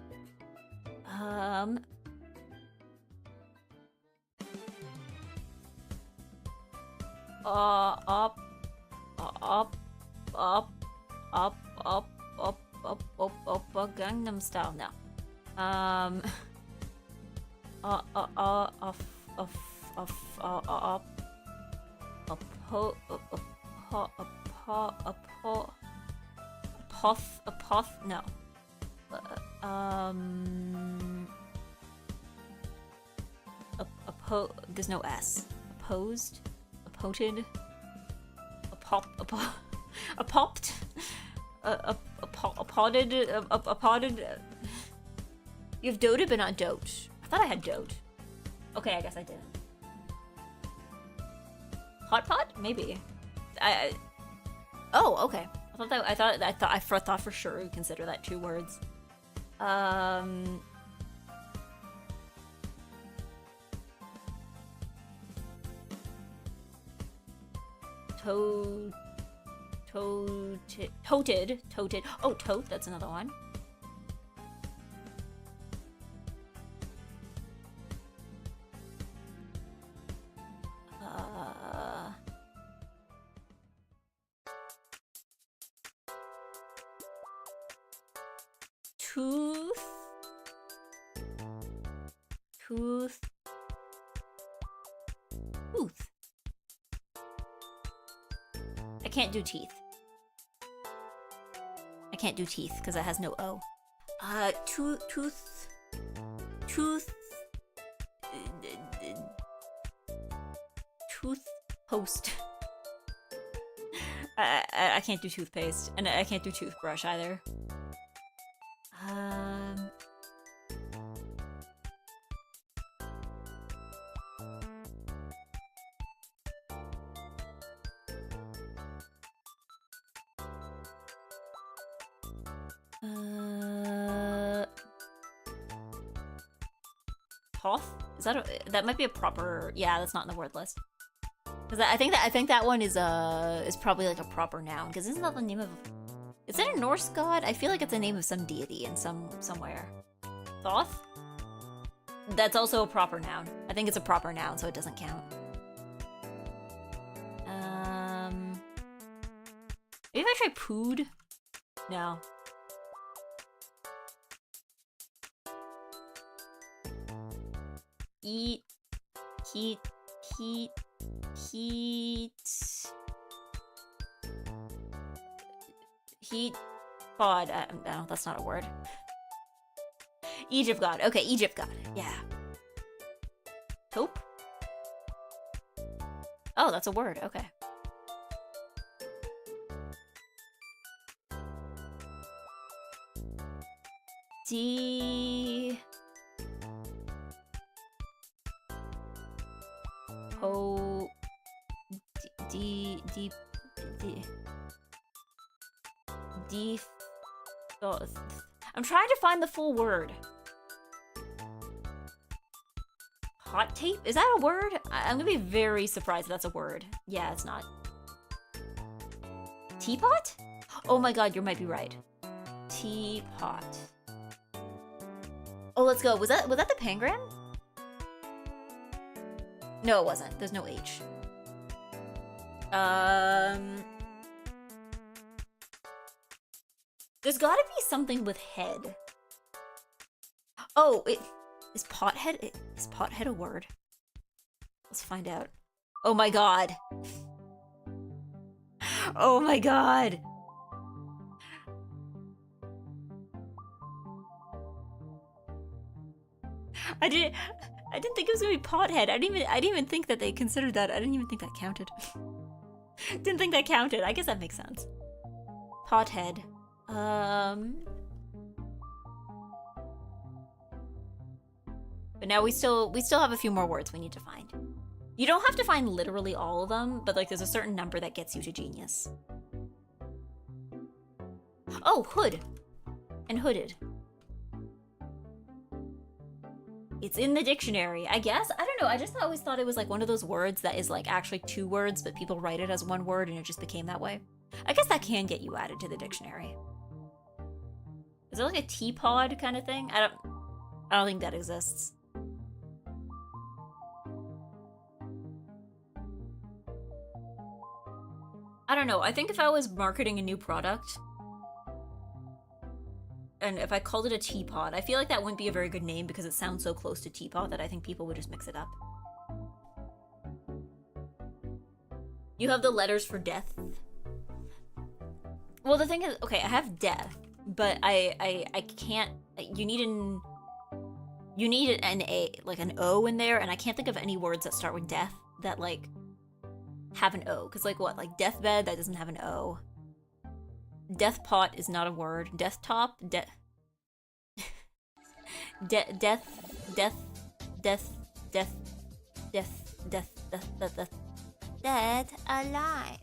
Gangnam Style. No. No. There's no S. Opposed, oppoted, popped, a potted. You have doted, but not dote. I thought I had dote. Okay, I guess I didn't. Hot pot? Maybe. Oh, okay. I thought for sure we'd consider that 2 words. Toted. Oh, tote, that's another one. Tooth. I can't do teeth. I can't do teeth because it has no O. Tooth. Tooth post. I can't do toothpaste, and I can't do toothbrush either. Toth? Is that might be a proper? Yeah, that's not in the word list. Because I think that one is probably like a proper noun. Because isn't that the name of? Is it a Norse god? I feel like it's the name of some deity in somewhere. Thoth? That's also a proper noun. I think it's a proper noun, so it doesn't count. Maybe if I try pooed? No. Eat, heat, heat, heat, heat, pod. No, that's not a word. Egypt god. Okay, Egypt god. Yeah. Taupe? Oh, that's a word. Okay. D. Po. D. D. D. D. Oh, I'm trying to find the full word. Hot tape? Is that a word? I'm gonna be very surprised if that's a word. Yeah, it's not. Teapot? Oh my god, you might be right. Teapot. Oh, let's go. Was that the pangram? No, it wasn't. There's no H. There's gotta be something with head. Oh, is pothead? Is pothead a word? Let's find out. Oh my god. Oh my god. I didn't think it was gonna be pothead. I didn't even think that they considered that. I didn't even think that counted. Didn't think that counted. I guess that makes sense. Pothead. But now we still have a few more words we need to find. You don't have to find literally all of them, but like there's a certain number that gets you to genius. Oh, hood. And hooded. It's in the dictionary, I guess. I don't know. I just always thought it was like one of those words that is like actually two words, but people write it as one word and it just became that way. I guess that can get you added to the dictionary. Is it like a teapot kind of thing? I don't think that exists. I don't know. I think if I was marketing a new product, and if I called it a teapot, I feel like that wouldn't be a very good name because it sounds so close to teapot that I think people would just mix it up. You have the letters for death. Well, the thing is, okay, I have death, but I can't. You need an A, like an O in there, and I can't think of any words that start with death that like have an O. Cause like what, like deathbed, that doesn't have an O. Death pot is not a word. Desktop, death, dead alive,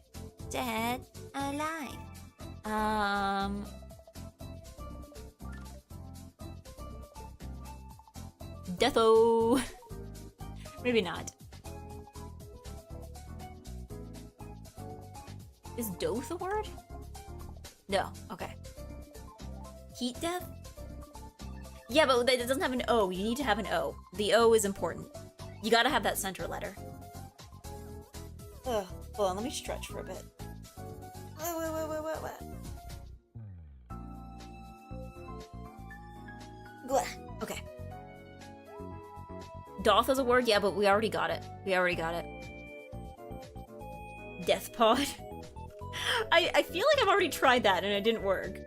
dead alive. Deatho. Maybe not. Is doth a word? No, okay. Heat death? Yeah, but it doesn't have an O. You need to have an O. The O is important. You gotta have that center letter. Ugh, hold on, let me stretch for a bit. Okay. Doth is a word? Yeah, but we already got it. Death pod. I feel like I've already tried that and it didn't work.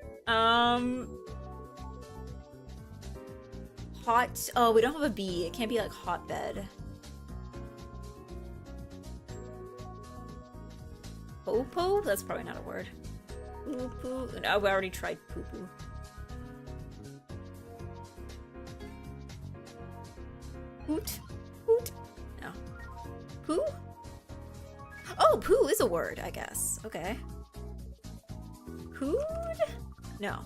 Hot. Oh, we don't have a B. It can't be like hotbed. Poo-poo? That's probably not a word. Poo-poo. No, we already tried poo-poo. Hoot. Hoot. No. Poo? Oh, poo is a word, I guess. Okay. Pooed? No.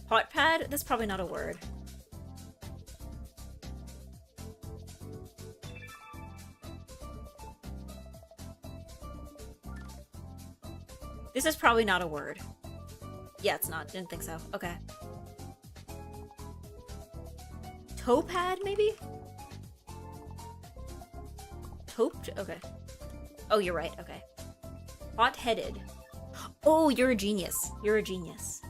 Hot pad? That's probably not a word. This is probably not a word. Yeah, it's not. Didn't think so. Okay. Toe pad, maybe? Toped? Okay. Oh, you're right, okay. Hot-headed. Oh, you're a genius. You're a genius.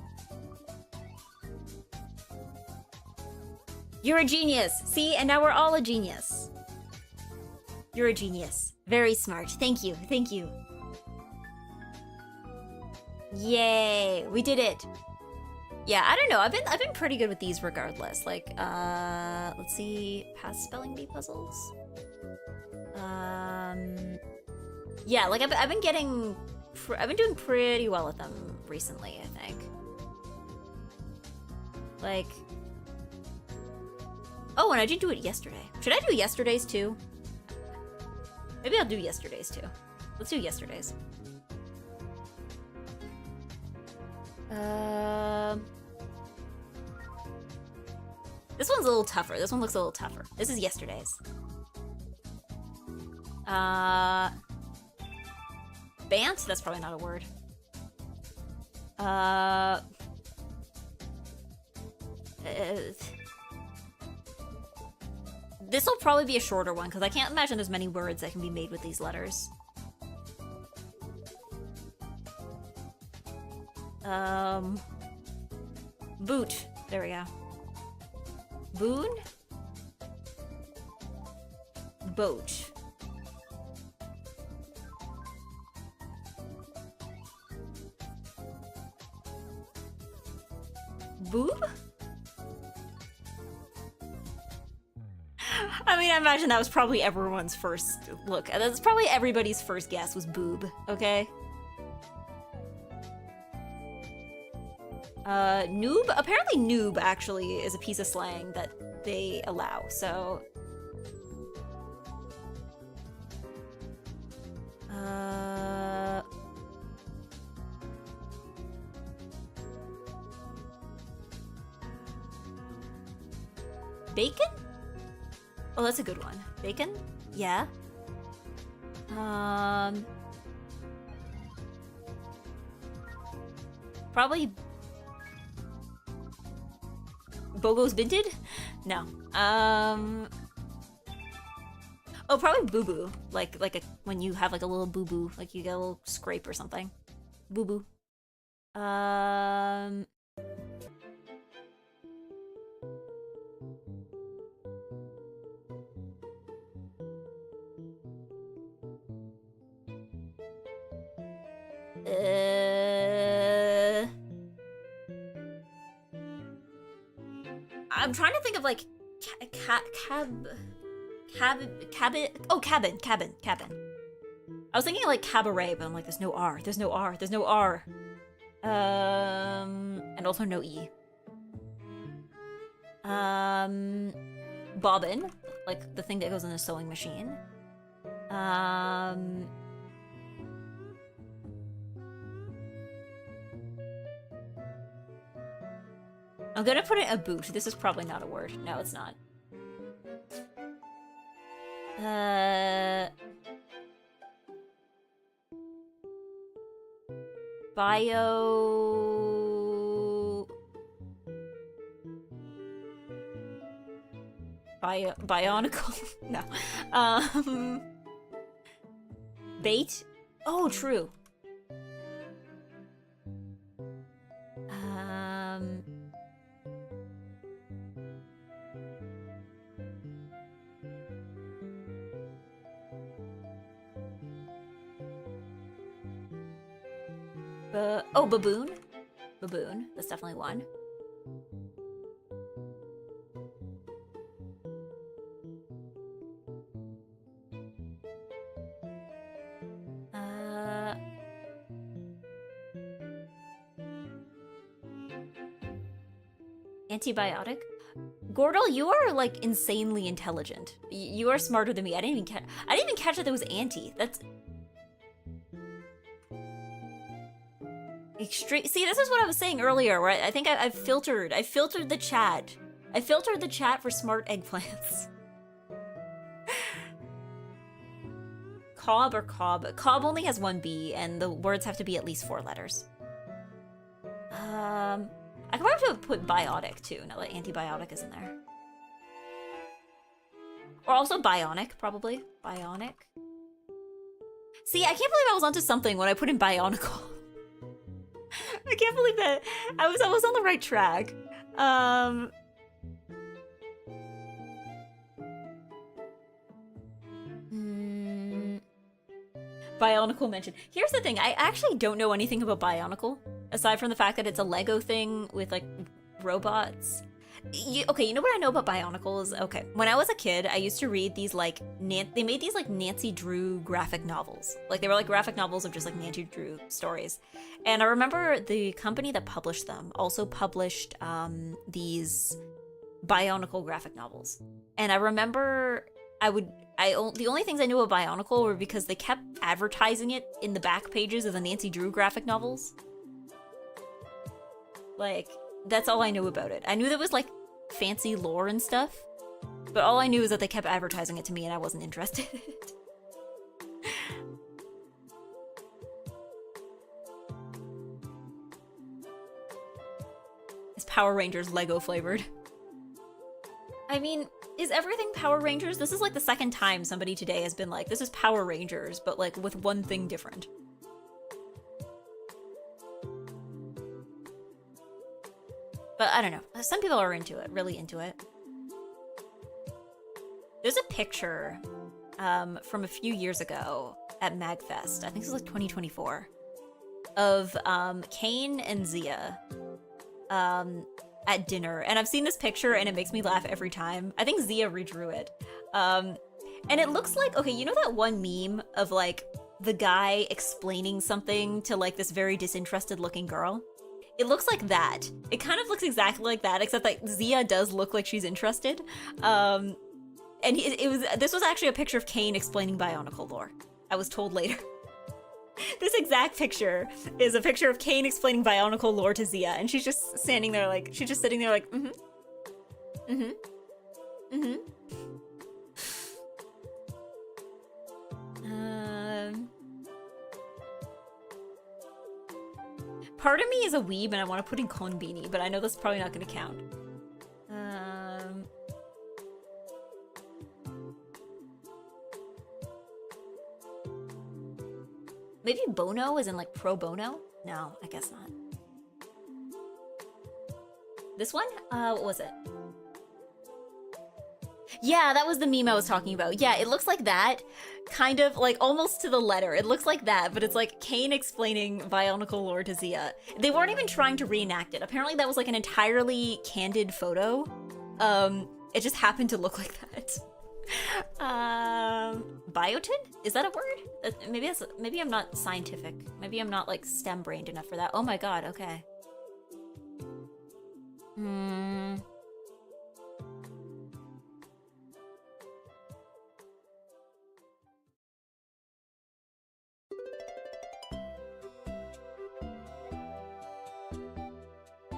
You're a genius! See? And now we're all a genius. You're a genius. Very smart. Thank you. Thank you. Yay! We did it! Yeah, I don't know. I've been pretty good with these regardless. Like, let's see. Past spelling bee puzzles? Yeah, like I've been getting... I've been doing pretty well with them recently, I think. Like... Oh, and I did do it yesterday. Should I do yesterday's too? Maybe I'll do yesterday's too. Let's do yesterday's. This one's a little tougher. This one looks a little tougher. This is yesterday's. Bant? That's probably not a word. This will probably be a shorter one, because I can't imagine there's many words that can be made with these letters. Boot. There we go. Boon? Boat. Boob? I mean, I imagine that was probably everyone's first look. That's probably everybody's first guess was boob, okay? Noob? Apparently noob actually is a piece of slang that they allow, so... Bacon? Oh, that's a good one. Bacon? Yeah. Probably... Bogo's Binted? No. Oh, probably boo-boo. Like when you have like a little boo-boo, like you get a little scrape or something. Boo-boo. I'm trying to think of like cabin. I was thinking like cabaret, but I'm like, there's no R. And also no E. Bobbin, like the thing that goes in the sewing machine. I'm gonna put it in a boot. This is probably not a word. No, it's not. Bionicle? No. Bait? Oh, true. Oh, baboon? Baboon. That's definitely one. Antibiotic? Gordel, you are like insanely intelligent. You are smarter than me. I didn't even catch that there was anti. That's extreme. See, this is what I was saying earlier, where I think I filtered the chat. I filtered the chat for smart eggplants. Cob or cob? Cob only has one B, and the words have to be at least 4 letters. I could probably put biotic too, now that antibiotic is in there. Or also bionic, probably. Bionic. See, I can't believe I was onto something when I put in bionicle. I can't believe that I was on the right track. Bionicle mentioned. Here's the thing, I actually don't know anything about Bionicle, aside from the fact that it's a Lego thing with, like, robots. Okay, you know what I know about Bionicles? Okay, when I was a kid, I used to read these, like, they made these, like, Nancy Drew graphic novels. Like, they were, like, graphic novels of just, like, Nancy Drew stories. And I remember the company that published them also published, these Bionicle graphic novels. And I remember the only things I knew about Bionicle were because they kept advertising it in the back pages of the Nancy Drew graphic novels. Like, that's all I knew about it. I knew there was, like, fancy lore and stuff, but all I knew is that they kept advertising it to me and I wasn't interested. It's Power Rangers Lego flavored. I mean, is everything Power Rangers? This is like the second time somebody today has been like, this is Power Rangers, but like with one thing different. But I don't know. Some people are into it, really into it. There's a picture from a few years ago at MagFest, I think this was like 2024, of Kane and Zia at dinner. And I've seen this picture and it makes me laugh every time. I think Zia redrew it. And it looks like, okay, you know that one meme of like the guy explaining something to like this very disinterested looking girl? It looks like that. It kind of looks exactly like that, except that Zia does look like she's interested. And this was actually a picture of Kane explaining Bionicle lore. I was told later. This exact picture is a picture of Kane explaining Bionicle lore to Zia, and she's just standing there like, she's just sitting there like, part of me is a weeb and I want to put in Kon Beanie, but I know that's probably not going to count. Maybe Bono is in like pro bono? No, I guess not. This one? What was it? Yeah, that was the meme I was talking about. Yeah, it looks like that. Kind of like almost to the letter. It looks like that, but it's like Kane explaining Bionicle lore to Zia. They weren't even trying to reenact it. Apparently that was like an entirely candid photo. It just happened to look like that. Biotin? Is that a word? Maybe I'm not scientific. Maybe I'm not like STEM brained enough for that. Oh my god, okay.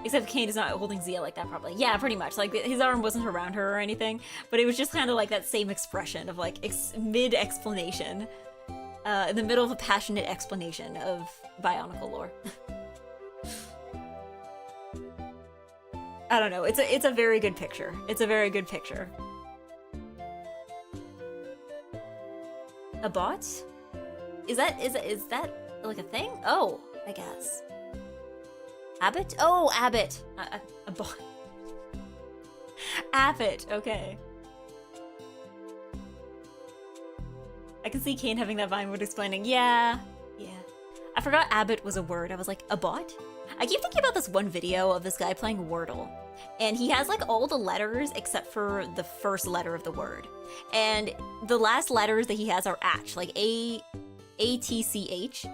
Except Kane is not holding Zia like that, probably. Yeah, pretty much. Like, his arm wasn't around her or anything, but it was just kind of like that same expression of, like, mid-explanation. In the middle of a passionate explanation of Bionicle lore. I don't know. It's a very good picture. It's a very good picture. A bot? Is that like a thing? Oh, I guess. Abbott? Oh, Abbott. A bot. Abbott. Okay. I can see Kane having that Vine word explaining. Yeah. I forgot Abbott was a word. I was like, a bot? I keep thinking about this one video of this guy playing Wordle. And he has like all the letters except for the first letter of the word. And the last letters that he has are atch, like A-T-C-H.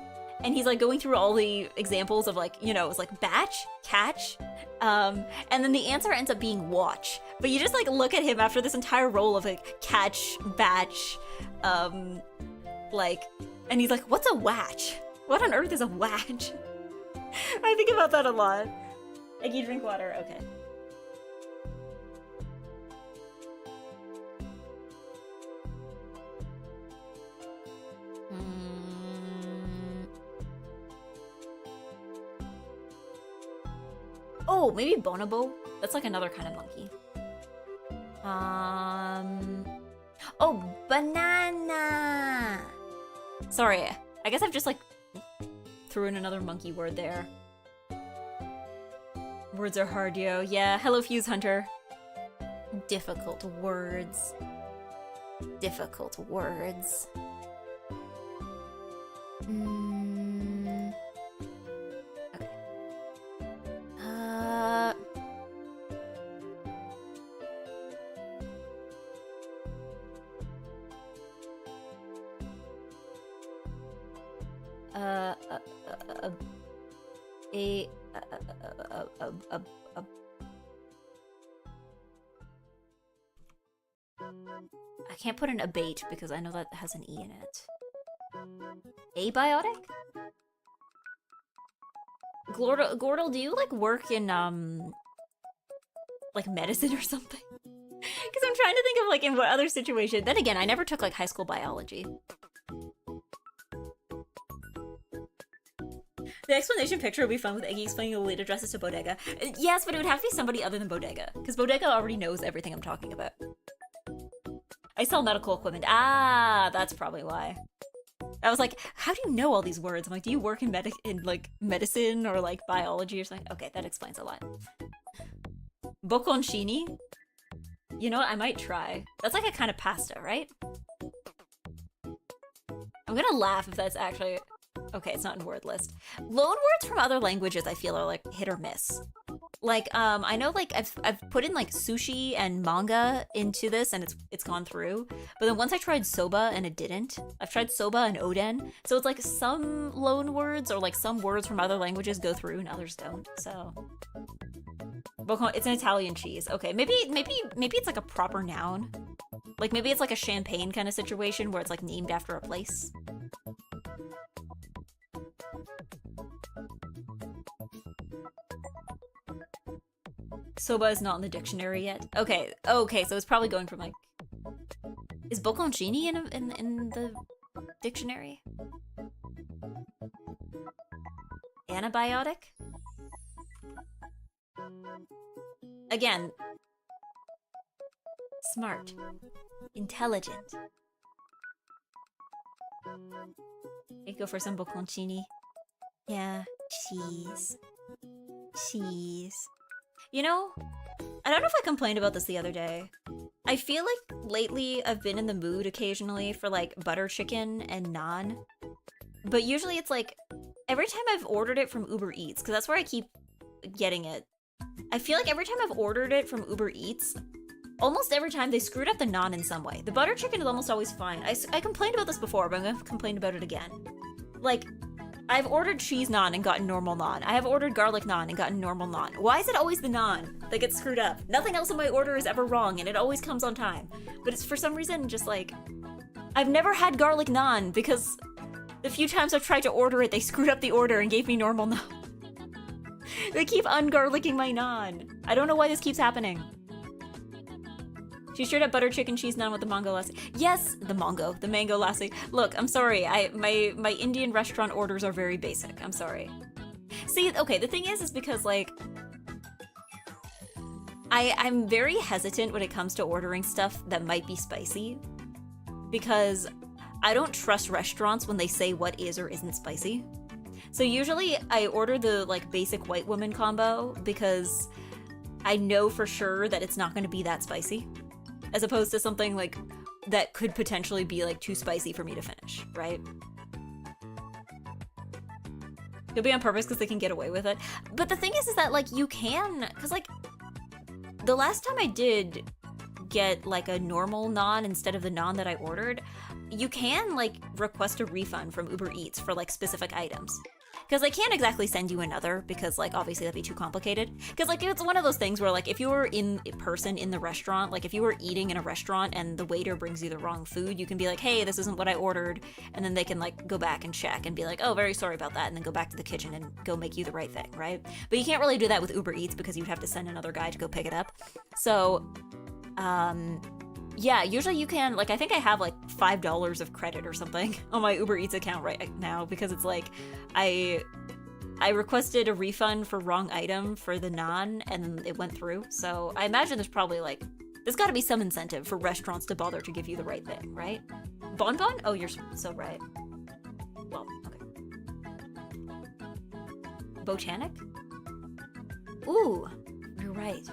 And he's like going through all the examples of like, you know, it's like batch, catch, and then the answer ends up being watch. But you just like look at him after this entire roll of like catch, batch, like, and he's like, what's a watch? What on earth is a watch? I think about that a lot. Eggy, drink water, okay. Oh, maybe Bonobo? That's like another kind of monkey. Oh, banana. Sorry, I guess I've just like threw in another monkey word there. Words are hard, yo. Yeah, hello Fuse Hunter. Difficult words. Difficult words. Okay. I can't put in abate because I know that has an E in it. Abiotic? Gordle, do you like work in like medicine or something? Because I'm trying to think of like in what other situation. Then again, I never took like high school biology. The explanation picture would be fun with Eggy explaining the late addresses to Bodega. Yes, but it would have to be somebody other than Bodega, because Bodega already knows everything I'm talking about. I sell medical equipment. Ah, that's probably why. I was like, how do you know all these words? I'm like, do you work in like medicine or like biology or something? Okay, that explains a lot. Bocconcini? You know what? I might try. That's like a kind of pasta, right? I'm gonna laugh if that's actually... Okay, it's not in word list. Loan words from other languages I feel are like hit or miss. Like, I know like I've put in like sushi and manga into this and it's gone through. But then once I tried soba and it didn't. I've tried soba and oden. So it's like some loan words or like some words from other languages go through and others don't. So it's an Italian cheese. Okay, maybe it's like a proper noun. Like maybe it's like a champagne kind of situation where it's like named after a place. Soba is not in the dictionary yet. Okay, so it's probably going from like... Is bocconcini in the dictionary? Antibiotic? Again. Smart. Intelligent. You go for some bocconcini. Yeah, cheese. Cheese. You know, I don't know if I complained about this the other day. I feel like lately I've been in the mood occasionally for like butter chicken and naan. But usually it's like, every time I've ordered it from Uber Eats, because that's where I keep getting it. I feel like every time I've ordered it from Uber Eats, almost every time they screwed up the naan in some way. The butter chicken is almost always fine. I complained about this before, but I'm gonna complain about it again. Like, I've ordered cheese naan and gotten normal naan. I have ordered garlic naan and gotten normal naan. Why is it always the naan that gets screwed up? Nothing else in my order is ever wrong and it always comes on time. But it's for some reason just like... I've never had garlic naan because the few times I've tried to order it, they screwed up the order and gave me normal naan. They keep ungarlicking my naan. I don't know why this keeps happening. She straight up butter chicken cheese naan with the mango lassi. Yes, the mango lassi. Look, I'm sorry. My Indian restaurant orders are very basic. I'm sorry. See, okay, the thing is because like I'm very hesitant when it comes to ordering stuff that might be spicy because I don't trust restaurants when they say what is or isn't spicy. So usually I order the like basic white woman combo because I know for sure that it's not going to be that spicy. As opposed to something like that could potentially be like too spicy for me to finish, right? It'll be on purpose because they can get away with it. But the thing is that like you can, because like the last time I did get like a normal naan instead of the naan that I ordered, you can like request a refund from Uber Eats for like specific items. Because they can't exactly send you another because, like, obviously that'd be too complicated. Because, like, it's one of those things where, like, if you were in person in the restaurant, like, if you were eating in a restaurant and the waiter brings you the wrong food, you can be like, hey, this isn't what I ordered. And then they can, like, go back and check and be like, oh, very sorry about that. And then go back to the kitchen and go make you the right thing, right? But you can't really do that with Uber Eats because you'd have to send another guy to go pick it up. So, yeah, usually you can, like, I think I have, like, $5 of credit or something on my Uber Eats account right now because it's, like, I requested a refund for wrong item for the naan and it went through. So I imagine there's probably, like, There's got to be some incentive for restaurants to bother to give you the right thing, right? Bonbon? Oh, you're so right. Well, okay. Botanic? Ooh, you're right.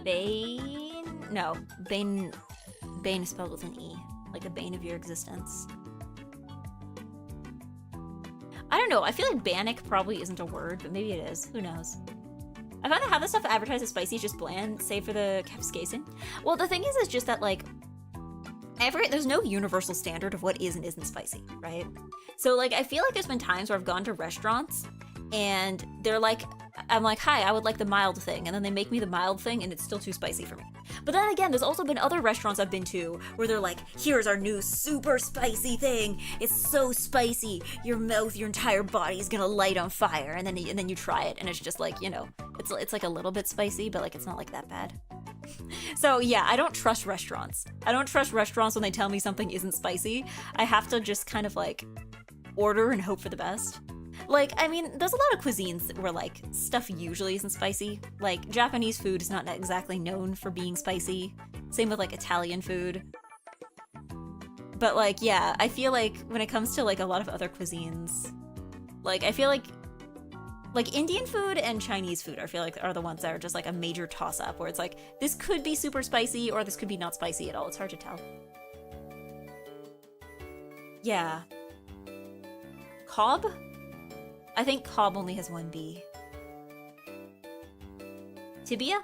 Bane? No, Bane. Bane is spelled with an E, like the bane of your existence. I don't know. I feel like Bannock probably isn't a word, but maybe it is. Who knows? I found that how this stuff advertised as spicy is just bland, save for the capsaicin. Well, the thing is just that like there's no universal standard of what is and isn't spicy, right? So like I feel like there's been times where I've gone to restaurants and they're like, I'm like, hi, I would like the mild thing, and then they make me the mild thing and it's still too spicy for me. But then again, there's also been other restaurants I've been to where they're like, here's our new super spicy thing. It's so spicy, your mouth, your entire body is gonna light on fire, and then you try it and it's just like, you know, it's like a little bit spicy, but like it's not like that bad. So yeah, I don't trust restaurants. I don't trust restaurants when they tell me something isn't spicy. I have to just kind of like order and hope for the best. Like, I mean, there's a lot of cuisines where, like, stuff usually isn't spicy. Like, Japanese food is not exactly known for being spicy. Same with, like, Italian food. But, like, yeah, I feel like when it comes to, like, a lot of other cuisines, like, I feel like Indian food and Chinese food, I feel like, are the ones that are just, like, a major toss-up, where it's like, this could be super spicy, or this could be not spicy at all. It's hard to tell. Yeah. Cobb? I think Cobb only has one B. Tibia?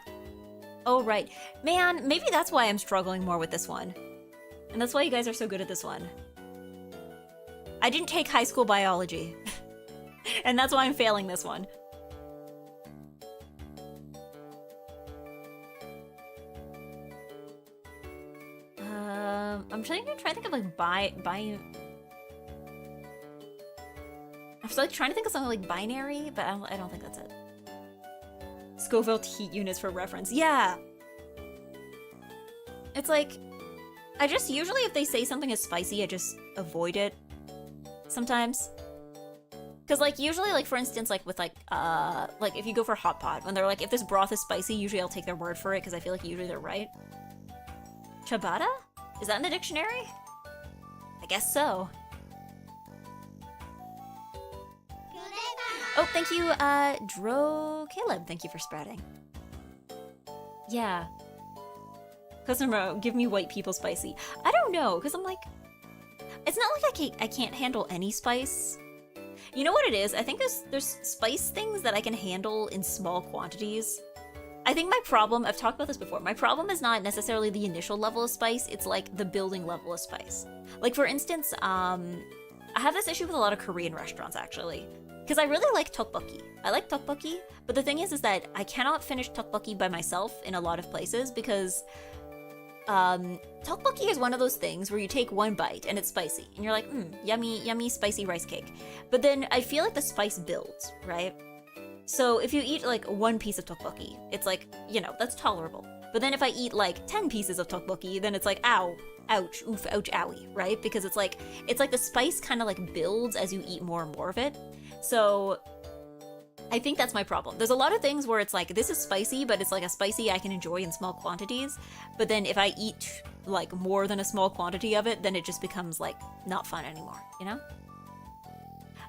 Oh, right. Man, maybe that's why I'm struggling more with this one. And that's why you guys are so good at this one. I didn't take high school biology. And that's why I'm failing this one. I'm trying to think of like I was like trying to think of something like binary, but I don't think that's it. Scoville heat units for reference. Yeah. It's like, I just usually if they say something is spicy, I just avoid it sometimes. Cause like usually like for instance like with like if you go for hot pot, when they're like if this broth is spicy, usually I'll take their word for it because I feel like usually they're right. Ciabatta? Is that in the dictionary? I guess so. Oh, thank you, Dro Caleb. Thank you for spreading. Yeah. Customer, give me white people spicy. I don't know, because I'm like, it's not like I can't handle any spice. You know what it is? I think there's spice things that I can handle in small quantities. I think my problem, I've talked about this before, my problem is not necessarily the initial level of spice, it's like the building level of spice. Like for instance, I have this issue with a lot of Korean restaurants actually. Because I really like tteokbokki. I like tteokbokki, but the thing is that I cannot finish tteokbokki by myself in a lot of places because tteokbokki is one of those things where you take one bite and it's spicy and you're like, yummy, yummy spicy rice cake. But then I feel like the spice builds, right? So if you eat like one piece of tteokbokki, it's like, you know, that's tolerable. But then if I eat like 10 pieces of tteokbokki, then it's like, ow, ouch, oof, ouch, owie, right? Because it's like the spice kind of like builds as you eat more and more of it. So I think that's my problem. There's a lot of things where it's like, this is spicy, but it's like a spicy I can enjoy in small quantities. But then if I eat like more than a small quantity of it, then it just becomes like not fun anymore, you know?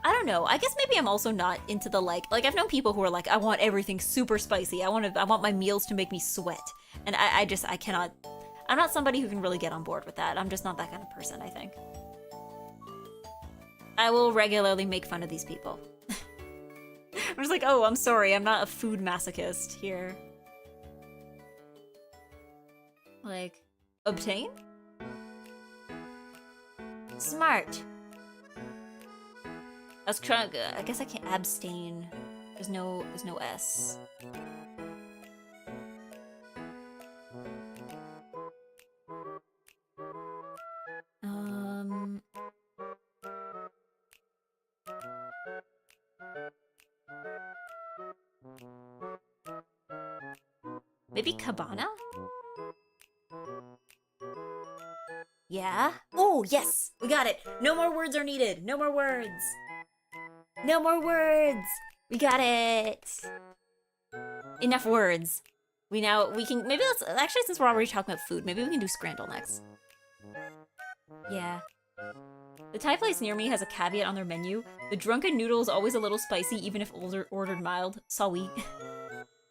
I don't know. I guess maybe I'm also not into the like I've known people who are like, I want everything super spicy. I want my meals to make me sweat. And I cannot, I'm not somebody who can really get on board with that. I'm just not that kind of person, I think. I will regularly make fun of these people. I'm just like, oh, I'm sorry, I'm not a food masochist here. Like, obtain? Smart. I was trying, I guess I can't abstain. There's no S. Maybe cabana? Yeah? Oh, yes! We got it! No more words are needed! No more words! No more words! We got it! Enough words. We can, maybe let's, actually since we're already talking about food, maybe we can do Scrandle next. Yeah. The Thai place near me has a caveat on their menu. The drunken noodle is always a little spicy, even if ordered mild. Sorry.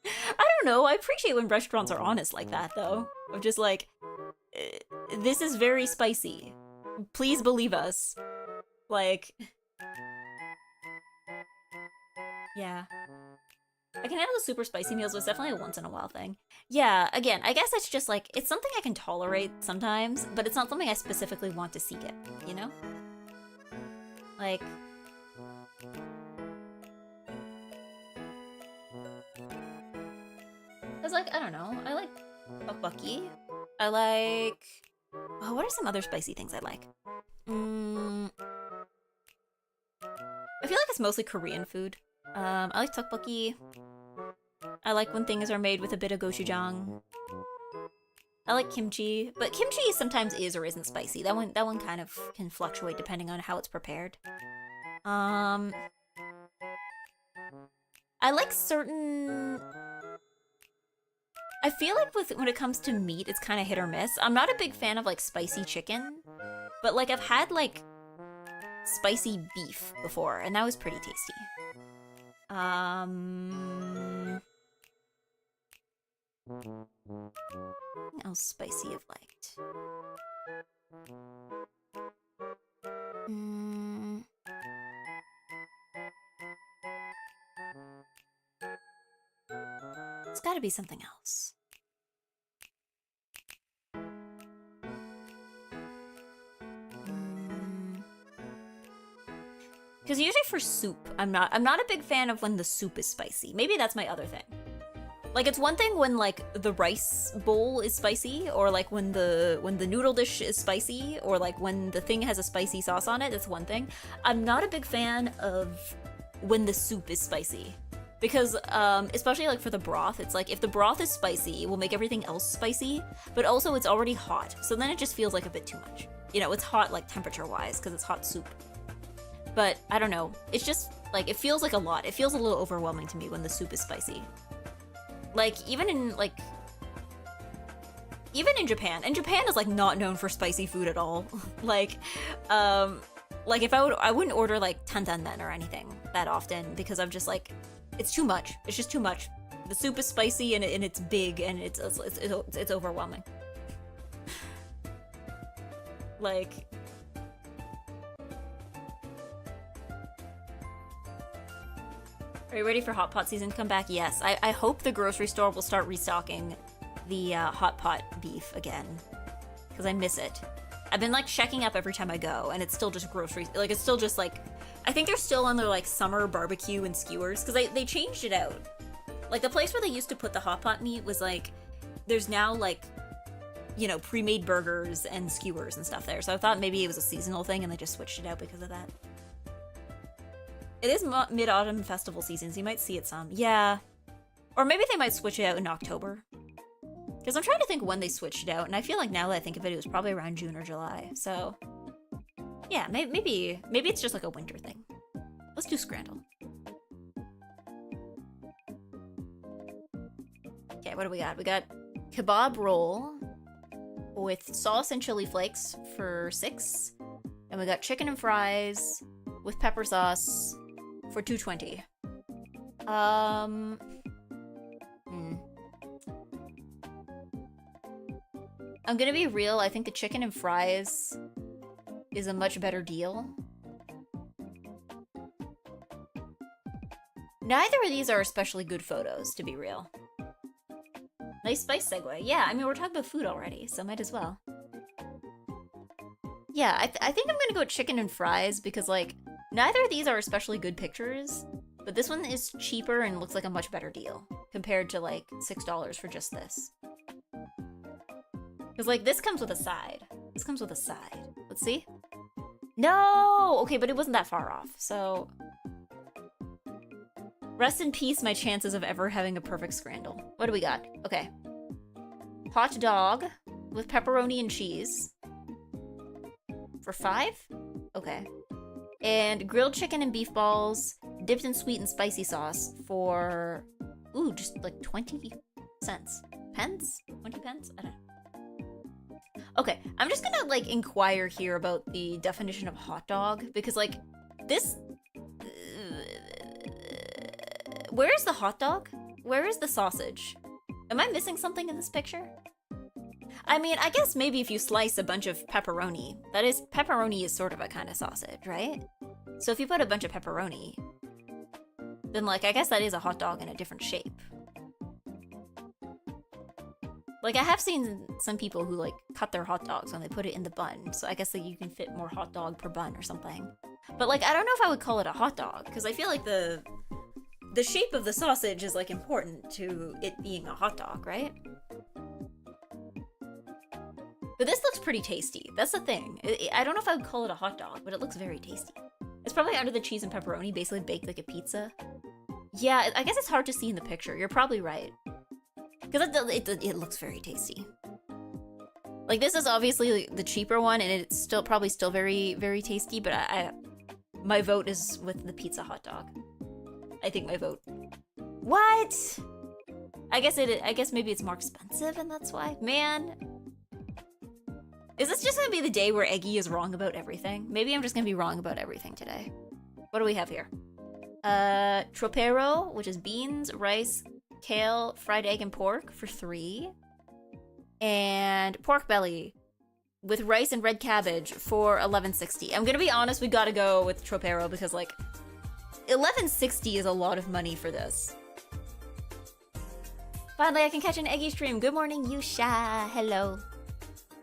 I don't know, I appreciate when restaurants are honest like that, though. Of just like, this is very spicy. Please believe us. Like... Yeah. I can handle the super spicy meals, but it's definitely a once in a while thing. Yeah, again, I guess it's just like, it's something I can tolerate sometimes, but it's not something I specifically want to seek it, you know? Like... Cause like, I don't know, I like tteokbokki. I like... Oh, what are some other spicy things I like? I feel like it's mostly Korean food. I like tteokbokki. I like when things are made with a bit of gochujang. I like kimchi, but kimchi sometimes is or isn't spicy. That one kind of can fluctuate depending on how it's prepared. I like certain... I feel like when it comes to meat, it's kind of hit or miss. I'm not a big fan of like spicy chicken, but like I've had like spicy beef before, and that was pretty tasty. What else spicy I've liked? It's gotta be something else. Because usually for soup, I'm not a big fan of when the soup is spicy. Maybe that's my other thing. Like, it's one thing when like the rice bowl is spicy, or like when the noodle dish is spicy, or like when the thing has a spicy sauce on it. That's one thing. I'm not a big fan of when the soup is spicy. Because, especially like for the broth, it's like if the broth is spicy, it will make everything else spicy, but also it's already hot, so then it just feels like a bit too much. You know, it's hot like temperature-wise, because it's hot soup. But, I don't know, it's just, like, it feels like a lot. It feels a little overwhelming to me when the soup is spicy. Like, even in Japan, and Japan is, like, not known for spicy food at all. Like if I wouldn't order, like, tantanmen or anything that often, because I'm just, like, it's too much. It's just too much. The soup is spicy, and it's big, and it's overwhelming. Like... Are you ready for hot pot season to come back? Yes. I hope the grocery store will start restocking the hot pot beef again, because I miss it. I've been like checking up every time I go, and it's still just grocery. Like, it's still just like, I think they're still on their like summer barbecue and skewers, because they changed it out. Like, the place where they used to put the hot pot meat was like, there's now like, you know, pre-made burgers and skewers and stuff there. So I thought maybe it was a seasonal thing, and they just switched it out because of that. It is mid-autumn festival season, so you might see it some. Yeah. Or maybe they might switch it out in October. Because I'm trying to think when they switched it out, and I feel like now that I think of it, it was probably around June or July. So, yeah, maybe it's just like a winter thing. Let's do Scrandle. Okay, what do we got? We got kebab roll with sauce and chili flakes for 6. And we got chicken and fries with pepper sauce for 220. I'm gonna be real, I think the chicken and fries is a much better deal. Neither of these are especially good photos, to be real. Nice spice segue. Yeah, I mean, we're talking about food already, so might as well. Yeah, I think I'm gonna go with chicken and fries because, like, neither of these are especially good pictures, but this one is cheaper and looks like a much better deal compared to, like, $6 for just this. Because, like, this comes with a side. This comes with a side. Let's see. No! Okay, but it wasn't that far off, so... Rest in peace, my chances of ever having a perfect scrandle. What do we got? Okay. Hot dog with pepperoni and cheese. For 5? Okay. And grilled chicken and beef balls dipped in sweet and spicy sauce for, ooh, just like 20 cents. Pence? 20 pence? I don't know. Okay, I'm just gonna like inquire here about the definition of hot dog because like this, where is the hot dog? Where is the sausage? Am I missing something in this picture? I mean, I guess maybe if you slice a bunch of pepperoni, pepperoni is sort of a kind of sausage, right? So if you put a bunch of pepperoni, then like, I guess that is a hot dog in a different shape. Like, I have seen some people who like cut their hot dogs when they put it in the bun, so I guess that you can fit more hot dog per bun or something. But like, I don't know if I would call it a hot dog, because I feel like the shape of the sausage is like important to it being a hot dog, right? But this looks pretty tasty. That's the thing. I don't know if I would call it a hot dog, but it looks very tasty. It's probably under the cheese and pepperoni, basically baked like a pizza. Yeah, I guess it's hard to see in the picture. You're probably right. Because it looks very tasty. Like, this is obviously the cheaper one, and it's still probably still very, very tasty, but my vote is with the pizza hot dog. I think my vote. What? I guess maybe it's more expensive, and that's why. Man. Is this just gonna be the day where Eggy is wrong about everything? Maybe I'm just gonna be wrong about everything today. What do we have here? Tropero, which is beans, rice, kale, fried egg, and pork for 3. And pork belly with rice and red cabbage for $11.60. I'm gonna be honest, we gotta go with Tropero because like $11.60 is a lot of money for this. Finally, I can catch an Eggy stream. Good morning, Yusha. Hello.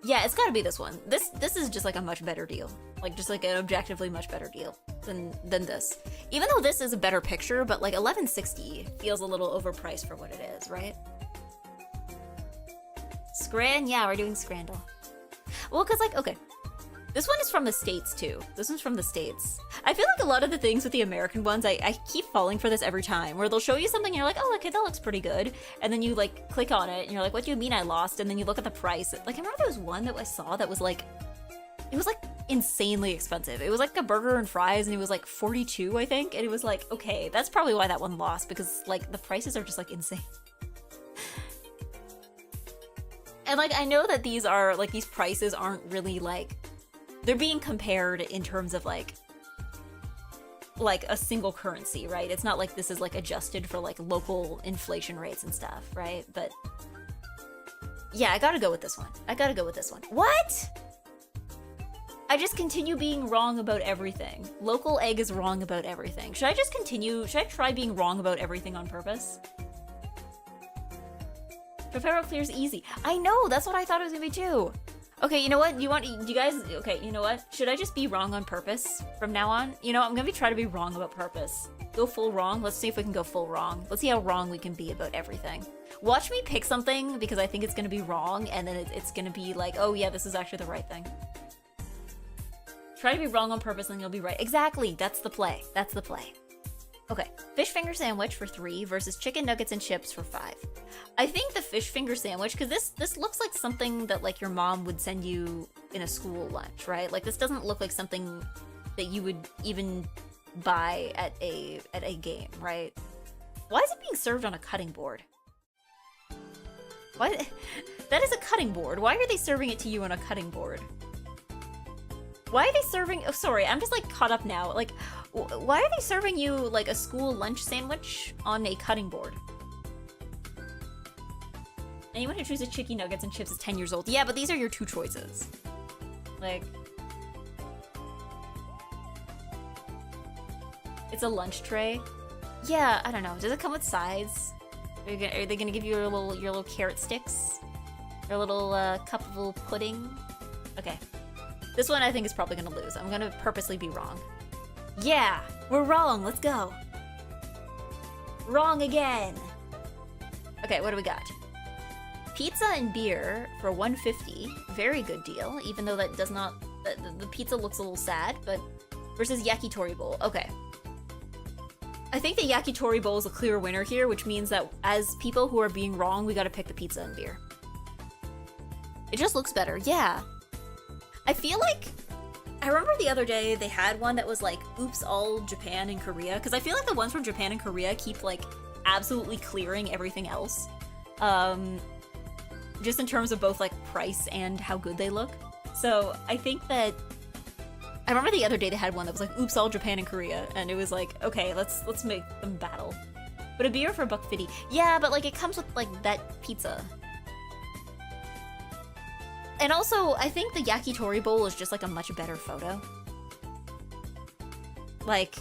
Yeah, it's gotta be this one. This is just like a much better deal. Like just like an objectively much better deal than this. Even though this is a better picture, but like $11.60 feels a little overpriced for what it is, right? Yeah, we're doing Scrandle. Well, cause like, okay. This one is from the States too. This one's from the States. I feel like a lot of the things with the American ones, I keep falling for this every time, where they'll show you something and you're like, oh, okay, that looks pretty good. And then you like click on it and you're like, what do you mean I lost? And then you look at the price. Like, I remember there was one that I saw that was like, it was like insanely expensive. It was like a burger and fries and it was like 42, I think. And it was like, okay, that's probably why that one lost, because like the prices are just like insane. And like, I know that these are like, these prices aren't really like, they're being compared in terms of like a single currency, right? It's not like this is like adjusted for like local inflation rates and stuff, right? But yeah, I gotta go with this one. What? I just continue being wrong about everything. Local egg is wrong about everything. Should I try being wrong about everything on purpose? Tropero clears easy. I know, that's what I thought it was gonna be too. Okay, you know what? Okay, you know what? Should I just be wrong on purpose from now on? You know, I'm gonna try to be wrong about purpose. Go full wrong. Let's see if we can go full wrong. Let's see how wrong we can be about everything. Watch me pick something because I think it's gonna be wrong, and then it's gonna be like, oh yeah, this is actually the right thing. Try to be wrong on purpose and you'll be right. Exactly, that's the play. Okay, fish finger sandwich for 3 versus chicken nuggets and chips for 5. I think the fish finger sandwich, because this looks like something that like your mom would send you in a school lunch, right? Like this doesn't look like something that you would even buy at a game, right? Why is it being served on a cutting board? What? That is a cutting board. Why are they serving it to you on a cutting board? Why are they serving? Oh, sorry, I'm just like caught up now. Like, why are they serving you like a school lunch sandwich on a cutting board? Anyone who chooses chicken nuggets and chips is 10 years old. Yeah, but these are your 2 choices. Like, it's a lunch tray. Yeah, I don't know. Does it come with sides? Are they gonna give you your little carrot sticks? Your little cup of pudding? Okay. This one I think is probably gonna lose. I'm gonna purposely be wrong. Yeah, we're wrong. Let's go. Wrong again. Okay, what do we got? Pizza and beer for $1.50. Very good deal, even though that does not... The pizza looks a little sad, but... Versus yakitori bowl. Okay. I think the yakitori bowl is a clear winner here, which means that as people who are being wrong, we gotta pick the pizza and beer. It just looks better, yeah. I feel like, I remember the other day they had one that was like, oops, all Japan and Korea, because I feel like the ones from Japan and Korea keep like absolutely clearing everything else. Just in terms of both like price and how good they look. So I think that, I remember the other day they had one that was like, oops, all Japan and Korea, and it was like, okay, let's make them battle. But a beer for $1.50. Yeah, but like it comes with like that pizza. And also, I think the yakitori bowl is just like a much better photo. Like,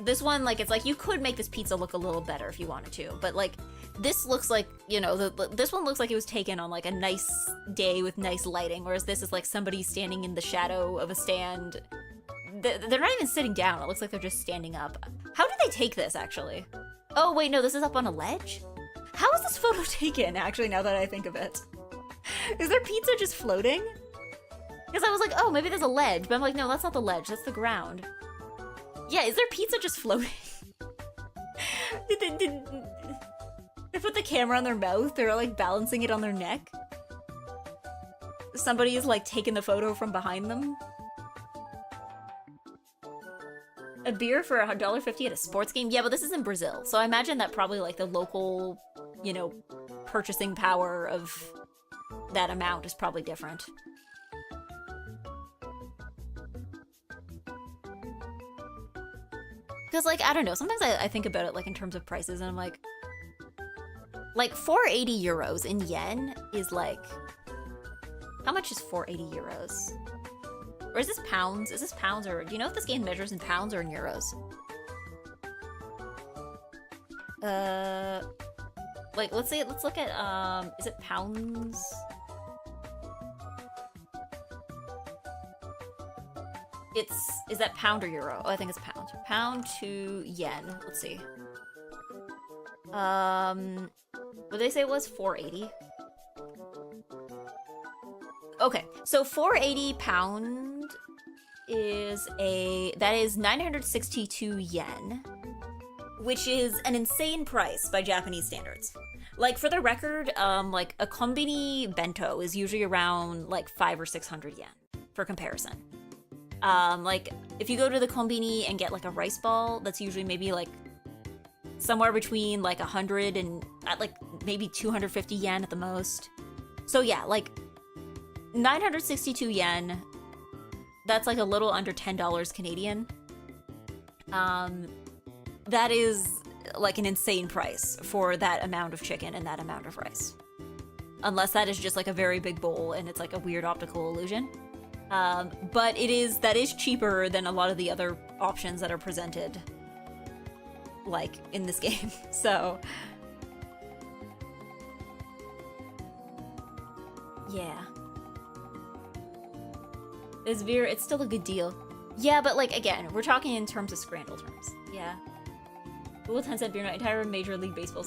this one, like, it's like you could make this pizza look a little better if you wanted to, but like, this looks like, you know, this one looks like it was taken on like a nice day with nice lighting, whereas this is like somebody standing in the shadow of a stand. They're not even sitting down, it looks like they're just standing up. How did they take this, actually? Oh, wait, no, this is up on a ledge? How is this photo taken, actually, now that I think of it? Is their pizza just floating? Because I was like, oh, maybe there's a ledge, but I'm like, no, that's not the ledge, that's the ground. Yeah, is their pizza just floating? Did they put the camera on their mouth? They're like balancing it on their neck? Somebody is like taking the photo from behind them? A beer for $1.50 at a sports game? Yeah, but this is in Brazil, so I imagine that probably like the local, you know, purchasing power of that amount is probably different. Because, like, I don't know, sometimes I think about it, like, in terms of prices, and I'm like 480 euros in yen is, like, how much is 480 euros? Or is this pounds? Is this pounds, or do you know if this game measures in pounds or in euros? Like, let's look at, is it pounds? Is that pound or euro? Oh, I think it's pound. Pound to yen. Let's see. What did they say it was? 480? Okay, so 480 pound that is 962 yen, which is an insane price by Japanese standards. Like, for the record, like, a konbini bento is usually around, like, 500 or 600 yen, for comparison. Like, if you go to the konbini and get, like, a rice ball, that's usually maybe, like, somewhere between, like, 100 and, like, maybe 250 yen at the most. So, yeah, like, 962 yen, that's, like, a little under $10 Canadian. That is, like, an insane price for that amount of chicken and that amount of rice. Unless that is just, like, a very big bowl and it's, like, a weird optical illusion. But that is cheaper than a lot of the other options that are presented, like, in this game. So, yeah. This beer, it's still a good deal. Yeah, but, like, again, we're talking in terms of Scrandle terms. Yeah. Google 10-cent beer night, entire Major League Baseball.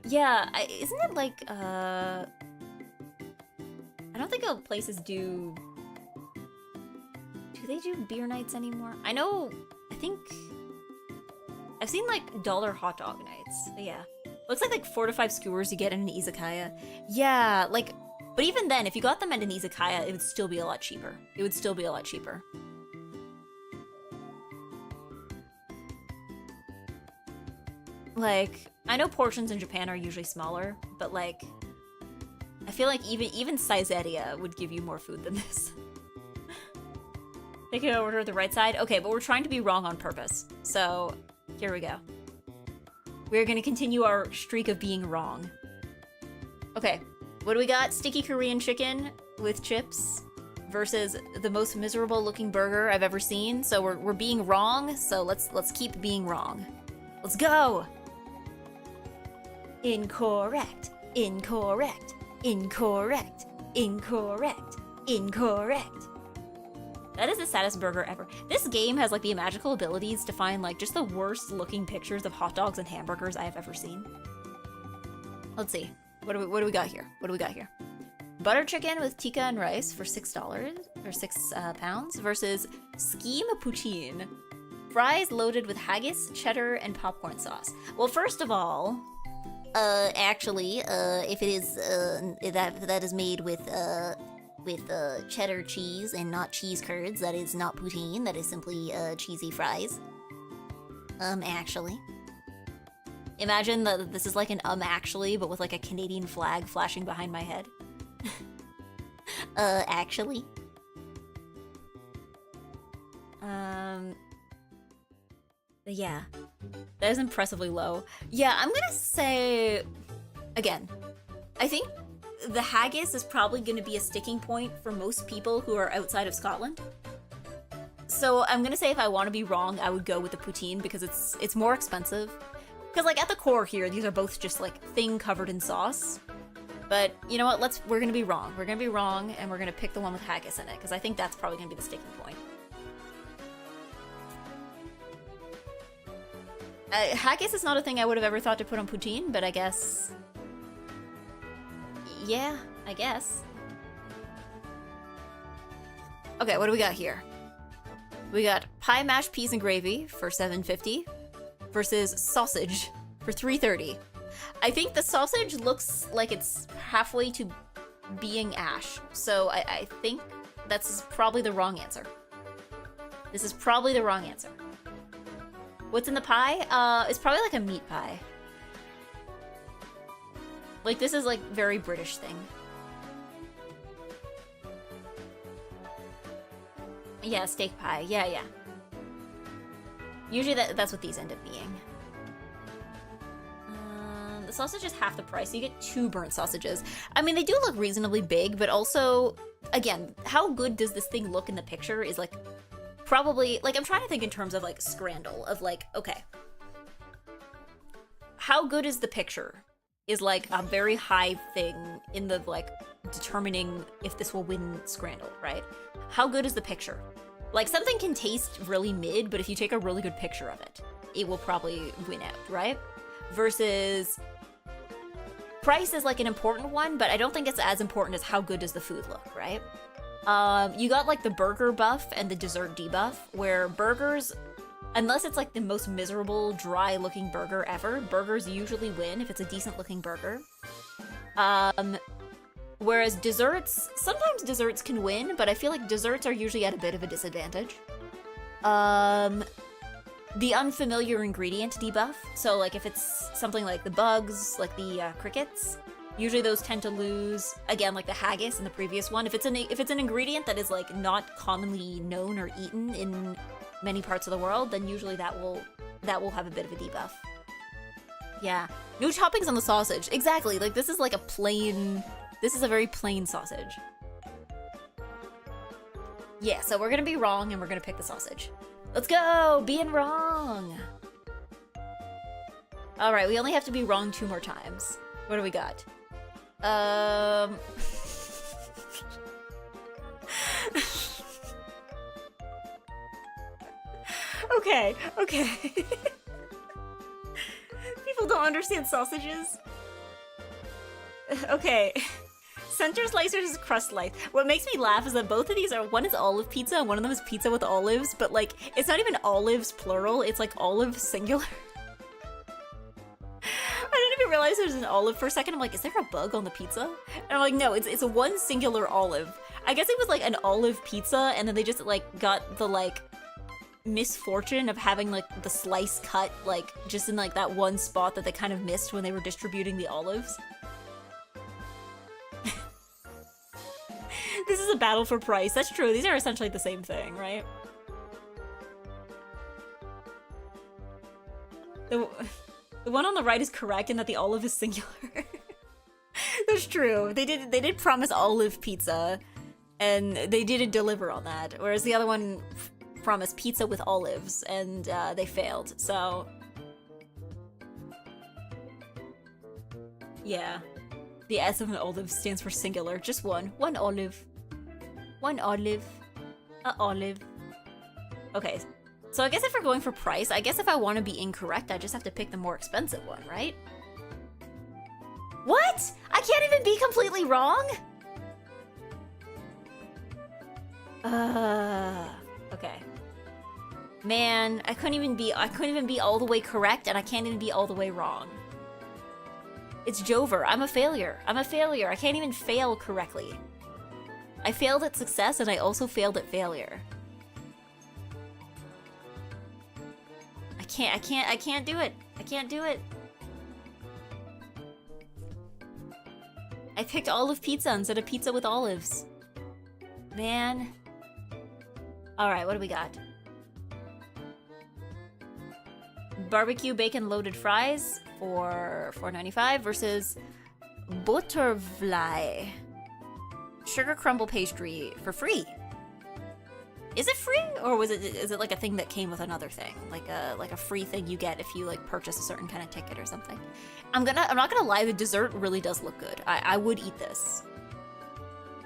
Yeah, isn't it, like, I don't think places do they do beer nights anymore? I think I've seen like dollar hot dog nights. But yeah. Looks like 4 to 5 skewers you get in an izakaya. Yeah, like, but even then, if you got them at an izakaya, it would still be a lot cheaper. It would still be a lot cheaper. Like, I know portions in Japan are usually smaller, but like, I feel like even Saizeriya would give you more food than this. Take it over to the right side? Okay, but we're trying to be wrong on purpose. So, here we go. We're gonna continue our streak of being wrong. Okay, what do we got? Sticky Korean chicken with chips versus the most miserable looking burger I've ever seen. So we're being wrong, so let's keep being wrong. Let's go! Incorrect. Incorrect. Incorrect. Incorrect. Incorrect. That is the saddest burger ever. This game has like the magical abilities to find like just the worst looking pictures of hot dogs and hamburgers I have ever seen. Let's see. What do we got here? What do we got here? Butter chicken with tikka and rice for $6 or £6 versus scheme poutine Fries loaded with haggis, cheddar, and popcorn sauce. Well, first of all, actually, if it is, that is made with cheddar cheese and not cheese curds, that is not poutine, that is simply, cheesy fries. Actually. Imagine that this is like an actually, but with like a Canadian flag flashing behind my head. Actually. Yeah. That is impressively low. Yeah, I'm gonna say... Again, I think the haggis is probably gonna be a sticking point for most people who are outside of Scotland. So I'm gonna say if I want to be wrong, I would go with the poutine because it's more expensive. Because like at the core here, these are both just like thing covered in sauce. But you know what? We're gonna be wrong. We're gonna be wrong, and we're gonna pick the one with haggis in it because I think that's probably gonna be the sticking point. Haggis is not a thing I would have ever thought to put on poutine, but I guess... Yeah, I guess. Okay, what do we got here? We got pie, mashed peas, and gravy for $7.50 versus sausage for $3.30. I think the sausage looks like it's halfway to being ash, so I think that's probably the wrong answer. This is probably the wrong answer. What's in the pie? It's probably like a meat pie. Like, this is like very British thing. Yeah, steak pie. Yeah. Usually that's what these end up being. The sausage is half the price, so you get 2 burnt sausages. I mean, they do look reasonably big, but also, again, how good does this thing look in the picture is like... Probably, like, I'm trying to think in terms of, like, scrandle, of, like, okay. How good is the picture? Is, like, a very high thing in the, like, determining if this will win scrandle, right? How good is the picture? Like, something can taste really mid, but if you take a really good picture of it, it will probably win out, right? Versus... Price is, like, an important one, but I don't think it's as important as how good does the food look, right? You got like the burger buff and the dessert debuff, where burgers, unless it's like the most miserable, dry looking burger ever, burgers usually win if it's a decent looking burger. Whereas desserts, sometimes desserts can win, but I feel like desserts are usually at a bit of a disadvantage. The unfamiliar ingredient debuff, so like if it's something like the bugs, like the crickets, usually those tend to lose, again, like the haggis in the previous one. If it's an ingredient that is like not commonly known or eaten in many parts of the world, then usually that will have a bit of a debuff. Yeah. No toppings on the sausage. Exactly. Like this is like this is a very plain sausage. Yeah, so we're gonna be wrong and we're gonna pick the sausage. Let's go! Being wrong! Alright, we only have to be wrong 2 more times. What do we got? Okay. People don't understand sausages. Okay. Center slicers is crust slice. What makes me laugh is that both of these are, one is olive pizza and one of them is pizza with olives, but like, it's not even olives plural, it's like olive singular. I didn't even realize there's an olive for a second. I'm like, is there a bug on the pizza? And I'm like, no, it's a one singular olive. I guess it was like an olive pizza, and then they just like got the like misfortune of having like the slice cut like just in like that one spot that they kind of missed when they were distributing the olives. This is a battle for price. That's true. These are essentially the same thing, right? The one on the right is correct in that the olive is singular. That's true. They did promise olive pizza, and they didn't deliver on that. Whereas the other one promised pizza with olives, and they failed. So yeah, the S of an olive stands for singular. Just one. One olive. One olive. A olive. Okay. So I guess if we're going for price, I guess if I want to be incorrect, I just have to pick the more expensive one, right? What? I can't even be completely wrong? Okay. Man, I couldn't even be all the way correct, and I can't even be all the way wrong. It's Jover. I'm a failure. I'm a failure. I can't even fail correctly. I failed at success, and I also failed at failure. I can't do it. I can't do it. I picked olive pizza instead of pizza with olives. Man. Alright, what do we got? Barbecue bacon loaded fries for $4.95 versus butterfly sugar crumble pastry for free. Is it free, or is it like a thing that came with another thing, like a free thing you get if you like purchase a certain kind of ticket or something? I'm not gonna lie, the dessert really does look good. I would eat this.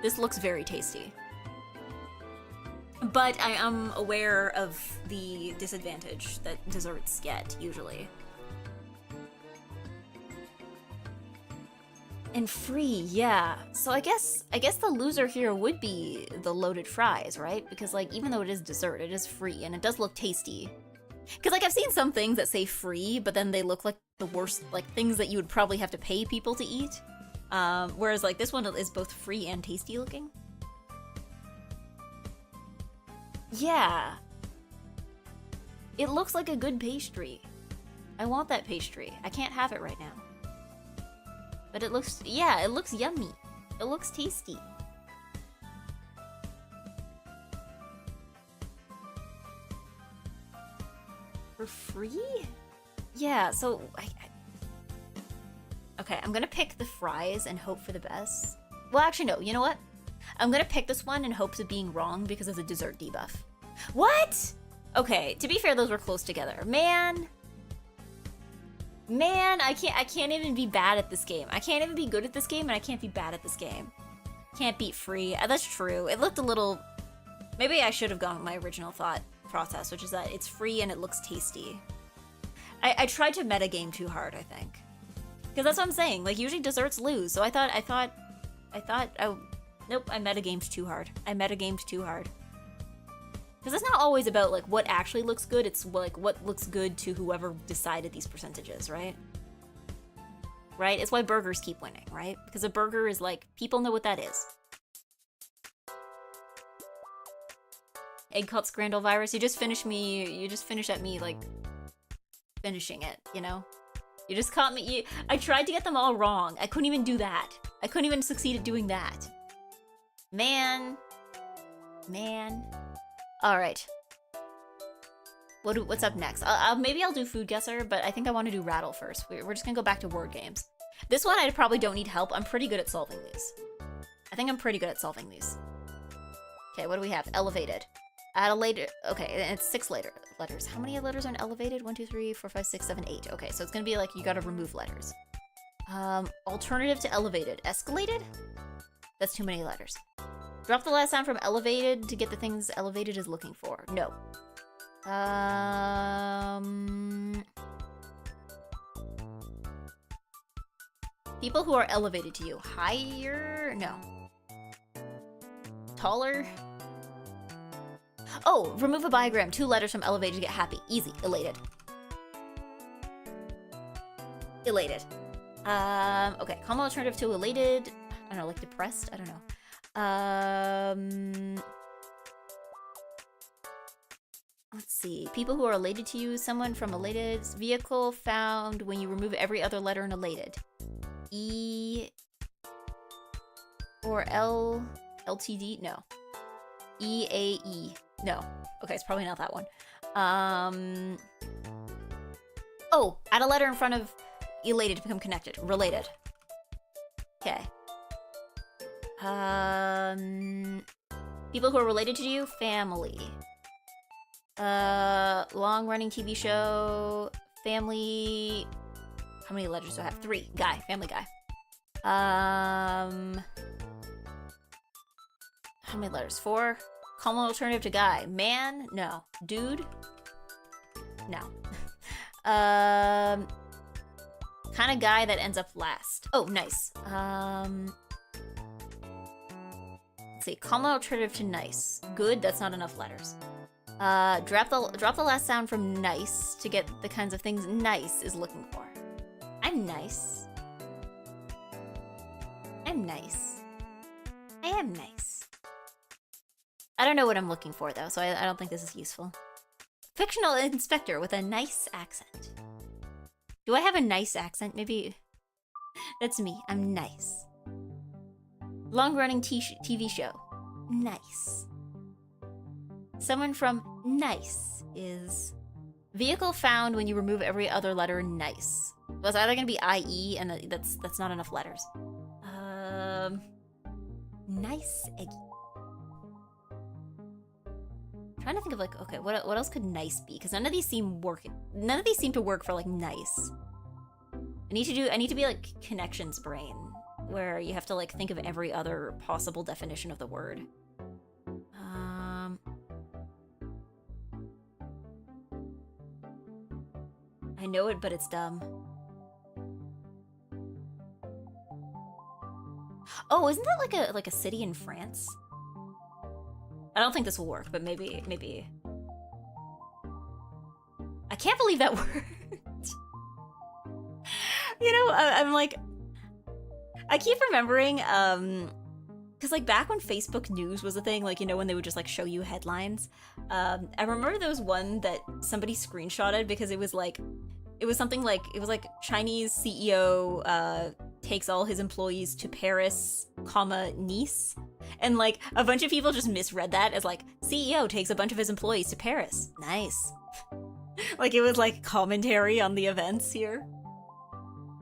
This looks very tasty. But I am aware of the disadvantage that desserts get, usually. And free, yeah. So I guess the loser here would be the loaded fries, right? Because like, even though it is dessert, it is free, and it does look tasty. Because like, I've seen some things that say free, but then they look like the worst, like things that you would probably have to pay people to eat. Whereas like, this one is both free and tasty looking. Yeah. It looks like a good pastry. I want that pastry. I can't have it right now. But it looks, yeah, it looks yummy. It looks tasty. For free? Yeah, so okay, I'm gonna pick the fries and hope for the best. Well, actually, no, you know what? I'm gonna pick this one in hopes of being wrong because of the dessert debuff. What? Okay, to be fair, those were close together. Man, I can't even be bad at this game. I can't even be good at this game, and I can't be bad at this game. Can't beat free. That's true. It looked a little... Maybe I should have gone with my original thought process, which is that it's free and it looks tasty. I tried to metagame too hard, I think. Because that's what I'm saying. Like, usually desserts lose, so I thought... Nope, I metagamed too hard. Because it's not always about, like, what actually looks good, it's, like, what looks good to whoever decided these percentages, right? Right? It's why burgers keep winning, right? Because a burger is, like, people know what that is. Egg cult scrandal virus, you just finished at me, like, finishing it, you know? You just caught me, I tried to get them all wrong. I couldn't even do that. I couldn't even succeed at doing that. Man. All right. What's up next? Maybe I'll do Food Guesser, but I think I want to do Rattle first. We're just gonna go back to word games. This one I probably don't need help. I'm pretty good at solving these. Okay, what do we have? Elevated. Add a later. Okay, it's 6 letters. How many letters are in elevated? 1, 2, 3, 4, 5, 6, 7, 8. Okay, so it's gonna be like you gotta remove letters. Alternative to elevated. Escalated? That's too many letters. Drop the last sound from elevated to get the things elevated is looking for. No. People who are elevated to you. Higher? No. Taller? Oh, remove a bigram. 2 letters from elevated to get happy. Easy. Elated. Okay. Common alternative to elated. I don't know, like depressed? I don't know. Let's see. People who are elated to you. Someone from elated. Vehicle found when you remove every other letter in elated. E or L. LTD? No. EAE. No. Okay, it's probably not that one. Oh, add a letter in front of elated to become connected. Related. Okay. People who are related to you, family. Long-running TV show, family. How many letters do I have? 3. Guy, family guy. How many letters? 4. Common alternative to guy. Man? No. Dude? No. Kind of guy that ends up last. Oh, nice. Let's see. Common alternative to nice. Good, that's not enough letters. Drop the last sound from nice to get the kinds of things nice is looking for. I'm nice. I'm nice. I am nice. I don't know what I'm looking for though, so I don't think this is useful. Fictional inspector with a nice accent. Do I have a nice accent? Maybe that's me. I'm nice. Long-running TV show. Nice. Someone from nice is vehicle found when you remove every other letter nice. Well, it's either gonna be IE and that's not enough letters. NiceEggy. Trying to think of like, okay, what else could nice be? Because none of these seem to work for like nice. I need to be like connections brain, where you have to like think of every other possible definition of the word. I know it, but it's dumb. Oh, isn't that like a city in France? I don't think this will work, but maybe. I can't believe that worked. You know, I'm like, I keep remembering, because like back when Facebook News was a thing, like, you know, when they would just like show you headlines, I remember there was one that somebody screenshotted because it was something like, it was like Chinese CEO takes all his employees to Paris, Nice. And like a bunch of people just misread that as like, CEO takes a bunch of his employees to Paris. Nice. Like it was like commentary on the events here.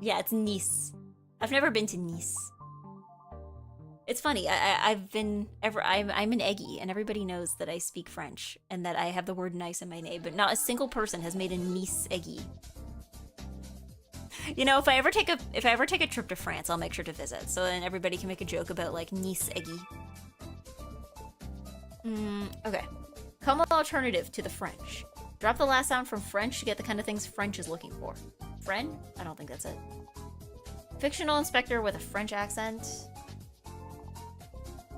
Yeah, it's Nice. I've never been to Nice. It's funny. I'm an EGGY, and everybody knows that I speak French and that I have the word nice in my name, but not a single person has made a NiceEggy. You know, if I ever take a trip to France, I'll make sure to visit, so then everybody can make a joke about like NiceEggy. Okay. Common alternative to the French. Drop the last sound from French to get the kind of things French is looking for. Friend? I don't think that's it. Fictional inspector with a French accent.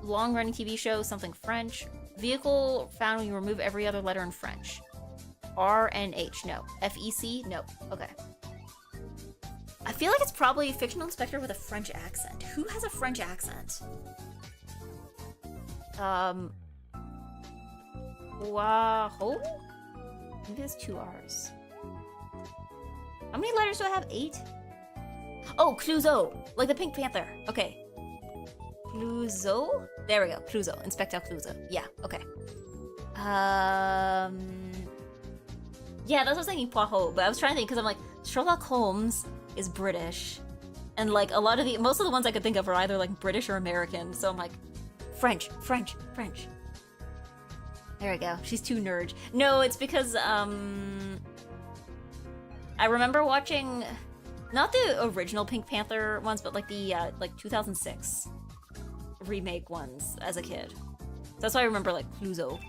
Long-running TV show, something French. Vehicle found when you remove every other letter in French. RNH, no. FEC, no. Okay. I feel like it's probably fictional inspector with a French accent. Who has a French accent? Wow. Maybe there's 2 R's. How many letters do I have? 8? Oh, Clouseau. Like the Pink Panther. Okay. Clouseau? There we go. Clouseau. Inspector Clouseau. Yeah, okay. Yeah, that's what I was thinking, Poirot, but I was trying to think, because I'm like, Sherlock Holmes is British, and like most of the ones I could think of are either like British or American, so I'm like, French. There we go. She's too nerd. No, it's because, I remember watching, not the original Pink Panther ones, but like the, like 2006 remake ones as a kid. So that's why I remember like Clouseau.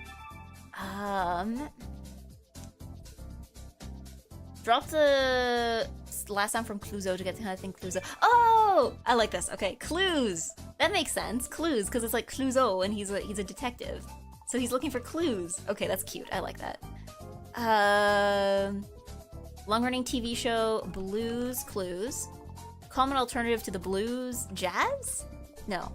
Drop the last sound from Clouseau to get the kind of thing Clouseau. Oh, I like this. Okay, clues. That makes sense. Clues, because it's like Clouseau and he's a detective. So he's looking for clues. Okay, that's cute. I like that. Long-running TV show, Blues Clues. Common alternative to the blues, jazz? No.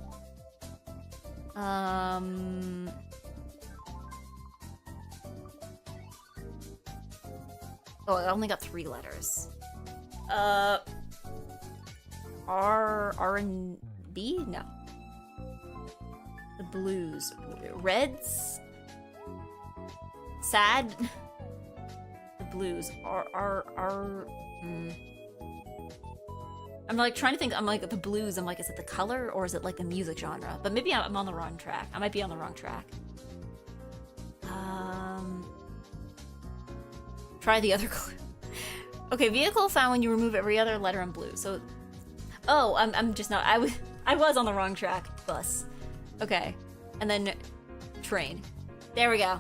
Oh, I only got 3 letters. R&B? No. The blues. Reds? Sad? The blues. I'm like trying to think, I'm like, the blues, I'm like, is it the color or is it like the music genre? But maybe I'm on the wrong track. I might be on the wrong track. Try the other clue. Okay, vehicle found when you remove every other letter in blue. So, oh, I'm just not. I was on the wrong track. Bus. Okay, and then train. There we go.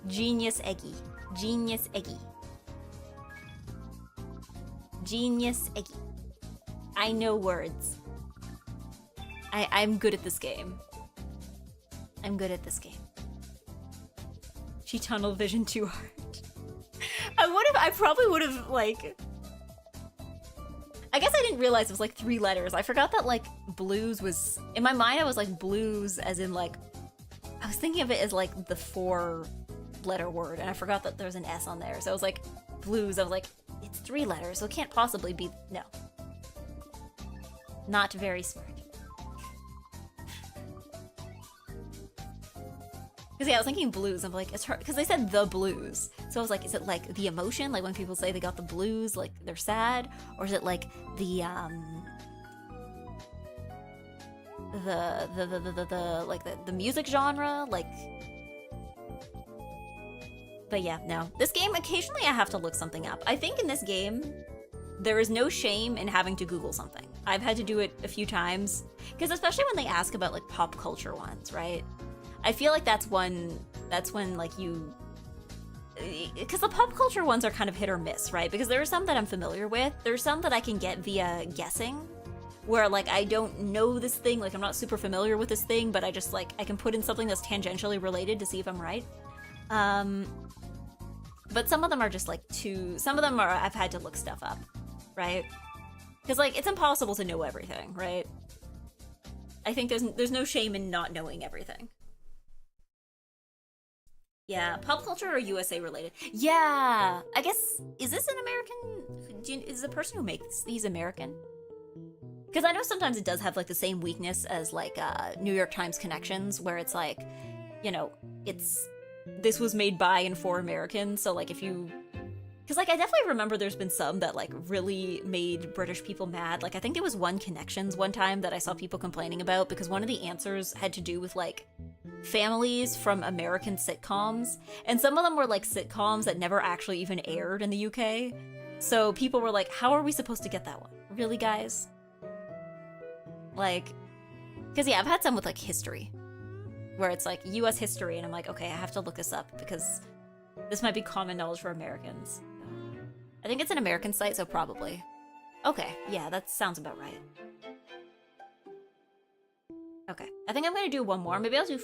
NiceEggy. NiceEggy. NiceEggy. I know words. I'm good at this game. I'm good at this game. She tunnel vision too hard. I probably would have, like... I guess I didn't realize it was like 3 letters. I forgot that, like, blues was... In my mind, I was like blues as in, like... I was thinking of it as, like, the 4-letter word, and I forgot that there's an S on there. So I was like, blues. I was like, it's 3 letters, so it can't possibly be... No. Not very smart. Because yeah, I was thinking blues. I'm like, it's hard because they said the blues. So I was like, is it like the emotion, like when people say they got the blues, like they're sad, or is it like the music genre, like? But yeah, no. This game, occasionally I have to look something up. I think in this game, there is no shame in having to Google something. I've had to do it a few times because especially when they ask about like pop culture ones, right? I feel like that's when like you, because the pop culture ones are kind of hit or miss, right? Because there are some that I'm familiar with. There's some that I can get via guessing, where like I don't know this thing, like I'm not super familiar with this thing, but I just like, I can put in something that's tangentially related to see if I'm right. But some of them are just like some of them are, I've had to look stuff up, right? Because like, it's impossible to know everything, right? I think there's no shame in not knowing everything. Yeah, pop culture or USA related? Yeah, I guess, is this an American? Is the person who makes these American? Because I know sometimes it does have like the same weakness as like New York Times Connections, where it's like, you know, this was made by and for Americans, so like if you... Because like I definitely remember there's been some that like really made British people mad. Like I think there was one Connections one time that I saw people complaining about because one of the answers had to do with like families from American sitcoms, and some of them were like sitcoms that never actually even aired in the UK. So people were like, how are we supposed to get that one? Really, guys? Like, because yeah, I've had some with like history, where it's like US history, and I'm like, okay, I have to look this up because this might be common knowledge for Americans. I think it's an American site, so probably. Okay, yeah, that sounds about right. Okay, I think I'm gonna do one more. Maybe I'll do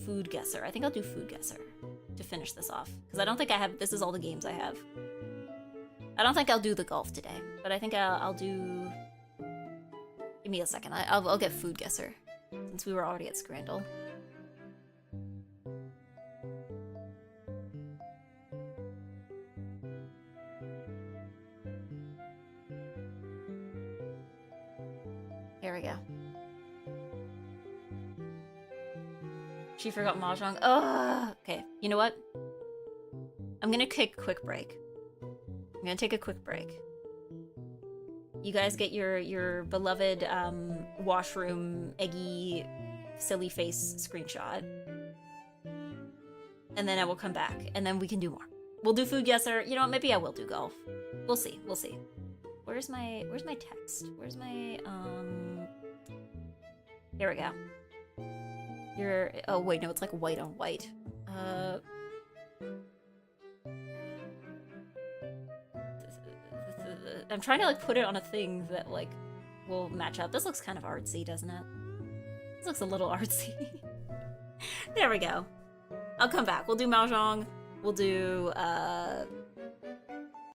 Food Guesser. I think I'll do Food Guesser to finish this off. Because I don't think I have... This is all the games I have. I don't think I'll do the golf today, but I think I'll do... Give me a second. I'll get Food Guesser, since we were already at Scrandle. Here we go. She forgot Mahjong. Ugh. Okay, you know what? I'm gonna take a quick break. I'm gonna take a quick break. You guys get your beloved washroom eggy silly face screenshot. And then I will come back, and then we can do more. We'll do Food Guesser. You know what, maybe I will do golf. We'll see, we'll see. Where's my text? Where's my, Here we go. Oh wait, no, it's like white on white. I'm trying to like put it on a thing that like will match up. This looks kind of artsy, doesn't it? This looks a little artsy. There we go. I'll come back. We'll do Mahjong. We'll do,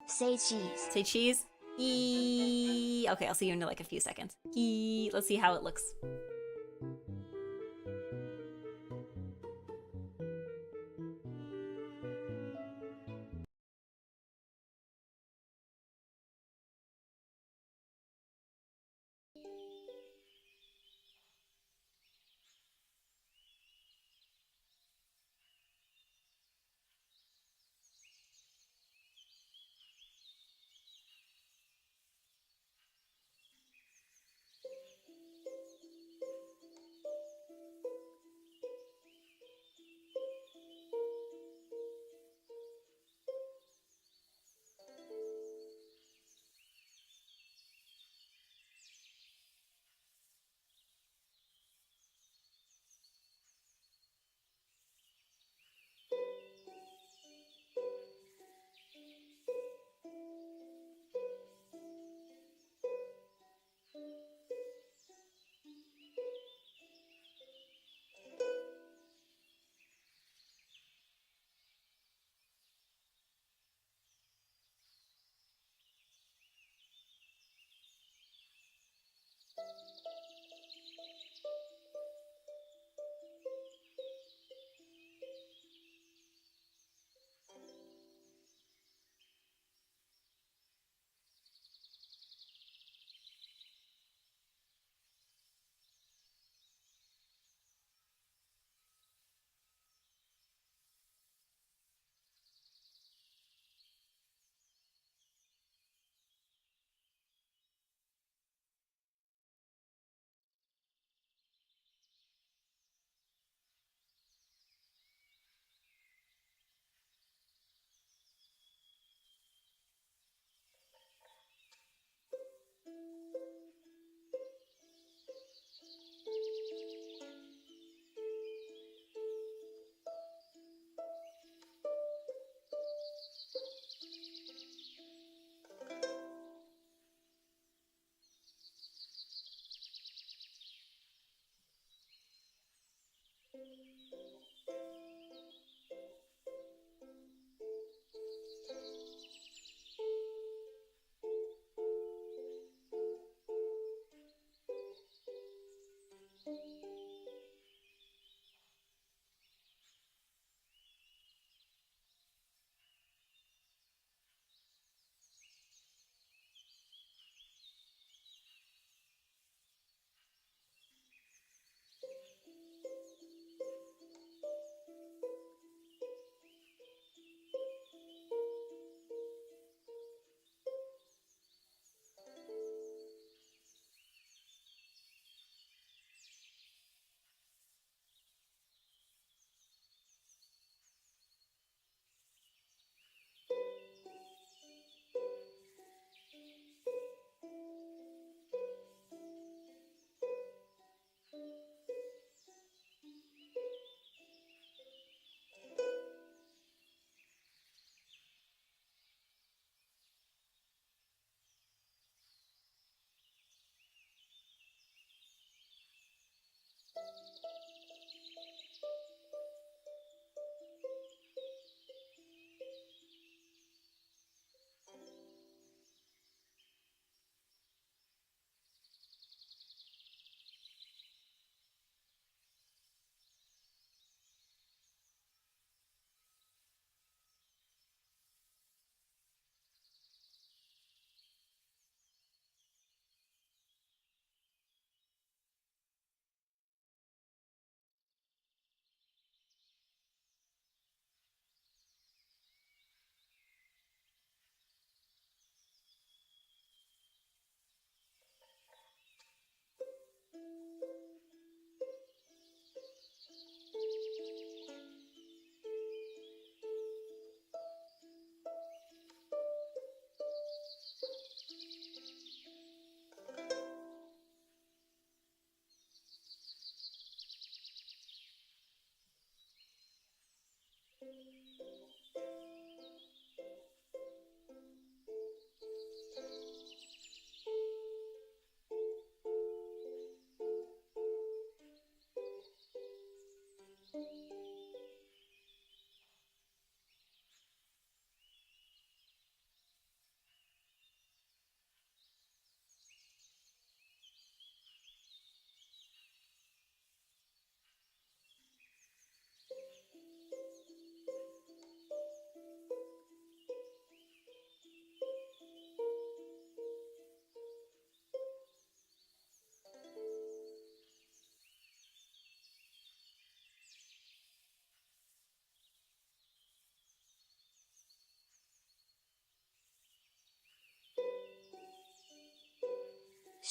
Say cheese. Say cheese? Okay, I'll see you in like a few seconds. Let's see how it looks.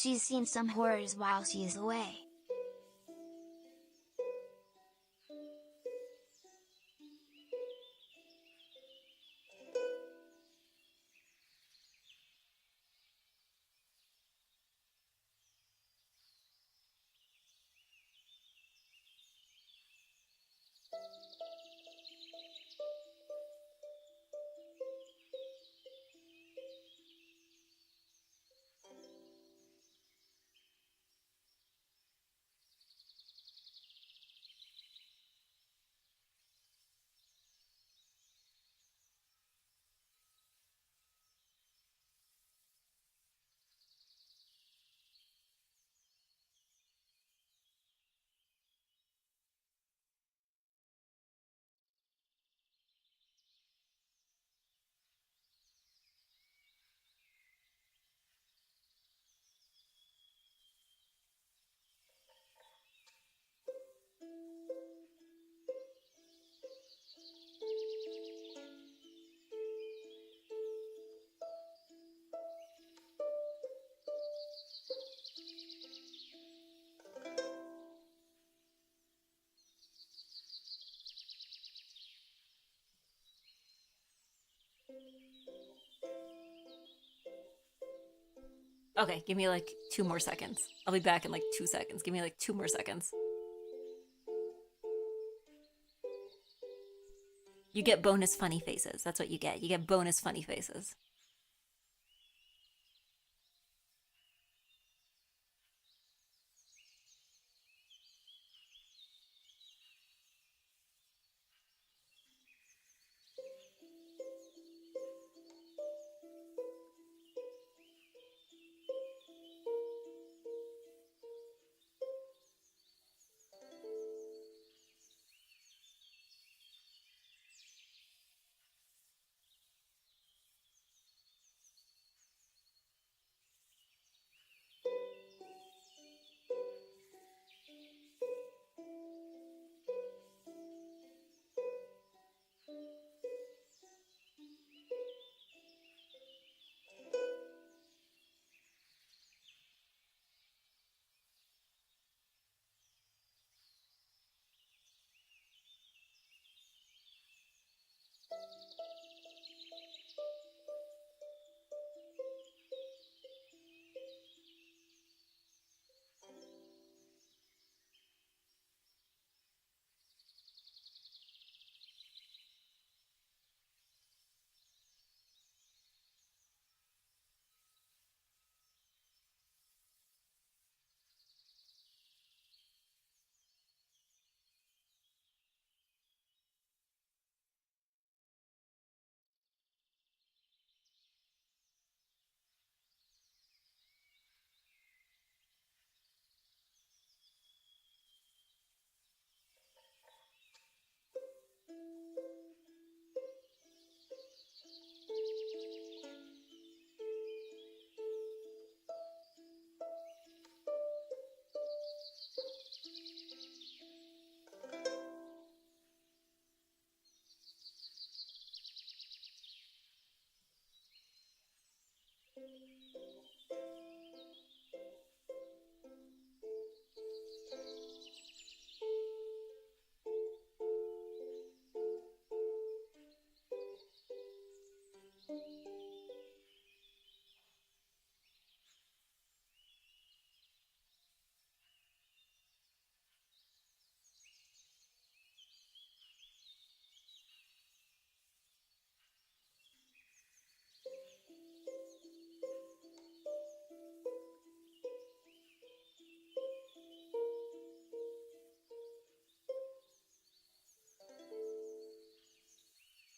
She's seen some horrors while she is away. Okay, give me like 2 more seconds. I'll be back in like 2 seconds. Give me like 2 more seconds. You get bonus funny faces. That's what you get. You get bonus funny faces.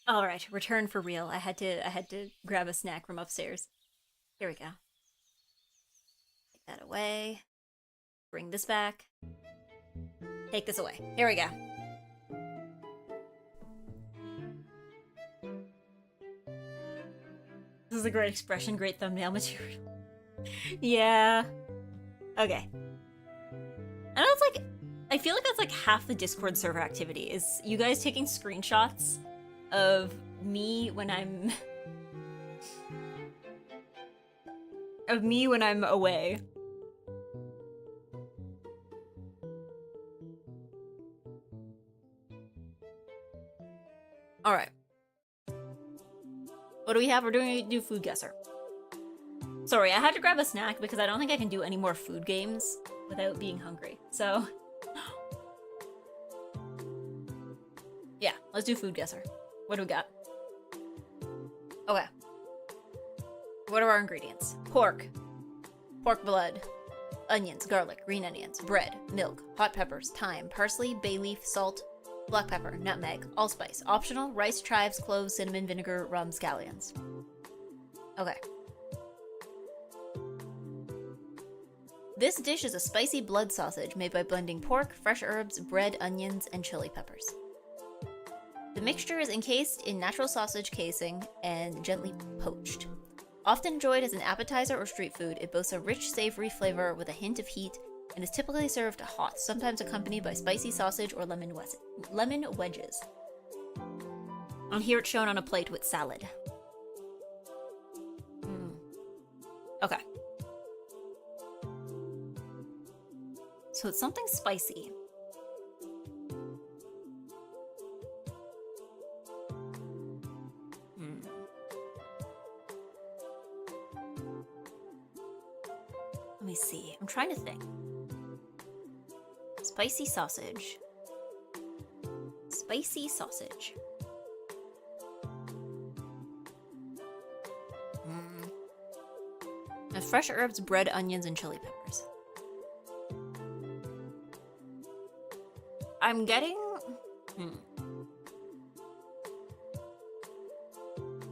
All right, return for real. I had to grab a snack from upstairs. Here we go. Take that away. Bring this back. Take this away. Here we go. This is a great expression, great thumbnail material. Yeah. Okay. I know it's like, I feel like that's like half the Discord server activity is you guys taking screenshots of me when I'm of me when I'm away Alright. What do we have? We're doing a new food guesser. Sorry, I had to grab a snack because I don't think I can do any more food games without being hungry. So, yeah, let's do food guesser. What do we got? Okay. What are our ingredients? Pork, pork blood, onions, garlic, green onions, bread, milk, hot peppers, thyme, parsley, bay leaf, salt, black pepper, nutmeg, allspice. Optional, rice, chives, cloves, cinnamon, vinegar, rum, scallions. Okay. This dish is a spicy blood sausage made by blending pork, fresh herbs, bread, onions, and chili peppers. The mixture is encased in natural sausage casing and gently poached. Often enjoyed as an appetizer or street food, it boasts a rich, savory flavor with a hint of heat and is typically served hot, sometimes accompanied by spicy sausage or lemon wedges. And here it's shown on a plate with salad. Okay. So it's something spicy. Let me see. I'm trying to think. Spicy sausage. Spicy sausage. And fresh herbs, bread, onions, and chili peppers. I'm getting...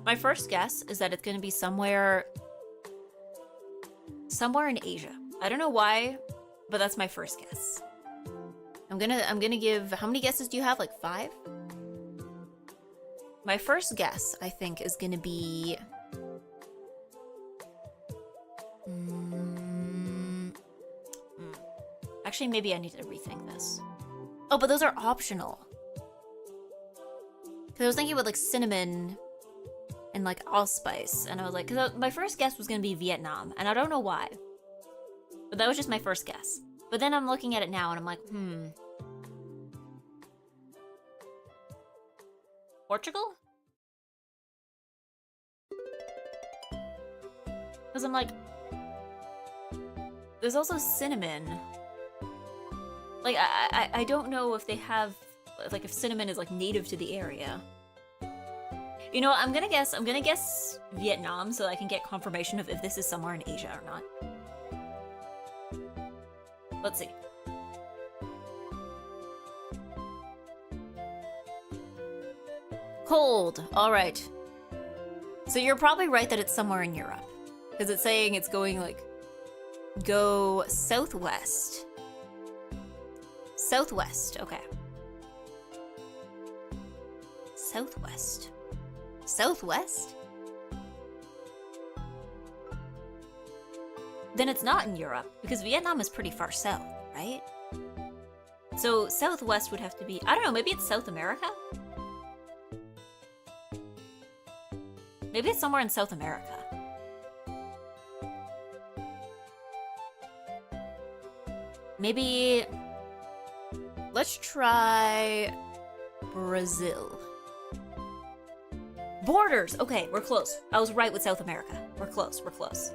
My first guess is that it's going to be somewhere in Asia. I don't know why, but that's my first guess. I'm gonna give... How many guesses do you have? Like 5? My first guess, I think, is gonna be... Actually, maybe I need to rethink this. Oh, but those are optional. Because I was thinking about, like, cinnamon and, like, allspice. And I was like... Because my first guess was gonna be Vietnam. And I don't know why. But that was just my first guess. But then I'm looking at it now and I'm like, Portugal? Because I'm like... There's also cinnamon. Like, I don't know if they have... Like, if cinnamon is, like, native to the area. You know what, I'm gonna guess Vietnam so I can get confirmation of if this is somewhere in Asia or not. Let's see. Cold. All right. So you're probably right that it's somewhere in Europe. Because it's saying it's going, like, go southwest. Southwest, okay. Southwest. Southwest? Then it's not in Europe, because Vietnam is pretty far south, right? So southwest would have to be... I don't know, maybe it's South America? Maybe it's somewhere in South America. Maybe... Let's try... Brazil. Borders! Okay, we're close. I was right with South America. We're close, we're close.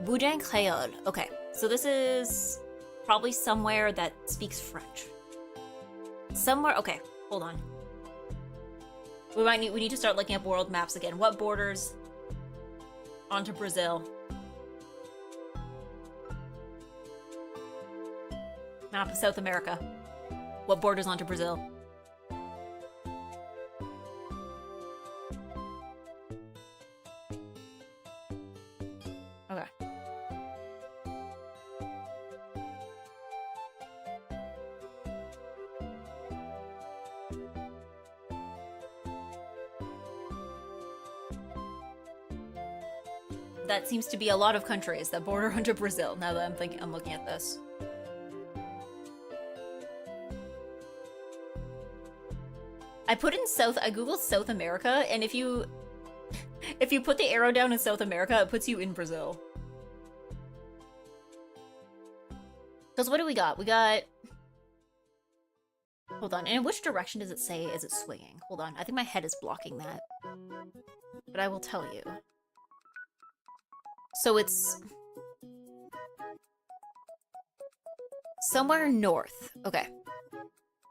Boudin Creole. Okay, so this is probably somewhere that speaks French. Somewhere... Okay, hold on. We need to start looking up world maps again. What borders onto Brazil? Map of South America. What borders onto Brazil? Okay. That seems to be a lot of countries that border onto Brazil, now that I'm looking at this. I googled South America, and if you put the arrow down in South America, it puts you in Brazil. Because what do we got? We got Hold on, and in which direction does it say is it swinging? Hold on, I think my head is blocking that. But I will tell you. So it's... somewhere north. Okay.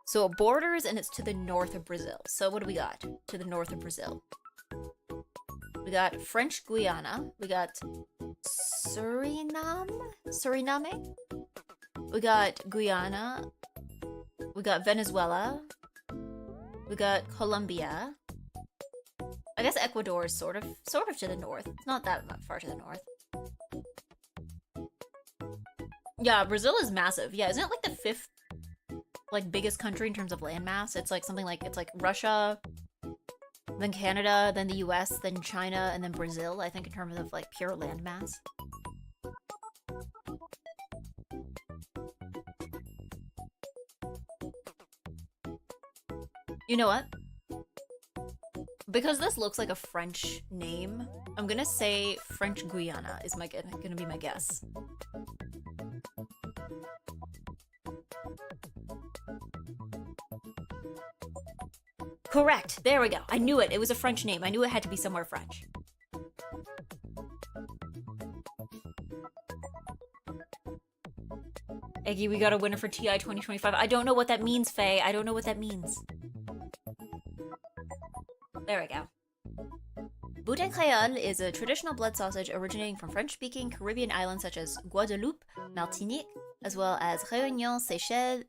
So it borders and it's to the north of Brazil. So what do we got to the north of Brazil? We got French Guiana. We got Suriname? We got Guyana. We got Venezuela. We got Colombia. I guess Ecuador is sort of to the north. It's not that far to the north. Yeah, Brazil is massive. Yeah, isn't it like the 5th like biggest country in terms of landmass? It's like something like it's like Russia, then Canada, then the US, then China, and then Brazil, I think in terms of like pure landmass. You know what? Because this looks like a French name, I'm gonna say French Guiana is gonna be my guess. Correct! There we go. I knew it. It was a French name. I knew it had to be somewhere French. Eggy, we got a winner for TI 2025. I don't know what that means, Faye. I don't know what that means. There we go. Boudin Créole is a traditional blood sausage originating from French-speaking Caribbean islands such as Guadeloupe, Martinique, as well as Réunion, Seychelles,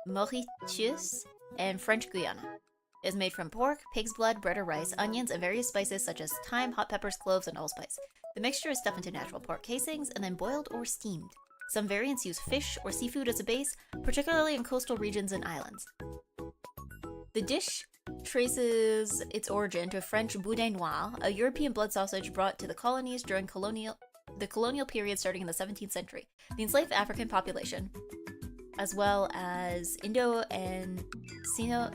Mauritius, and French Guiana. It is made from pork, pig's blood, bread or rice, onions, and various spices such as thyme, hot peppers, cloves, and allspice. The mixture is stuffed into natural pork casings and then boiled or steamed. Some variants use fish or seafood as a base, particularly in coastal regions and islands. The dish traces its origin to French boudin noir, a European blood sausage brought to the colonies during the colonial period starting in the 17th century. The enslaved African population, as well as Indo and Sino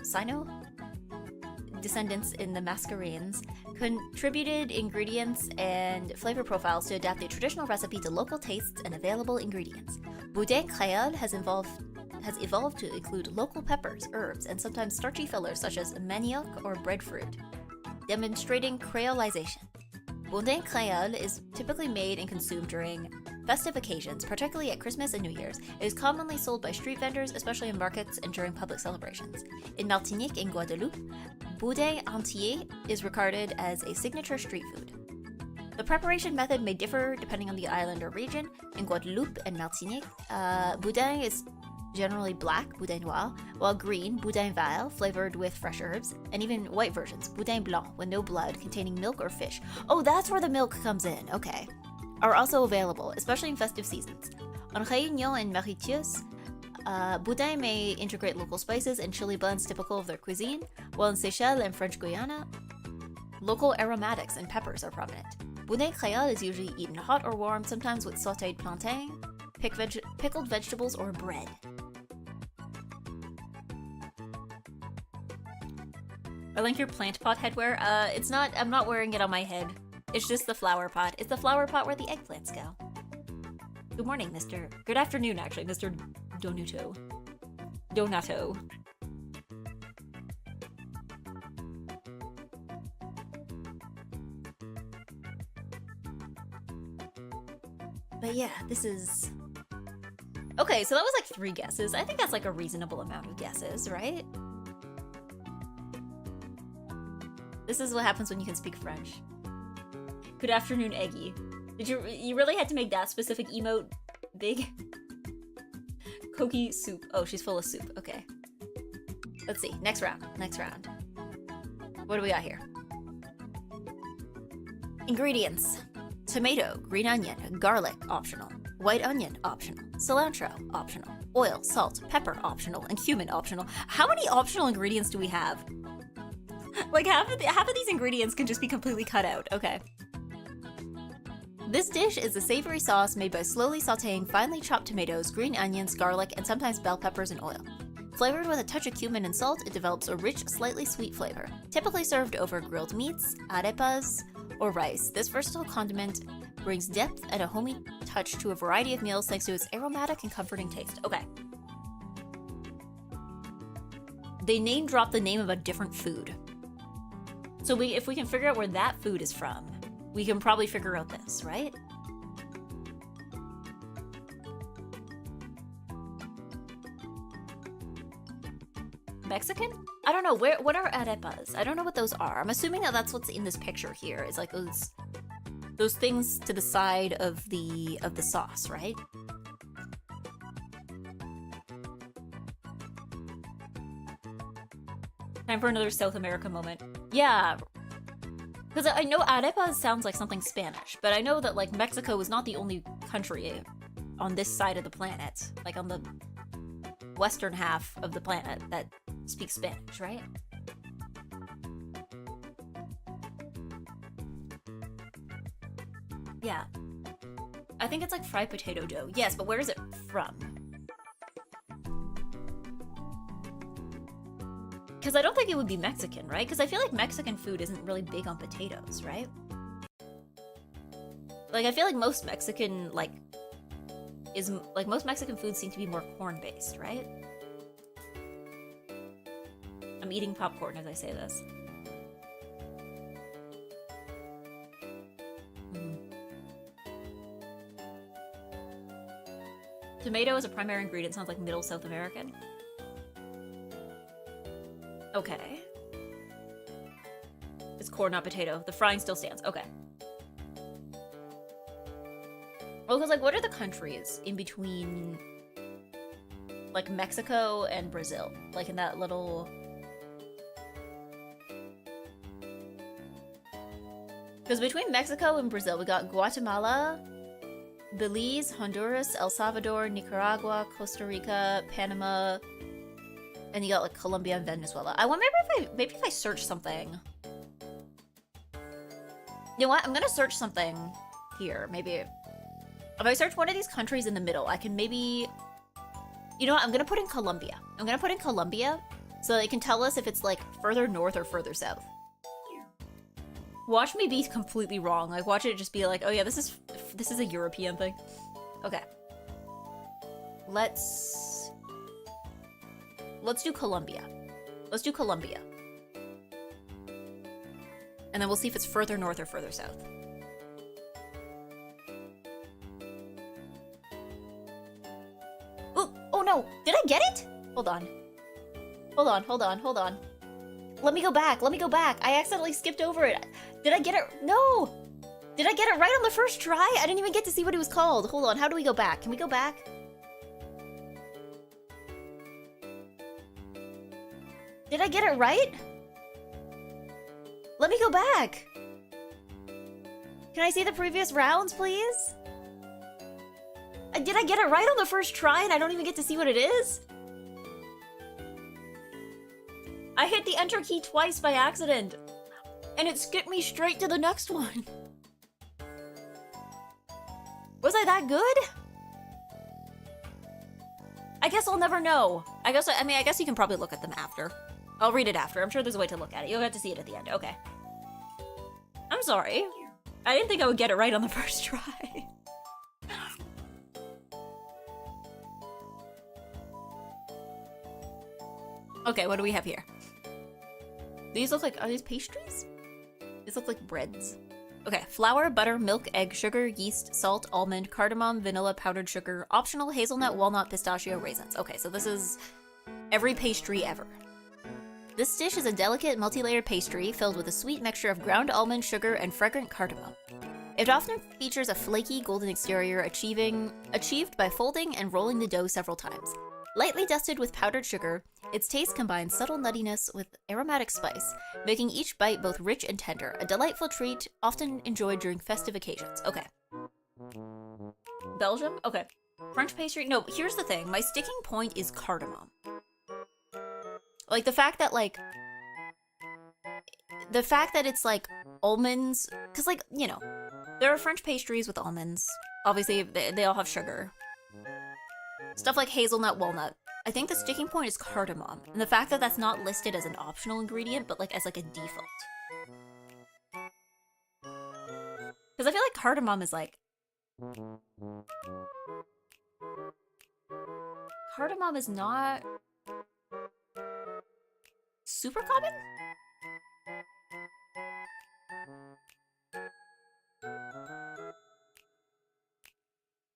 descendants in the Mascarenes, contributed ingredients and flavor profiles to adapt the traditional recipe to local tastes and available ingredients. Boudin Créole has evolved to include local peppers, herbs, and sometimes starchy fillers such as manioc or breadfruit, demonstrating creolization. Boudin Créole is typically made and consumed during festive occasions, particularly at Christmas and New Year's. It is commonly sold by street vendors, especially in markets and during public celebrations. In Martinique and Guadeloupe, boudin entier is regarded as a signature street food. The preparation method may differ depending on the island or region. In Guadeloupe and Martinique, boudin is generally black, boudin noir, while green, boudin vert, flavored with fresh herbs, and even white versions, boudin blanc, with no blood, containing milk or fish. Oh, that's where the milk comes in, okay. Are also available, especially in festive seasons. On Réunion and Mauritius, boudin may integrate local spices and chili blends typical of their cuisine, while in Seychelles and French Guiana, local aromatics and peppers are prominent. Boudin Créole is usually eaten hot or warm, sometimes with sautéed plantain, pickled vegetables, or bread. I like your plant pot headwear. I'm not wearing it on my head. It's just the flower pot. It's the flower pot where the eggplants go. Good morning, Good afternoon, actually, Mr. Donato. But yeah, this is... Okay, so that was like 3 guesses. I think that's like a reasonable amount of guesses, right? This is what happens when you can speak French. Good afternoon, Eggy. Did you really had to make that specific emote big? Koki soup. Oh, she's full of soup. Okay. Let's see. Next round. What do we got here? Ingredients. Tomato, green onion, garlic, optional. White onion, optional. Cilantro, optional. Oil, salt, pepper, optional. And cumin, optional. How many optional ingredients do we have? Like half of these ingredients can just be completely cut out. Okay. This dish is a savory sauce made by slowly sautéing finely chopped tomatoes, green onions, garlic, and sometimes bell peppers in oil. Flavored with a touch of cumin and salt, it develops a rich, slightly sweet flavor. Typically served over grilled meats, arepas, or rice, this versatile condiment brings depth and a homey touch to a variety of meals thanks to its aromatic and comforting taste. Okay. they name drop the name of a different food. So if we can figure out where that food is from, we can probably figure out this, right? Mexican? I don't know. What are arepas? I don't know what those are. I'm assuming that that's what's in this picture here. Is like those things to the side of the sauce, right? Time for another South America moment. Yeah. Because I know arepas sounds like something Spanish, but I know that like Mexico is not the only country on this side of the planet, like on the western half of the planet, that speaks Spanish, right? Yeah. I think it's like fried potato dough. Yes, but where is it from? Because I don't think it would be Mexican, right? Because I feel like Mexican food isn't really big on potatoes, right? Like, I feel like most Mexican, most Mexican foods seem to be more corn-based, right? I'm eating popcorn as I say this. Tomato is a primary ingredient. Sounds like Middle South American. Okay. It's corn, not potato. The frying still stands. Okay. Well, because, like, what are the countries in between, like, Mexico and Brazil? Like, in that little... Because between Mexico and Brazil, we got Guatemala, Belize, Honduras, El Salvador, Nicaragua, Costa Rica, Panama... And you got like Colombia and Venezuela. I wonder maybe if I search something. You know what? I'm gonna search something here. Maybe if I search one of these countries in the middle, I can maybe. You know what? I'm gonna put in Colombia. I'm gonna put in Colombia so they can tell us if it's like further north or further south. Watch me be completely wrong. Like watch it just be like, oh yeah, this is a European thing. Okay. Let's do Colombia. Let's do Colombia. And then we'll see if it's further north or further south. Oh no! Did I get it? Hold on. Hold on. Let me go back. I accidentally skipped over it. Did I get it? No! Did I get it right on the first try? I didn't even get to see what it was called. Hold on, how do we go back? Can we go back? Did I get it right? Let me go back. Can I see the previous rounds, please? Did I get it right on the first try and I don't even get to see what it is? I hit the enter key twice by accident, and it skipped me straight to the next one. Was I that good? I guess I'll never know. I guess you can probably look at them after. I'll read it after. I'm sure there's a way to look at it. You'll get to see it at the end. Okay. I'm sorry. I didn't think I would get it right on the first try. Okay, what do we have here? These look like, are these pastries? These look like breads. Okay, flour, butter, milk, egg, sugar, yeast, salt, almond, cardamom, vanilla, powdered sugar, optional hazelnut, walnut, pistachio, raisins. Okay, so this is every pastry ever. This dish is a delicate, multi-layered pastry filled with a sweet mixture of ground almond, sugar, and fragrant cardamom. It often features a flaky, golden exterior achieved by folding and rolling the dough several times. Lightly dusted with powdered sugar, its taste combines subtle nuttiness with aromatic spice, making each bite both rich and tender, a delightful treat often enjoyed during festive occasions. Okay. Belgium? Okay. French pastry? No, here's the thing. My sticking point is cardamom. Like, the fact that it's, like, almonds, because, like, you know, there are French pastries with almonds. Obviously, they all have sugar. Stuff like hazelnut, walnut. I think the sticking point is cardamom, and the fact that that's not listed as an optional ingredient, but, like, as, like, a default. Because I feel like cardamom is, like... Cardamom is not... super common?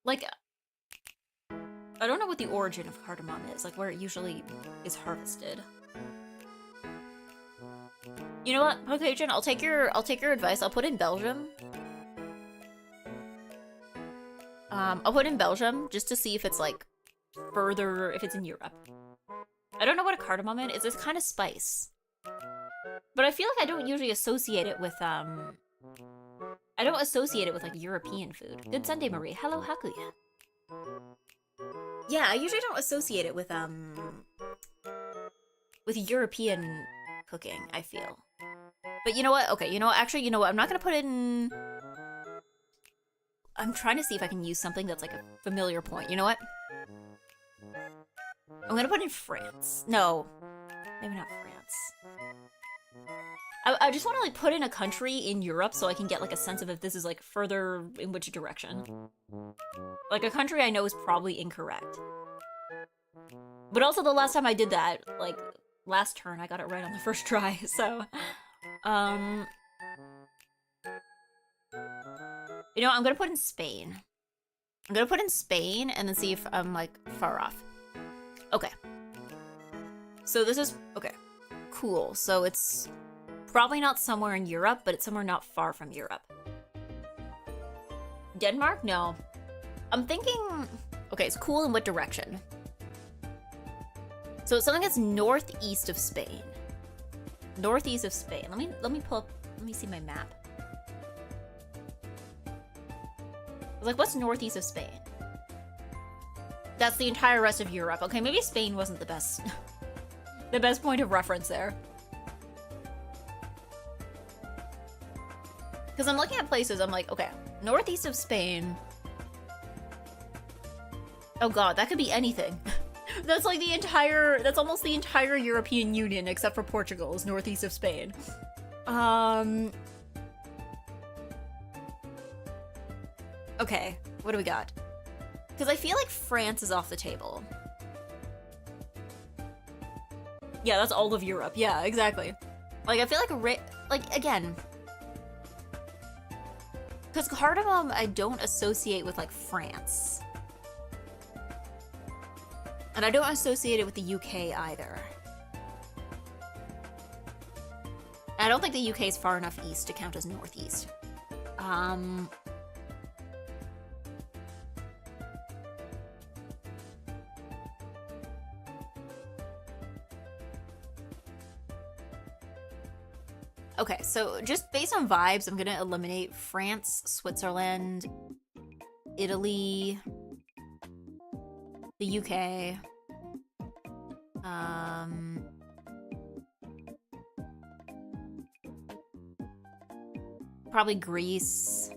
Like, I don't know what the origin of cardamom is, like where it usually is harvested. You know what, Caucasian? I'll take your advice. I'll put in Belgium. I'll put in Belgium just to see if it's like further, if it's in Europe. I don't know what a cardamom is. It's kind of spice. But I feel like I don't usually associate it with, I don't associate it with, like, European food. Good Sunday, Marie. Hello, Hakuya. Yeah, I usually don't associate it with European cooking, I feel. But you know what? Okay, you know what? Actually, you know what? I'm not gonna put it in... I'm trying to see if I can use something that's, like, a familiar point. You know what? I'm gonna put in France. No. Maybe not France. I just want to, like, put in a country in Europe so I can get, like, a sense of if this is, like, further in which direction. Like, a country I know is probably incorrect. But also, the last time I did that, like, last turn, I got it right on the first try, so... You know, I'm gonna put in Spain. I'm gonna put in Spain and then see if I'm, like, far off. Okay. So this is... Okay. Cool. So it's... probably not somewhere in Europe, but it's somewhere not far from Europe. Denmark? No. I'm thinking... Okay, it's cool in what direction? So it's something that's northeast of Spain. Northeast of Spain. Let me pull up... Let me see my map. Like, what's northeast of Spain? That's the entire rest of Europe. Okay, maybe Spain wasn't the best... the best point of reference there. Because I'm looking at places, I'm like, okay, northeast of Spain. Oh god, that could be anything. That's like the entire, that's almost the entire European Union except for Portugal is northeast of Spain. Okay, what do we got? Because I feel like France is off the table. Yeah, that's all of Europe. Yeah, exactly. Like, I feel like, again... Because cardamom, I don't associate with, like, France. And I don't associate it with the UK either. I don't think the UK is far enough east to count as northeast. Okay, so just based on vibes, I'm gonna eliminate France, Switzerland, Italy, the UK, probably Greece.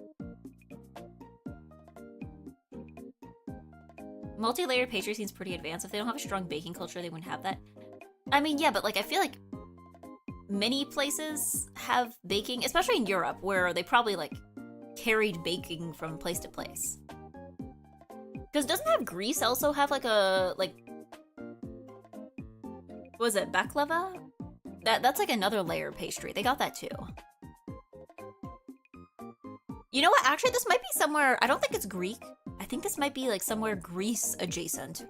Multi-layered pastry seems pretty advanced. If they don't have a strong baking culture, they wouldn't have that. I mean, yeah, but like I feel like many places have baking, especially in Europe, where they probably, like, carried baking from place to place. Because doesn't have Greece also have, like, a, like... What was it? Baklava? That's, like, another layer pastry. They got that, too. You know what? Actually, this might be somewhere... I don't think it's Greek. I think this might be, like, somewhere Greece adjacent.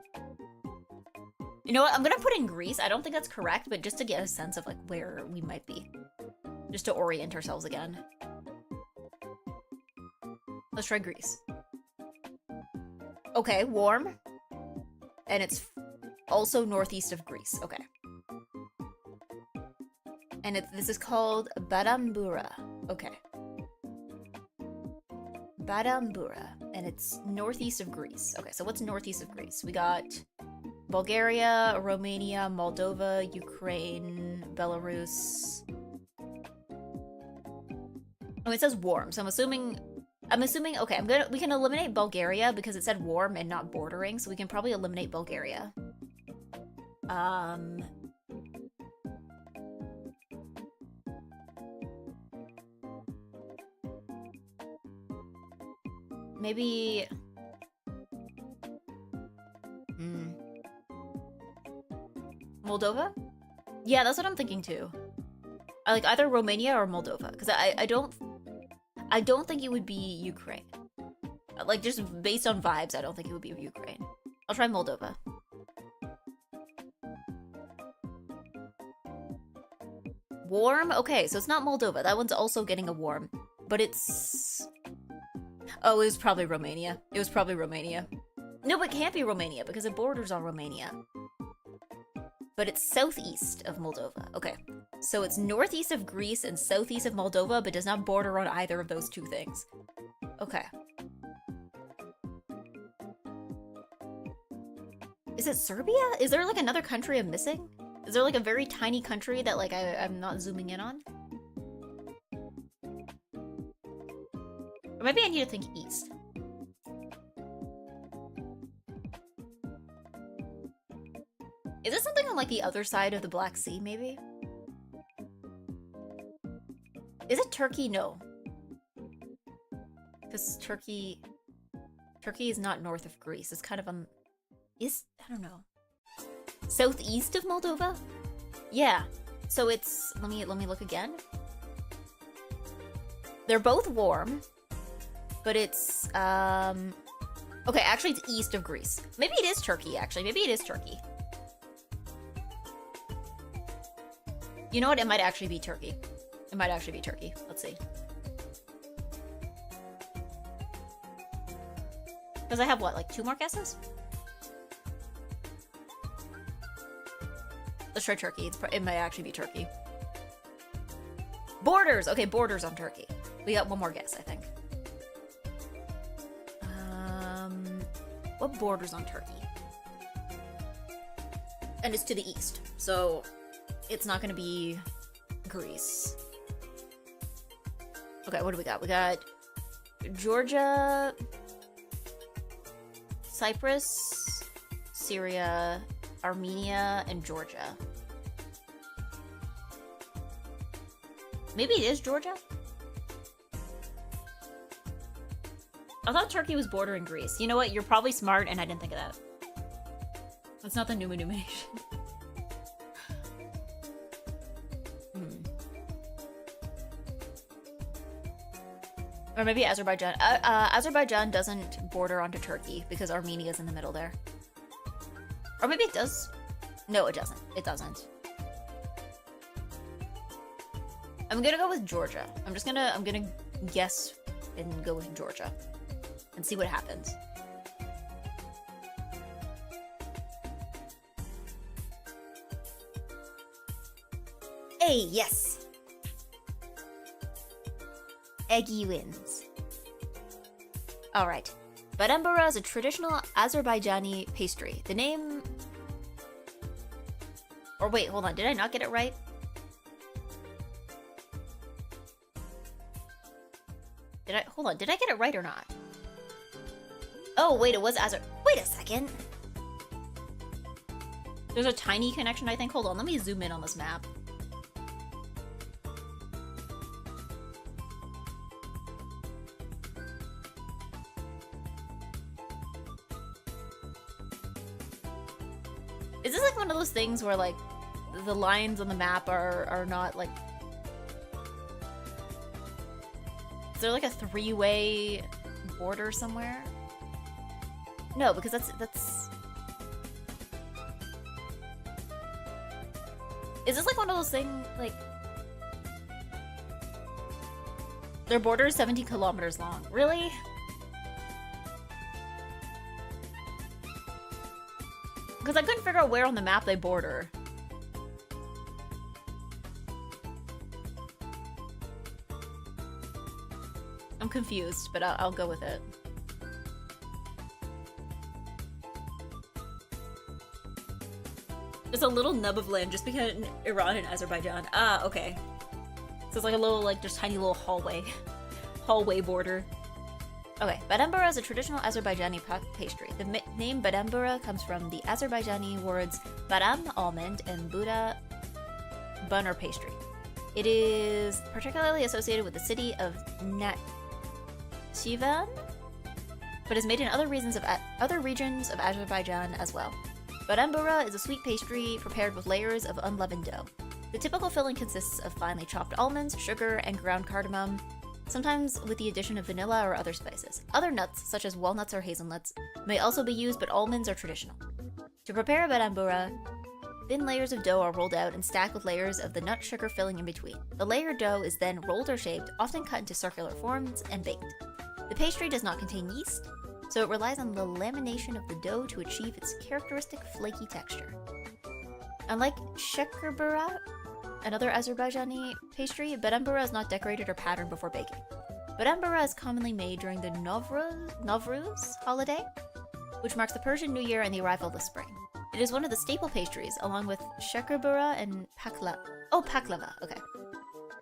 You know what? I'm gonna put in Greece. I don't think that's correct, but just to get a sense of, like, where we might be. Just to orient ourselves again. Let's try Greece. Okay, warm. And it's also northeast of Greece. Okay. And this is called Badambura. Okay. Badambura. And it's northeast of Greece. Okay, so what's northeast of Greece? We got... Bulgaria, Romania, Moldova, Ukraine, Belarus. Oh, it says warm, so I'm assuming, okay, we can eliminate Bulgaria because it said warm and not bordering, so we can probably eliminate Bulgaria. Maybe... Moldova? Yeah, that's what I'm thinking too. I like either Romania or Moldova, because I don't think it would be Ukraine. Like, just based on vibes, I don't think it would be Ukraine. I'll try Moldova. Warm? Okay, so it's not Moldova. That one's also getting a warm. But it's... Oh, it was probably Romania. It was probably Romania. No, it can't be Romania because it borders on Romania. But it's southeast of Moldova. Okay, so it's northeast of Greece and southeast of Moldova, but does not border on either of those two things. Okay. Is it Serbia? Is there like another country I'm missing? Is there like a very tiny country that like I'm not zooming in on? Or maybe I need to think east. Is it something on like the other side of the Black Sea, maybe? Is it Turkey? No. Because Turkey is not north of Greece. It's kind of I don't know. Southeast of Moldova? Yeah. So it's let me look again. They're both warm, but it's okay, actually it's east of Greece. Maybe it is Turkey, actually. Maybe it is Turkey. You know what? It might actually be Turkey. It might actually be Turkey. Let's see. Because I have what, like 2 more guesses? Let's try Turkey. It might actually be Turkey. Borders! Okay, borders on Turkey. We got 1 more guess, I think. What borders on Turkey? And it's to the east, so it's not gonna be Greece. Okay, what do we got? We got Georgia, Cyprus, Syria, Armenia, and Georgia. Maybe it is Georgia? I thought Turkey was bordering Greece. You know what? You're probably smart, and I didn't think of that. That's not the Numa nation. Or maybe Azerbaijan. Azerbaijan doesn't border onto Turkey because Armenia's in the middle there. Or maybe it does. No, it doesn't. It doesn't. I'm gonna go with Georgia. I'm gonna guess and go with Georgia and see what happens. Hey, yes. EGGY wins. Alright. Badembara is a traditional Azerbaijani pastry. The name... Or wait, hold on. Did I not get it right? Hold on. Did I get it right or not? Oh, wait, it was Wait a second. There's a tiny connection, I think. Hold on. Let me zoom in on this map. Is this like one of those things where like the lines on the map are not like... Is there like a 3-way border somewhere? No, because that's... Is this like one of those things like... Their border is 17 kilometers long. Really? Because I couldn't figure out where on the map they border. I'm confused, but I'll go with it. There's a little nub of land just between Iran and Azerbaijan. Ah, okay. So it's like a little, like, just tiny little hallway border. Okay, badembara is a traditional Azerbaijani pastry. The name badembara comes from the Azerbaijani words badam, almond, and buda, bun or pastry. It is particularly associated with the city of Nakhchivan, but is made in other regions of Azerbaijan as well. Barambura is a sweet pastry prepared with layers of unleavened dough. The typical filling consists of finely chopped almonds, sugar, and ground cardamom, sometimes with the addition of vanilla or other spices. Other nuts, such as walnuts or hazelnuts, may also be used, but almonds are traditional. To prepare a barambura, thin layers of dough are rolled out and stacked with layers of the nut sugar filling in between. The layered dough is then rolled or shaped, often cut into circular forms, and baked. The pastry does not contain yeast, so it relies on the lamination of the dough to achieve its characteristic flaky texture. Unlike shekerbura, another Azerbaijani pastry, barambura is not decorated or patterned before baking. Barambura is commonly made during the Novruz holiday, which marks the Persian New Year and the arrival of the spring. It is one of the staple pastries, along with shekerbura and paklava, okay,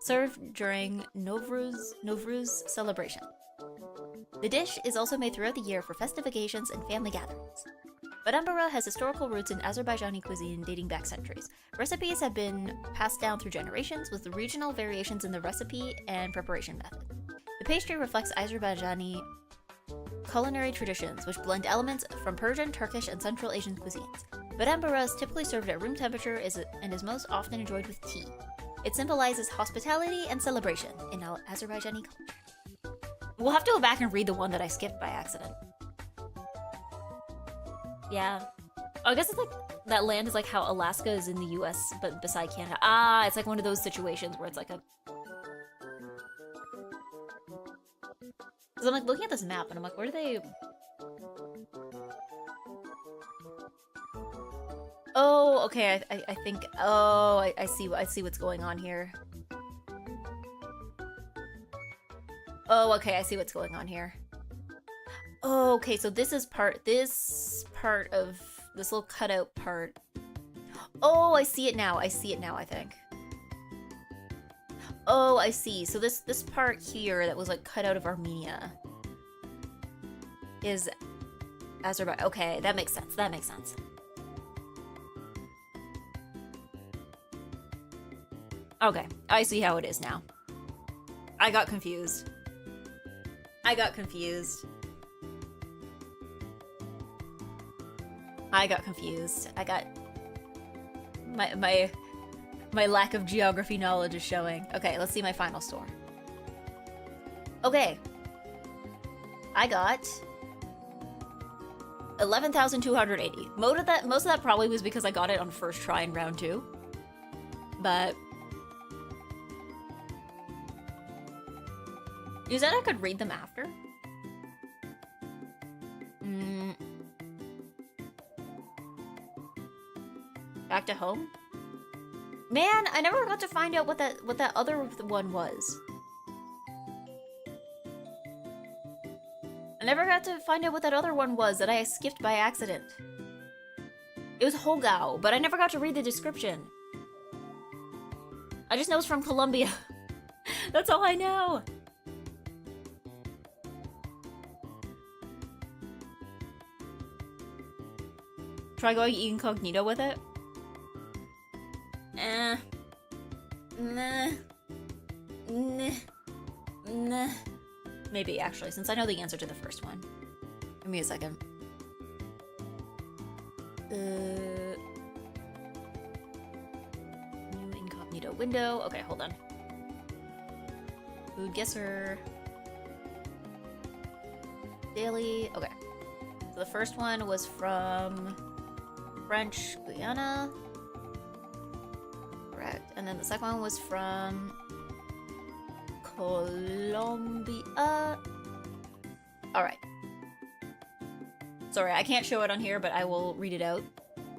served during Novruz celebration. The dish is also made throughout the year for festive occasions and family gatherings. Barambura has historical roots in Azerbaijani cuisine dating back centuries. Recipes have been passed down through generations, with regional variations in the recipe and preparation method. The pastry reflects Azerbaijani culinary traditions, which blend elements from Persian, Turkish, and Central Asian cuisines. Barambura is typically served at room temperature and is most often enjoyed with tea. It symbolizes hospitality and celebration in Azerbaijani culture. We'll have to go back and read the one that I skipped by accident. Yeah. Oh, I guess it's like that land is like how Alaska is in the US, but beside Canada. Ah, it's like one of those situations where it's like a... Because I'm like looking at this map and I'm like, where do they... Oh, okay, I think... Oh, I see what's going on here. Oh, okay, I see what's going on here. Oh, okay, so this part of this little cutout part. Oh, I see it now, I think. Oh, I see. So this part here that was like cut out of Armenia is Azerbaijan. Okay, that makes sense. Okay, I see how it is now. I got confused. I got my lack of geography knowledge is showing. Okay, let's see my final score. Okay. I got 11,280. Most of that probably was because I got it on first try in round 2. But you said I could read them after? Back to home? Man, I never got to find out what that other one was. I never got to find out what that other one was that I skipped by accident. It was Hogao, but I never got to read the description. I just know it's from Colombia. That's all I know. Try going incognito with it? Nah. Maybe, actually, since I know the answer to the first one. Give me a second. New incognito window. Okay, hold on. Food guesser. Daily. Okay. So the first one was from French Guiana. Correct. And then the second one was from Colombia. Alright. Sorry, I can't show it on here, but I will read it out.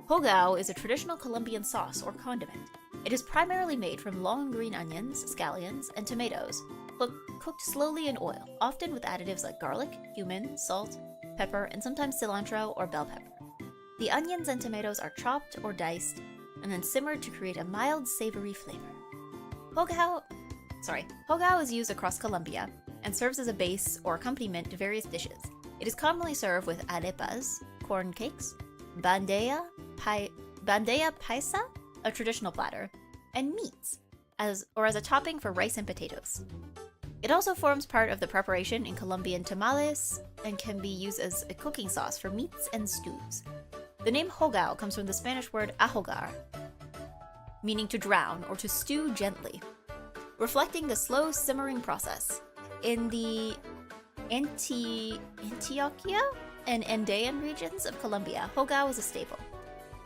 Hogao is a traditional Colombian sauce or condiment. It is primarily made from long green onions, scallions, and tomatoes, cooked slowly in oil, often with additives like garlic, cumin, salt, pepper, and sometimes cilantro or bell pepper. The onions and tomatoes are chopped or diced and then simmered to create a mild, savory flavor. Hogao is used across Colombia and serves as a base or accompaniment to various dishes. It is commonly served with arepas, corn cakes, bandeja paisa, a traditional platter, and meats, as a topping for rice and potatoes. It also forms part of the preparation in Colombian tamales and can be used as a cooking sauce for meats and stews. The name hogao comes from the Spanish word ahogar, meaning to drown or to stew gently, reflecting the slow simmering process. In the Antioquia and Andean regions of Colombia, hogao is a staple.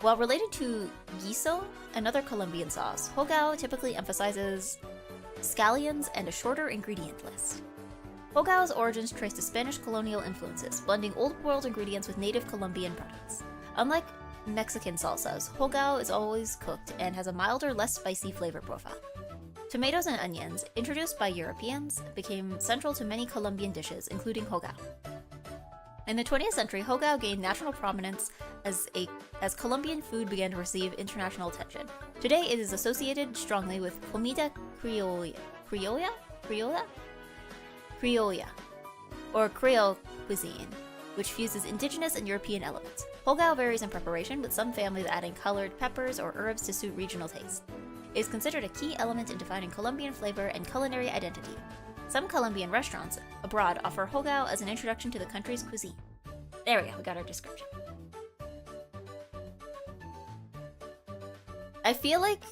While related to guiso, another Colombian sauce, hogao typically emphasizes scallions and a shorter ingredient list. Hogao's origins trace to Spanish colonial influences, blending old world ingredients with native Colombian products. Unlike Mexican salsas, hogao is always cooked and has a milder, less spicy flavor profile. Tomatoes and onions, introduced by Europeans, became central to many Colombian dishes, including hogao. In the 20th century, hogao gained national prominence as Colombian food began to receive international attention. Today, it is associated strongly with comida criolla, or Creole cuisine, which fuses indigenous and European elements. Hogao varies in preparation, with some families adding colored peppers or herbs to suit regional taste. It is considered a key element in defining Colombian flavor and culinary identity. Some Colombian restaurants abroad offer hogao as an introduction to the country's cuisine. There we go, we got our description. I feel like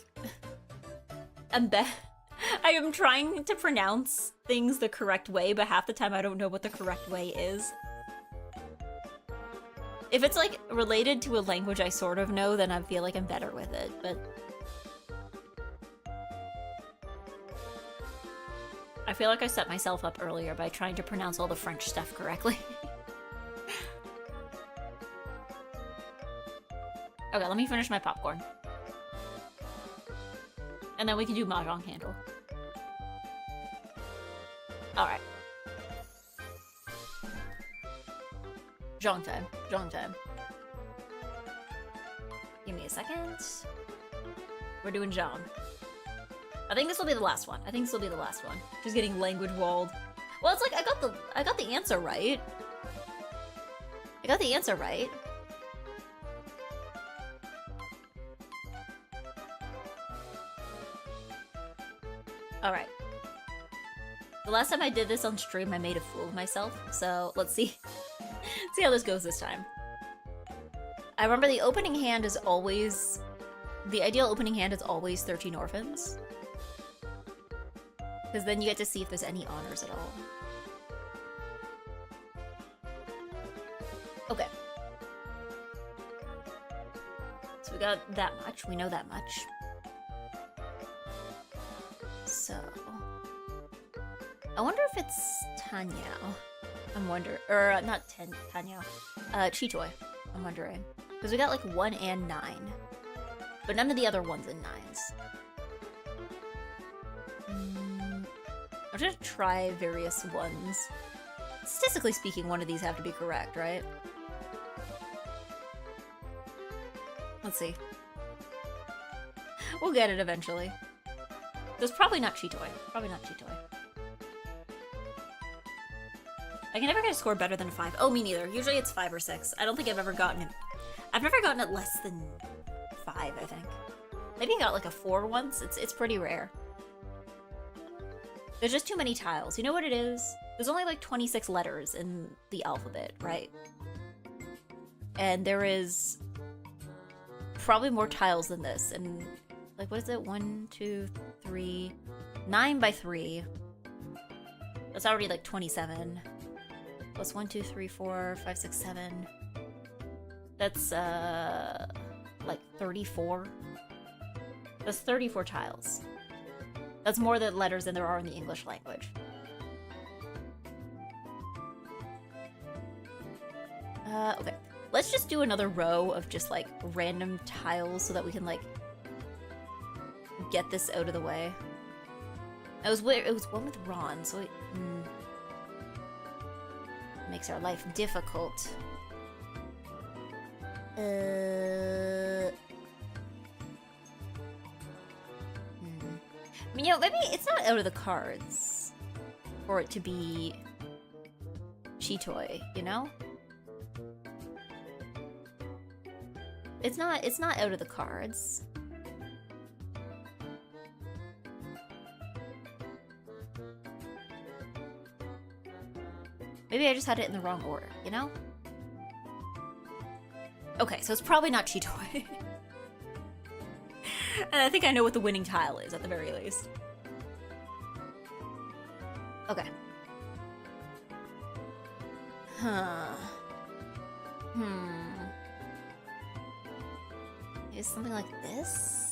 I am trying to pronounce things the correct way, but half the time I don't know what the correct way is. If it's like related to a language I sort of know, then I feel like I'm better with it, but I feel like I set myself up earlier by trying to pronounce all the French stuff correctly. Okay, let me finish my popcorn. And then we can do Mahjong handle. Alright. Zhong time. Zhong time. Give me a second. We're doing Zhong. I think this will be the last one. Just getting language walled. Well, it's like I got the answer right. Alright. The last time I did this on stream, I made a fool of myself, so let's see. See how this goes this time. I remember the opening hand is always... The ideal opening hand is always 13 orphans. Because then you get to see if there's any honors at all. Okay. So we got that much. We know that much. So... I wonder if it's Tanya. Not Tanya. Chitoy. I'm wondering. Because we got like 1 and 9. But none of the other ones in 9s. I'm gonna try various ones. Statistically speaking, one of these have to be correct, right? Let's see. We'll get it eventually. There's probably not Chitoy. I can never get a score better than 5. Oh, me neither. Usually it's 5 or 6. I don't think I've ever gotten it. I've never gotten it less than 5, I think. Maybe I got like a 4 once. It's pretty rare. There's just too many tiles. You know what it is? There's only like 26 letters in the alphabet, right? And there is probably more tiles than this. And like, what is it? 1, 2, 3, 9 by 3. That's already like 27. Plus 1, 2, 3, 4, 5, 6, 7. That's like 34. That's 34 tiles. That's more than letters than there are in the English language. Okay. Let's just do another row of just like random tiles so that we can like get this out of the way. It was one with Ron, so it makes our life difficult. I mean, you know, maybe it's not out of the cards for it to be Chitoy, you know? It's not out of the cards. Maybe I just had it in the wrong order, you know? Okay, so it's probably not Chitoy. And I think I know what the winning tile is, at the very least. Okay. Huh. Maybe something like this?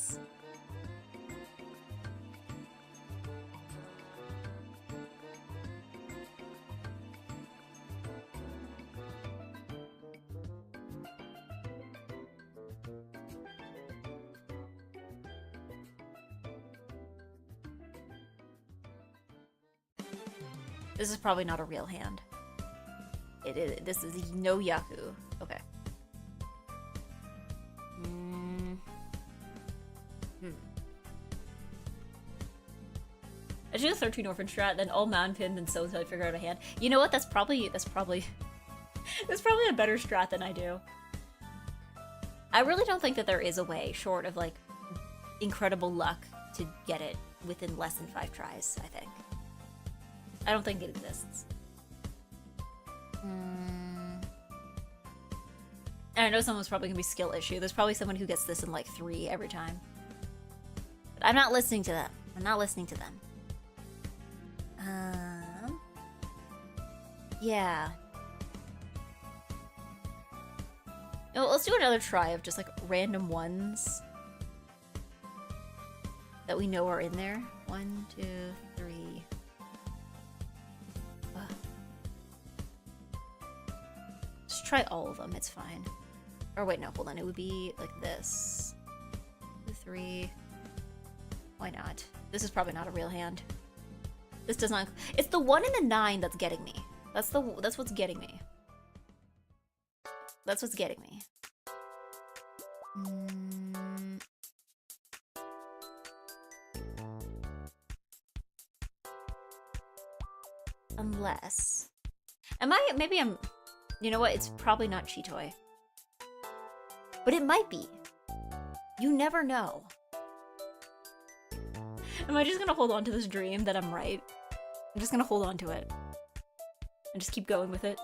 This is probably not a real hand. It is. This is no Yaku. Okay. I do a 13 orphan strat, then all man pinned and so until I figure out a hand. You know what? That's probably that's probably a better strat than I do. I really don't think that there is a way, short of like incredible luck, to get it within less than 5 tries. I think. I don't think it exists. And I know someone's probably gonna be skill issue. There's probably someone who gets this in like 3 every time. But I'm not listening to them. I'm not listening to them. Yeah. No, let's do another try of just like random ones that we know are in there. 1, 2, 3. Just try all of them, it's fine. Or wait, no, hold on, it would be like this. 2, 3. Why not? This is probably not a real hand. This does not. It's the 1 and the 9 that's getting me. That's what's getting me. That's what's getting me. Unless, maybe I'm. You know what? It's probably not Chitoy. But it might be. You never know. Am I just gonna hold on to this dream that I'm right? I'm just gonna hold on to it. And just keep going with it.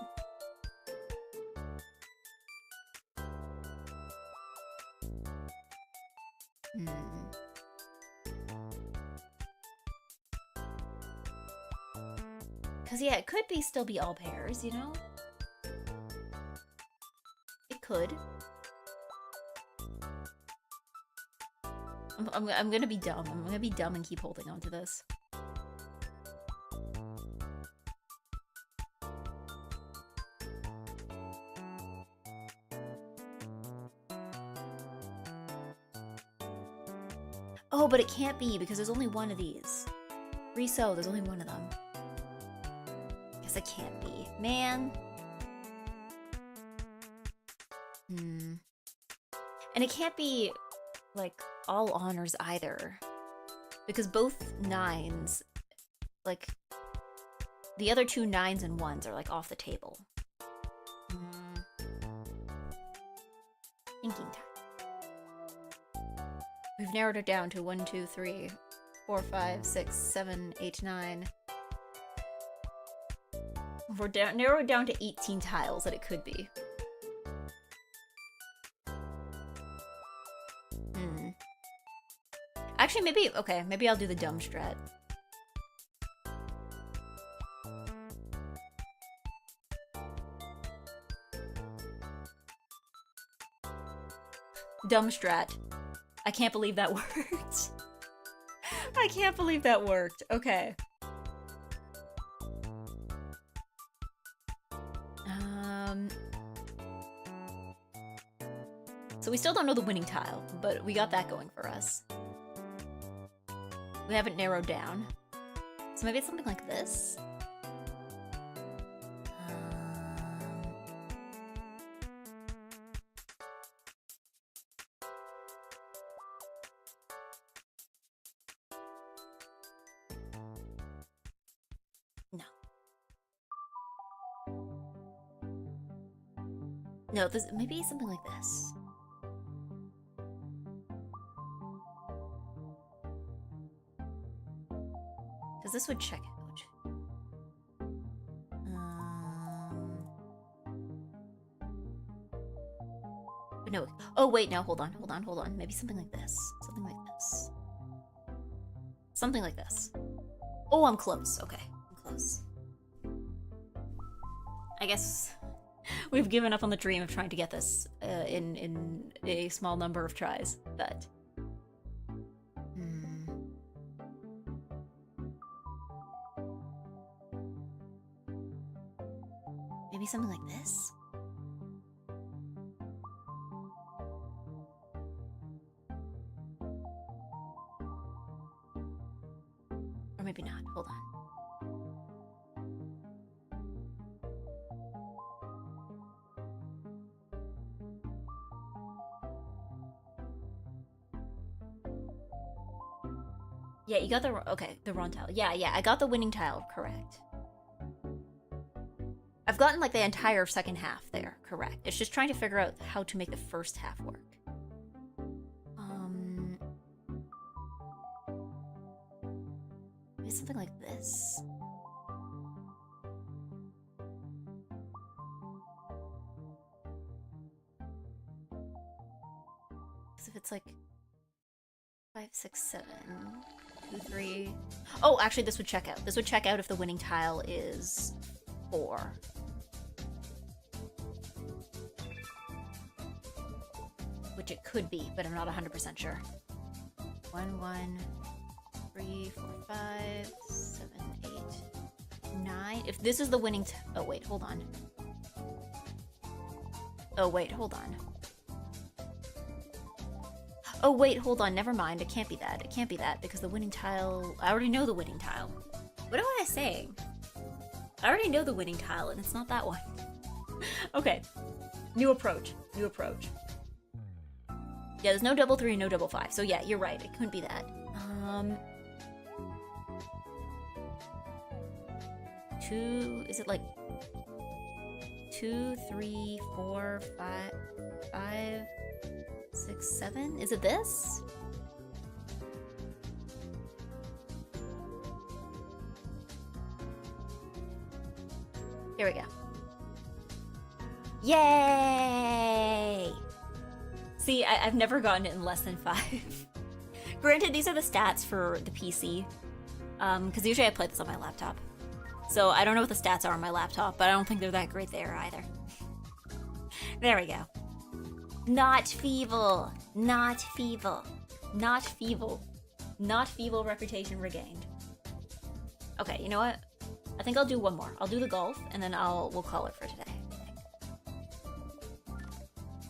Cause yeah, it could still be all pairs, you know? It could. I'm gonna be dumb. I'm gonna be dumb and keep holding on to this. Oh, but it can't be because there's only one of these. Reso, there's only one of them. Guess it can't be. Man. And it can't be, like, all honors either. Because both 9s, like, the other 2 9s and 1s are, like, off the table. Thinking time. We've narrowed it down to 1, 2, 3, 4, 5, 6, 7, 8, 9. We're narrowed down to 18 tiles that it could be. Actually, maybe I'll do the dumb strat. Dumb strat. I can't believe that worked. I can't believe that worked. Okay. So we still don't know the winning tile, but we got that going for us. We haven't narrowed down. So maybe it's something like this? No. No, maybe something like this. Because this would check out. No. Oh, wait, no, hold on. Maybe something like this. Something like this. Oh, I'm close. Okay, I'm close. I guess we've given up on the dream of trying to get this in a small number of tries, but... Maybe something like this? Or maybe not. Hold on. Yeah, you got the wrong tile. Yeah, I got the winning tile correct. I've gotten like the entire second half there correct. It's just trying to figure out how to make the first half work. Maybe something like this. Because if it's like 5, 6, 7, 2, 3. Oh, actually, this would check out. This would check out if the winning tile is 4. Which it could be, but I'm not 100% sure. 1, 1, 3, 4, 5, 7, 8, 9. If this is the winning oh, wait, hold on. Oh, wait, hold on. Oh, wait, hold on. Never mind. It can't be that. It can't be that because the winning tile... I already know the winning tile. What am I saying? I already know the winning tile, and it's not that one. Okay. New approach. New approach. Yeah, there's no double 3 and no double 5. So yeah, you're right. It couldn't be that. 2... Is it like... 2, 3, 4, 5... 6, 7? Is it this? Here we go. Yay! See, I've never gotten it in less than 5. Granted, these are the stats for the PC. Because usually I play this on my laptop. So I don't know what the stats are on my laptop, but I don't think they're that great there either. There we go. Not feeble. Not feeble. Not feeble. Not feeble reputation regained. Okay, you know what? I think I'll do one more. I'll do the golf, and then we'll call it for today.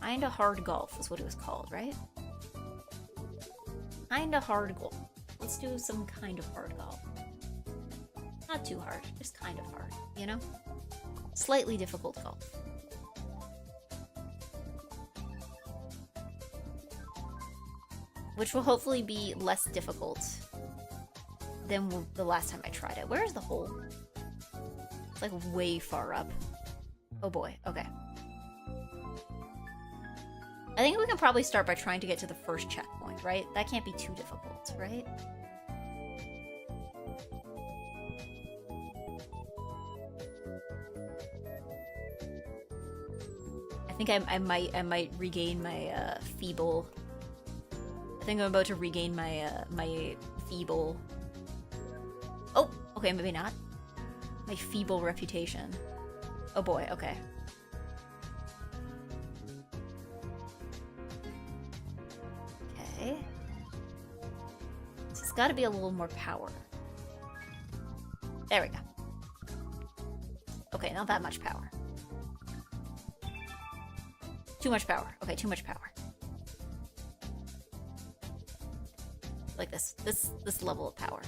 Kinda hard golf is what it was called, right? Kinda hard golf. Let's do some kind of hard golf. Not too hard, just kind of hard, you know? Slightly difficult golf. Which will hopefully be less difficult than the last time I tried it. Where is the hole? It's like way far up. Oh boy, okay. I think we can probably start by trying to get to the first checkpoint, right? That can't be too difficult, right? I think I might regain my feeble... I think I'm about to regain my my feeble... Oh, okay, maybe not. My feeble reputation. Oh boy, okay. Okay. So it's gotta be a little more power. There we go. Okay, not that much power. Too much power. Okay, too much power. Like this level of power.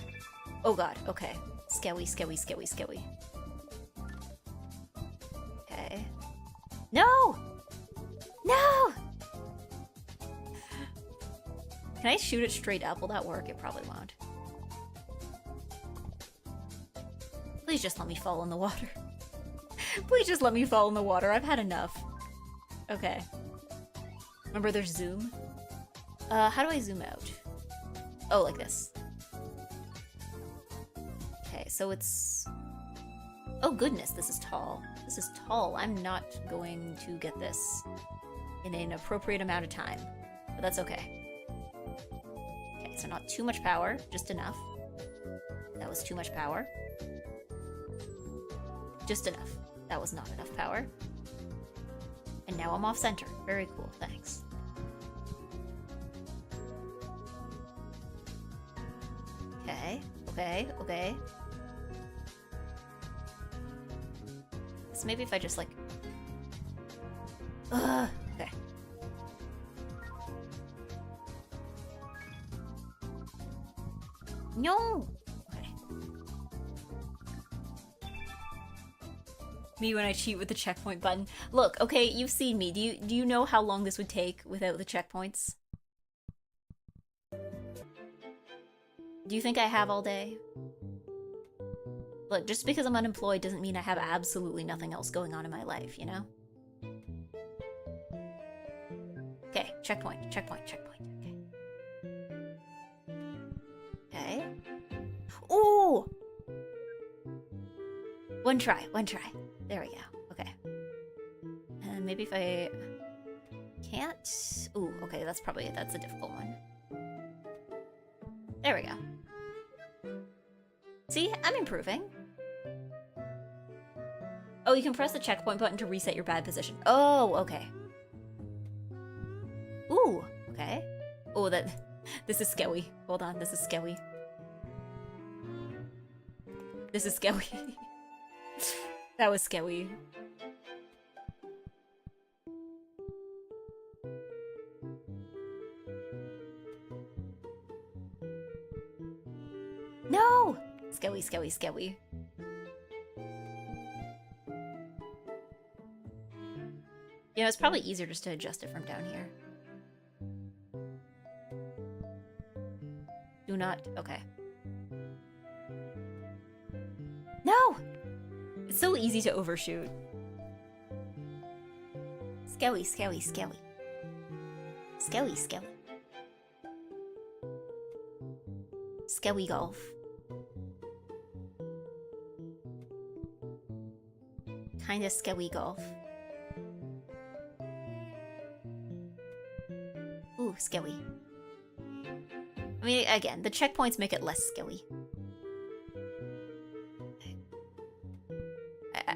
Oh god, okay. Skewy. Okay. No! No! Can I shoot it straight up? Will that work? It probably won't. Please just let me fall in the water. Please just let me fall in the water. I've had enough. Okay. Remember there's zoom? How do I zoom out? Oh, like this. Okay, so it's... Oh goodness, this is tall. This is tall. I'm not going to get this. in an appropriate amount of time. But that's okay. Okay, so not too much power, just enough. That was too much power. Just enough. That was not enough power. And now I'm off center. Very cool, thanks. Okay, okay, okay. So maybe if I just like... okay. No! Okay. Me when I cheat with the checkpoint button. Look, okay, you've seen me. Do you know how long this would take without the checkpoints? Do you think I have all day? Look, just because I'm unemployed doesn't mean I have absolutely nothing else going on in my life, you know? Okay, checkpoint, checkpoint, checkpoint. Okay. Okay. Ooh! One try, one try. There we go. Okay. And maybe if I can't... Ooh, okay, that's a difficult one. There we go. See, I'm improving. Oh, you can press the checkpoint button to reset your bad position. Oh, okay. Ooh, okay. Oh, this is scary. Hold on, this is scary. This is scary. That was scary. No! Scary, scary, scary. You know, it's probably easier just to adjust it from down here. Do not... Okay. No! It's so easy to overshoot. Scary, scary, scary. Scary, scary. Scary golf. Kinda scary golf. Ooh, scary. I mean, again, the checkpoints make it less scary.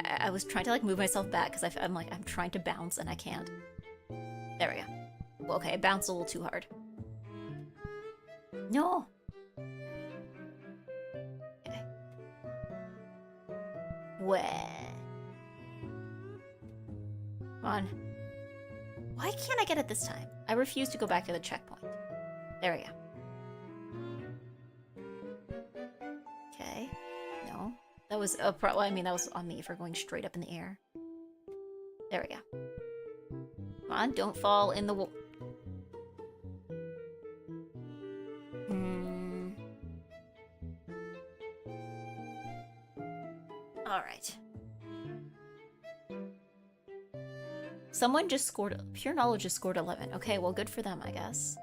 I was trying to like move myself back because I'm trying to bounce and I can't. There we go. Well, okay, I bounced a little too hard. No! Okay. Where? Come on. Why can't I get it this time? I refuse to go back to the checkpoint. There we go. Okay. No. That was a I mean, that was on me for going straight up in the air. There we go. Come on, don't fall in the wall. Alright. Someone just scored... Pure Knowledge just scored 11. Okay, well, good for them, I guess.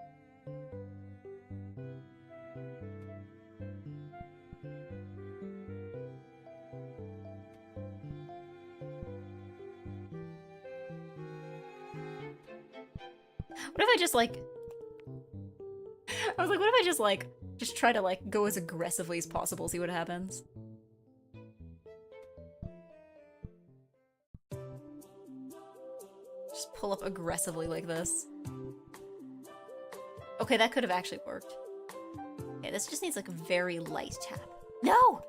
What if I just, like... I was like, what if I just, like... Just try to, like, go as aggressively as possible, see what happens? Just pull up aggressively like this. Okay, that could have actually worked. Okay, this just needs, like, a very light tap. No!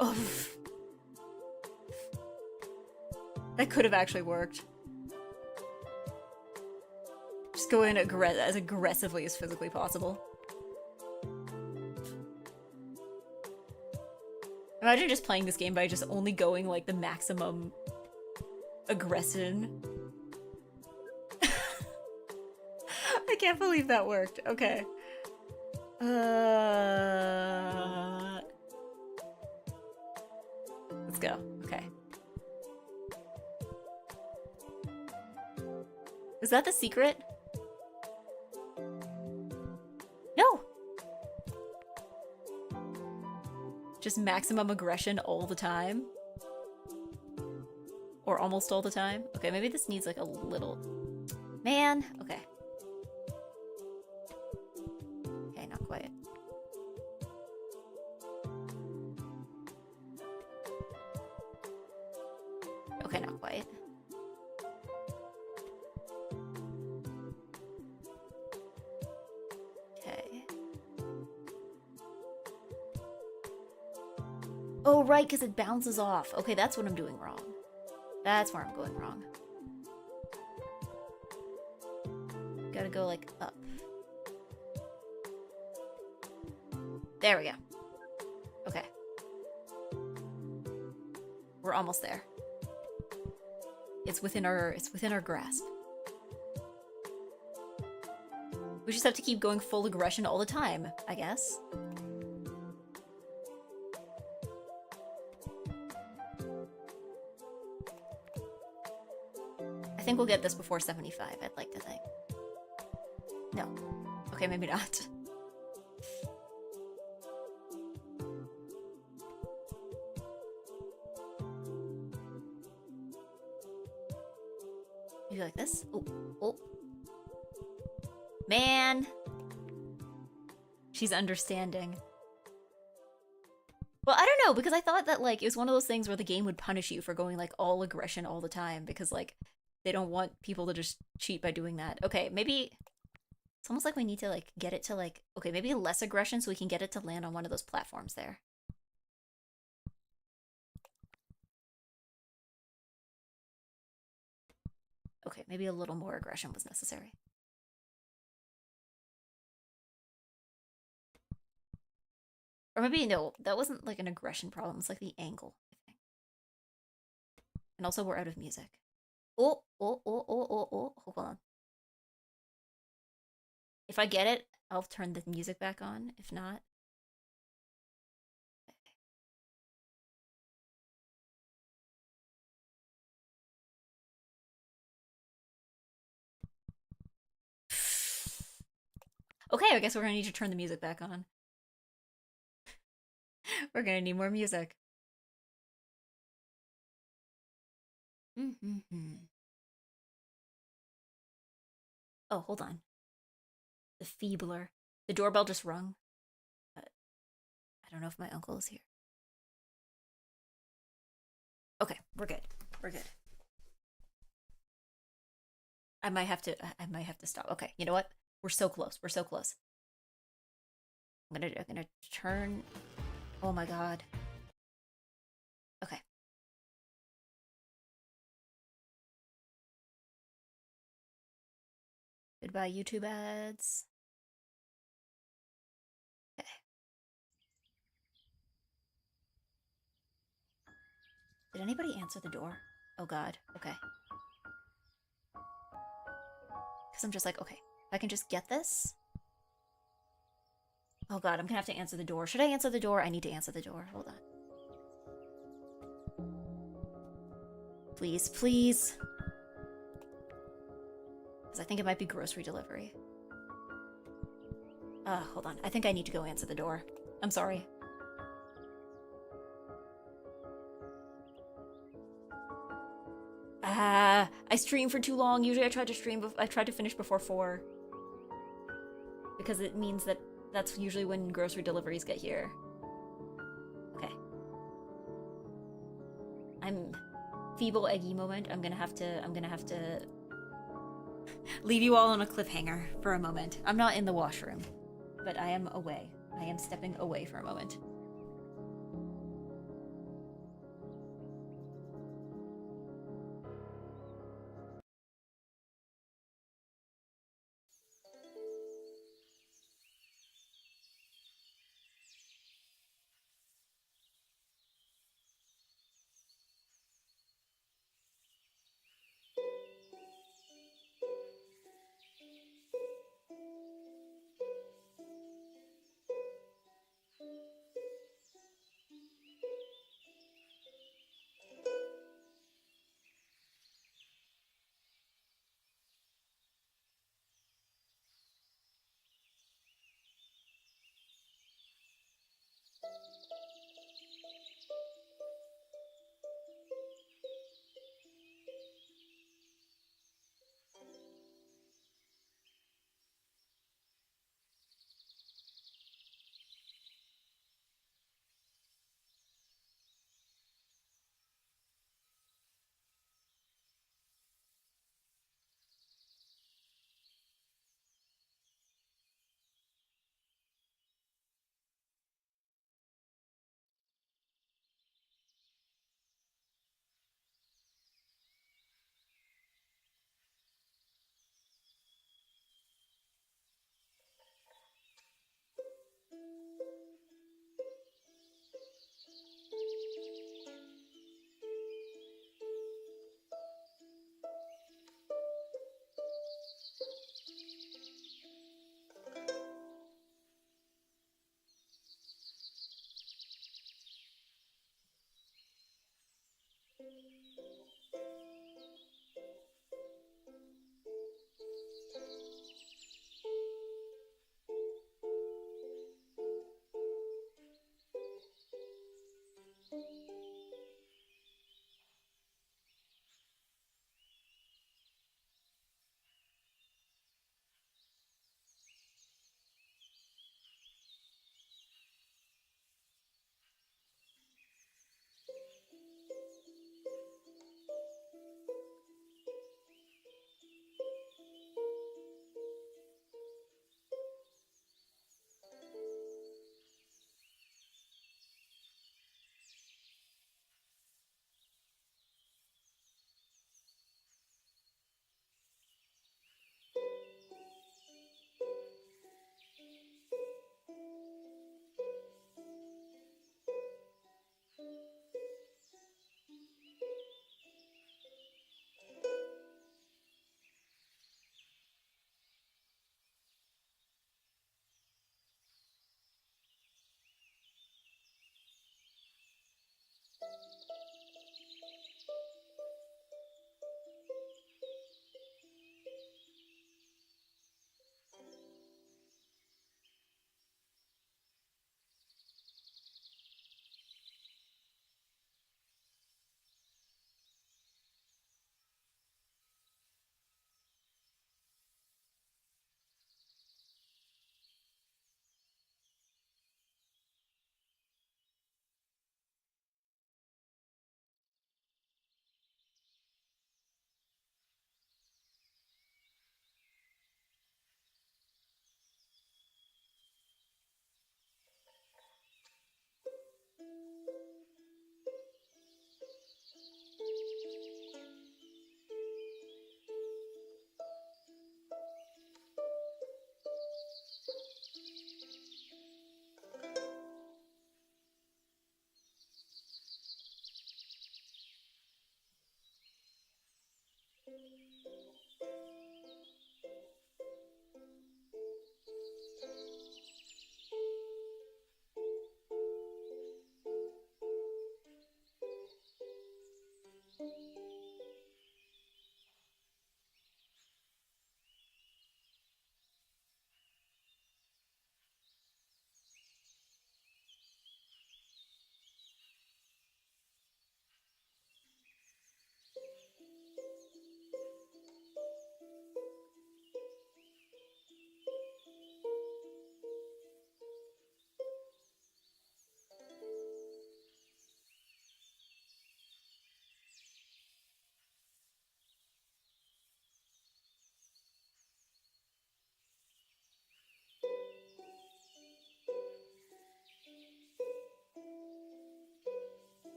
Oh. That could have actually worked. Just go in as aggressively as physically possible. Imagine just playing this game by just only going, like, the maximum aggression. I can't believe that worked. Okay. Let's go. Okay. Was that the secret? No! Just maximum aggression all the time? Or almost all the time. Okay, maybe this needs like a little... Man! Okay. Okay, not quite. Okay, not quite. Okay. Oh, right, because it bounces off. Okay, that's what I'm doing wrong. That's where I'm going wrong. Gotta go, like, up. There we go. Okay. We're almost there. It's within our grasp. We just have to keep going full aggression all the time, I guess. I think we'll get this before 75, I'd like to think. No. Okay, maybe not. Maybe like this? Oh, oh. Man! She's understanding. Well, I don't know, because I thought that, like, it was one of those things where the game would punish you for going, like, all aggression all the time, because, like, they don't want people to just cheat by doing that. Okay, maybe... It's almost like we need to, like, get it to, like... Okay, maybe less aggression so we can get it to land on one of those platforms there. Okay, maybe a little more aggression was necessary. Or maybe, no, that wasn't, like, an aggression problem. It's, like, the angle, I think. And also, we're out of music. Oh, oh, oh, oh, oh, oh. Hold on. If I get it, I'll turn the music back on. If not... Okay, I guess we're gonna need to turn the music back on. We're gonna need more music. Oh, hold on. The feebler. The doorbell just rung. But I don't know if my uncle is here. Okay, we're good. We're good. I might have to stop. Okay, you know what? We're so close. We're so close. I'm gonna turn. Oh my god. Okay. Goodbye, YouTube ads. Okay. Did anybody answer the door? Oh god. Okay. Because I'm just like, okay, if I can just get this. Oh god, I'm gonna have to answer the door. Should I answer the door? I need to answer the door. Hold on. Please, please. Because I think it might be grocery delivery. Hold on. I think I need to go answer the door. I'm sorry. I streamed for too long. Usually I try to finish before 4. Because it means that that's usually when grocery deliveries get here. Okay. I'm feeble eggy moment. I'm gonna have to leave you all on a cliffhanger for a moment. I'm not in the washroom, but I am away. I am stepping away for a moment.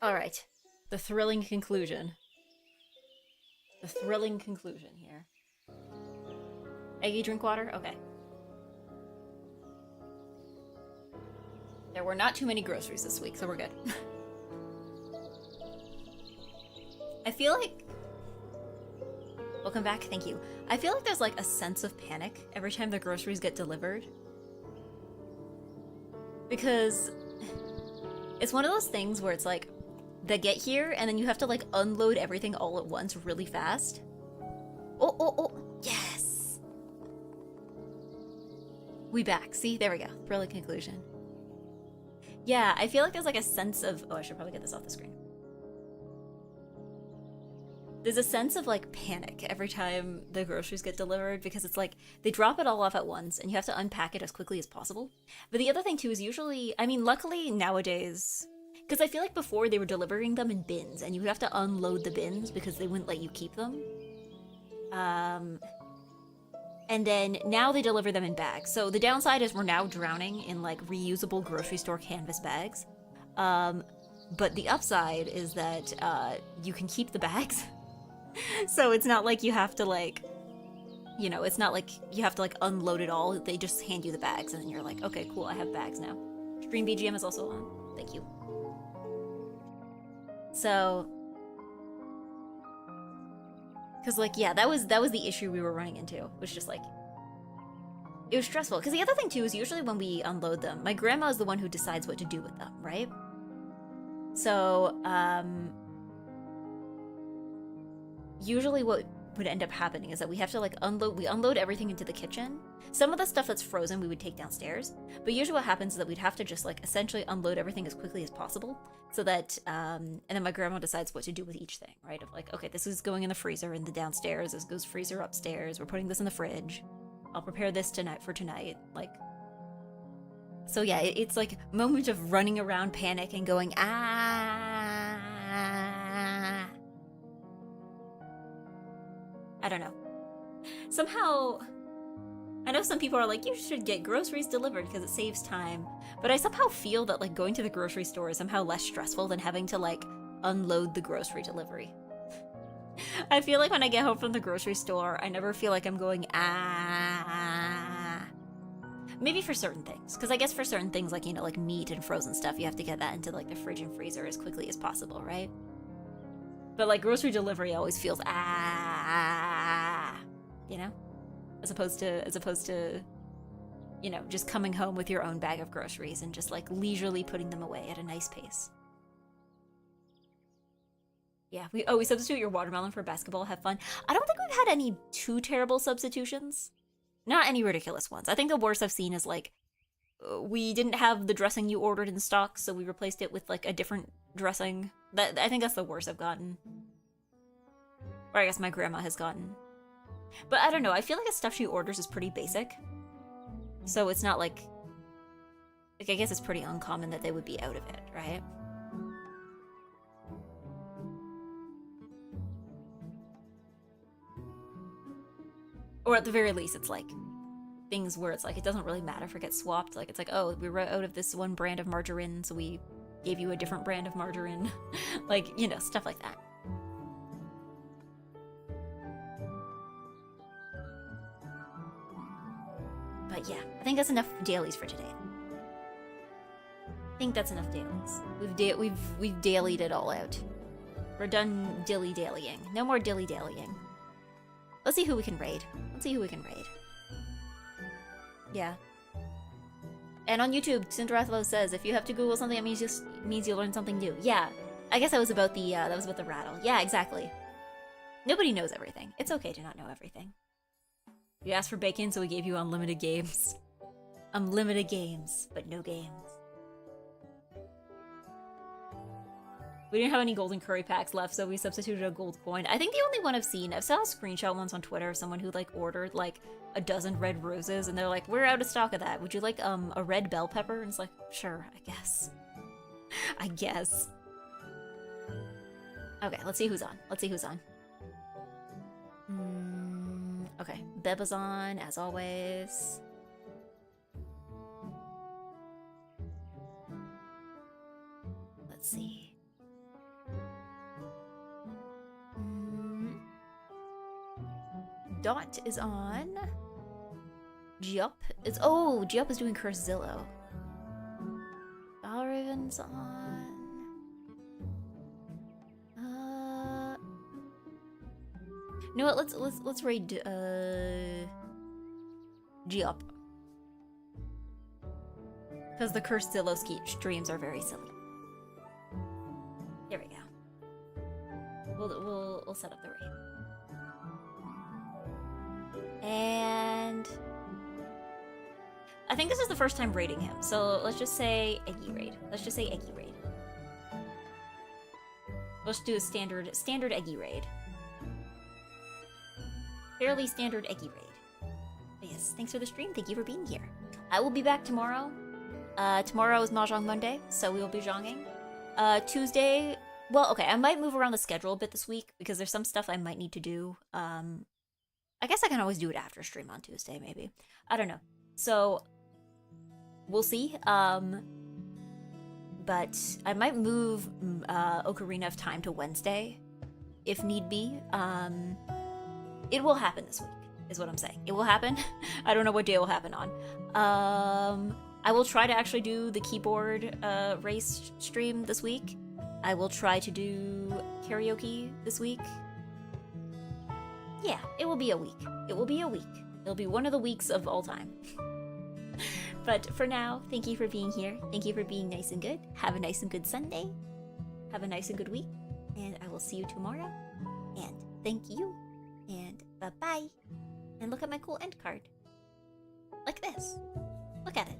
Alright. The thrilling conclusion. The thrilling conclusion here. Eggy, drink water? Okay. There were not too many groceries this week, so we're good. I feel like... Welcome back, thank you. I feel like there's like a sense of panic every time the groceries get delivered. Because it's one of those things where it's like, they get here, and then you have to like unload everything all at once really fast. Oh, oh, oh, yes! We back, see? There we go, thrilling conclusion. Yeah, I feel like there's like a sense of, oh, I should probably get this off the screen. There's a sense of like panic every time the groceries get delivered because it's like they drop it all off at once and you have to unpack it as quickly as possible. But the other thing too is usually, I mean, luckily nowadays, because I feel like before they were delivering them in bins and you would have to unload the bins because they wouldn't let you keep them. And then now they deliver them in bags. So the downside is we're now drowning in like reusable grocery store canvas bags. But the upside is that you can keep the bags. So it's not like you have to like, you know, it's not like you have to like unload it all. They just hand you the bags and then you're like, okay, cool, I have bags now. Stream BGM is also on. Thank you. So, because like, yeah, that was the issue we were running into. Was just like, it was stressful. Because the other thing too is usually when we unload them, my grandma is the one who decides what to do with them, right? So, usually what would end up happening is that we have to like unload everything into the kitchen. Some of the stuff that's frozen we would take downstairs, but usually what happens is that we'd have to just like essentially unload everything as quickly as possible so that and then my grandma decides what to do with each thing, right? Of like, okay, this is going in the freezer in the downstairs, this goes freezer upstairs, we're putting this in the fridge, I'll prepare this tonight for tonight, like. So yeah, it's like a moment of running around panic and going I don't know. Somehow, I know some people are like, you should get groceries delivered because it saves time. But I somehow feel that like going to the grocery store is somehow less stressful than having to like unload the grocery delivery. I feel like when I get home from the grocery store, I never feel like I'm going Maybe for certain things. Because I guess for certain things like, you know, like meat and frozen stuff, you have to get that into like the fridge and freezer as quickly as possible, right? But like grocery delivery always feels you know? As opposed to, you know, just coming home with your own bag of groceries and just like leisurely putting them away at a nice pace. Yeah, we substitute your watermelon for basketball, have fun. I don't think we've had any too terrible substitutions. Not any ridiculous ones. I think the worst I've seen is like, we didn't have the dressing you ordered in stock, so we replaced it with like a different dressing. I think that's the worst I've gotten. Or I guess my grandma has gotten. But I don't know, I feel like the stuff she orders is pretty basic. So it's not like I guess it's pretty uncommon that they would be out of it, right? Or at the very least, it's like things where it's like it doesn't really matter if it gets swapped. Like it's like, oh, we were out of this one brand of margarine, so we gave you a different brand of margarine. Like, you know, stuff like that. But yeah, I think that's enough dailies for today. I think that's enough dailies. We've dailied it all out. We're done dilly-dallying. No more dilly-dallying. Let's see who we can raid. Yeah. And on YouTube, Cinderethlo says, if you have to Google something, it means you'll learn something new. Yeah. I guess that was about the rattle. Yeah, exactly. Nobody knows everything. It's okay to not know everything. You asked for bacon, so we gave you unlimited games. Unlimited games, but no games. We didn't have any golden curry packs left, so we substituted a gold coin. I think the only one I've seen, I've saw a screenshot once on Twitter of someone who like ordered like a dozen red roses, and they're like, we're out of stock of that. Would you like a red bell pepper? And it's like, sure, I guess. I guess. Okay, let's see who's on. Okay, Beba's on, as always. Let's see. Dot is on. Giup is doing Curzillo. Valraven's on. You know what? Let's raid Giup. Because the Curzillo streams are very silly. Here we go. We'll set up the raid. And I think this is the first time raiding him, so let's just say Eggy raid. Let's do a standard Eggy raid. Fairly standard Eggy raid. But yes, thanks for the stream. Thank you for being here. I will be back tomorrow. Tomorrow is Mahjong Monday, so we will be zhonging. Tuesday, well, okay, I might move around the schedule a bit this week because there's some stuff I might need to do. I guess I can always do it after stream on Tuesday, maybe. I don't know. So, we'll see. But I might move Ocarina of Time to Wednesday, if need be. It will happen this week, is what I'm saying. It will happen. I don't know what day it will happen on. I will try to actually do the keyboard race stream this week. I will try to do karaoke this week. Yeah, it will be a week. It'll be one of the weeks of all time. But for now, thank you for being here. Thank you for being nice and good. Have a nice and good Sunday. have a nice and good week, and I will see you tomorrow. And thank you, and bye-bye. And look at my cool end card. Like this. Look at it.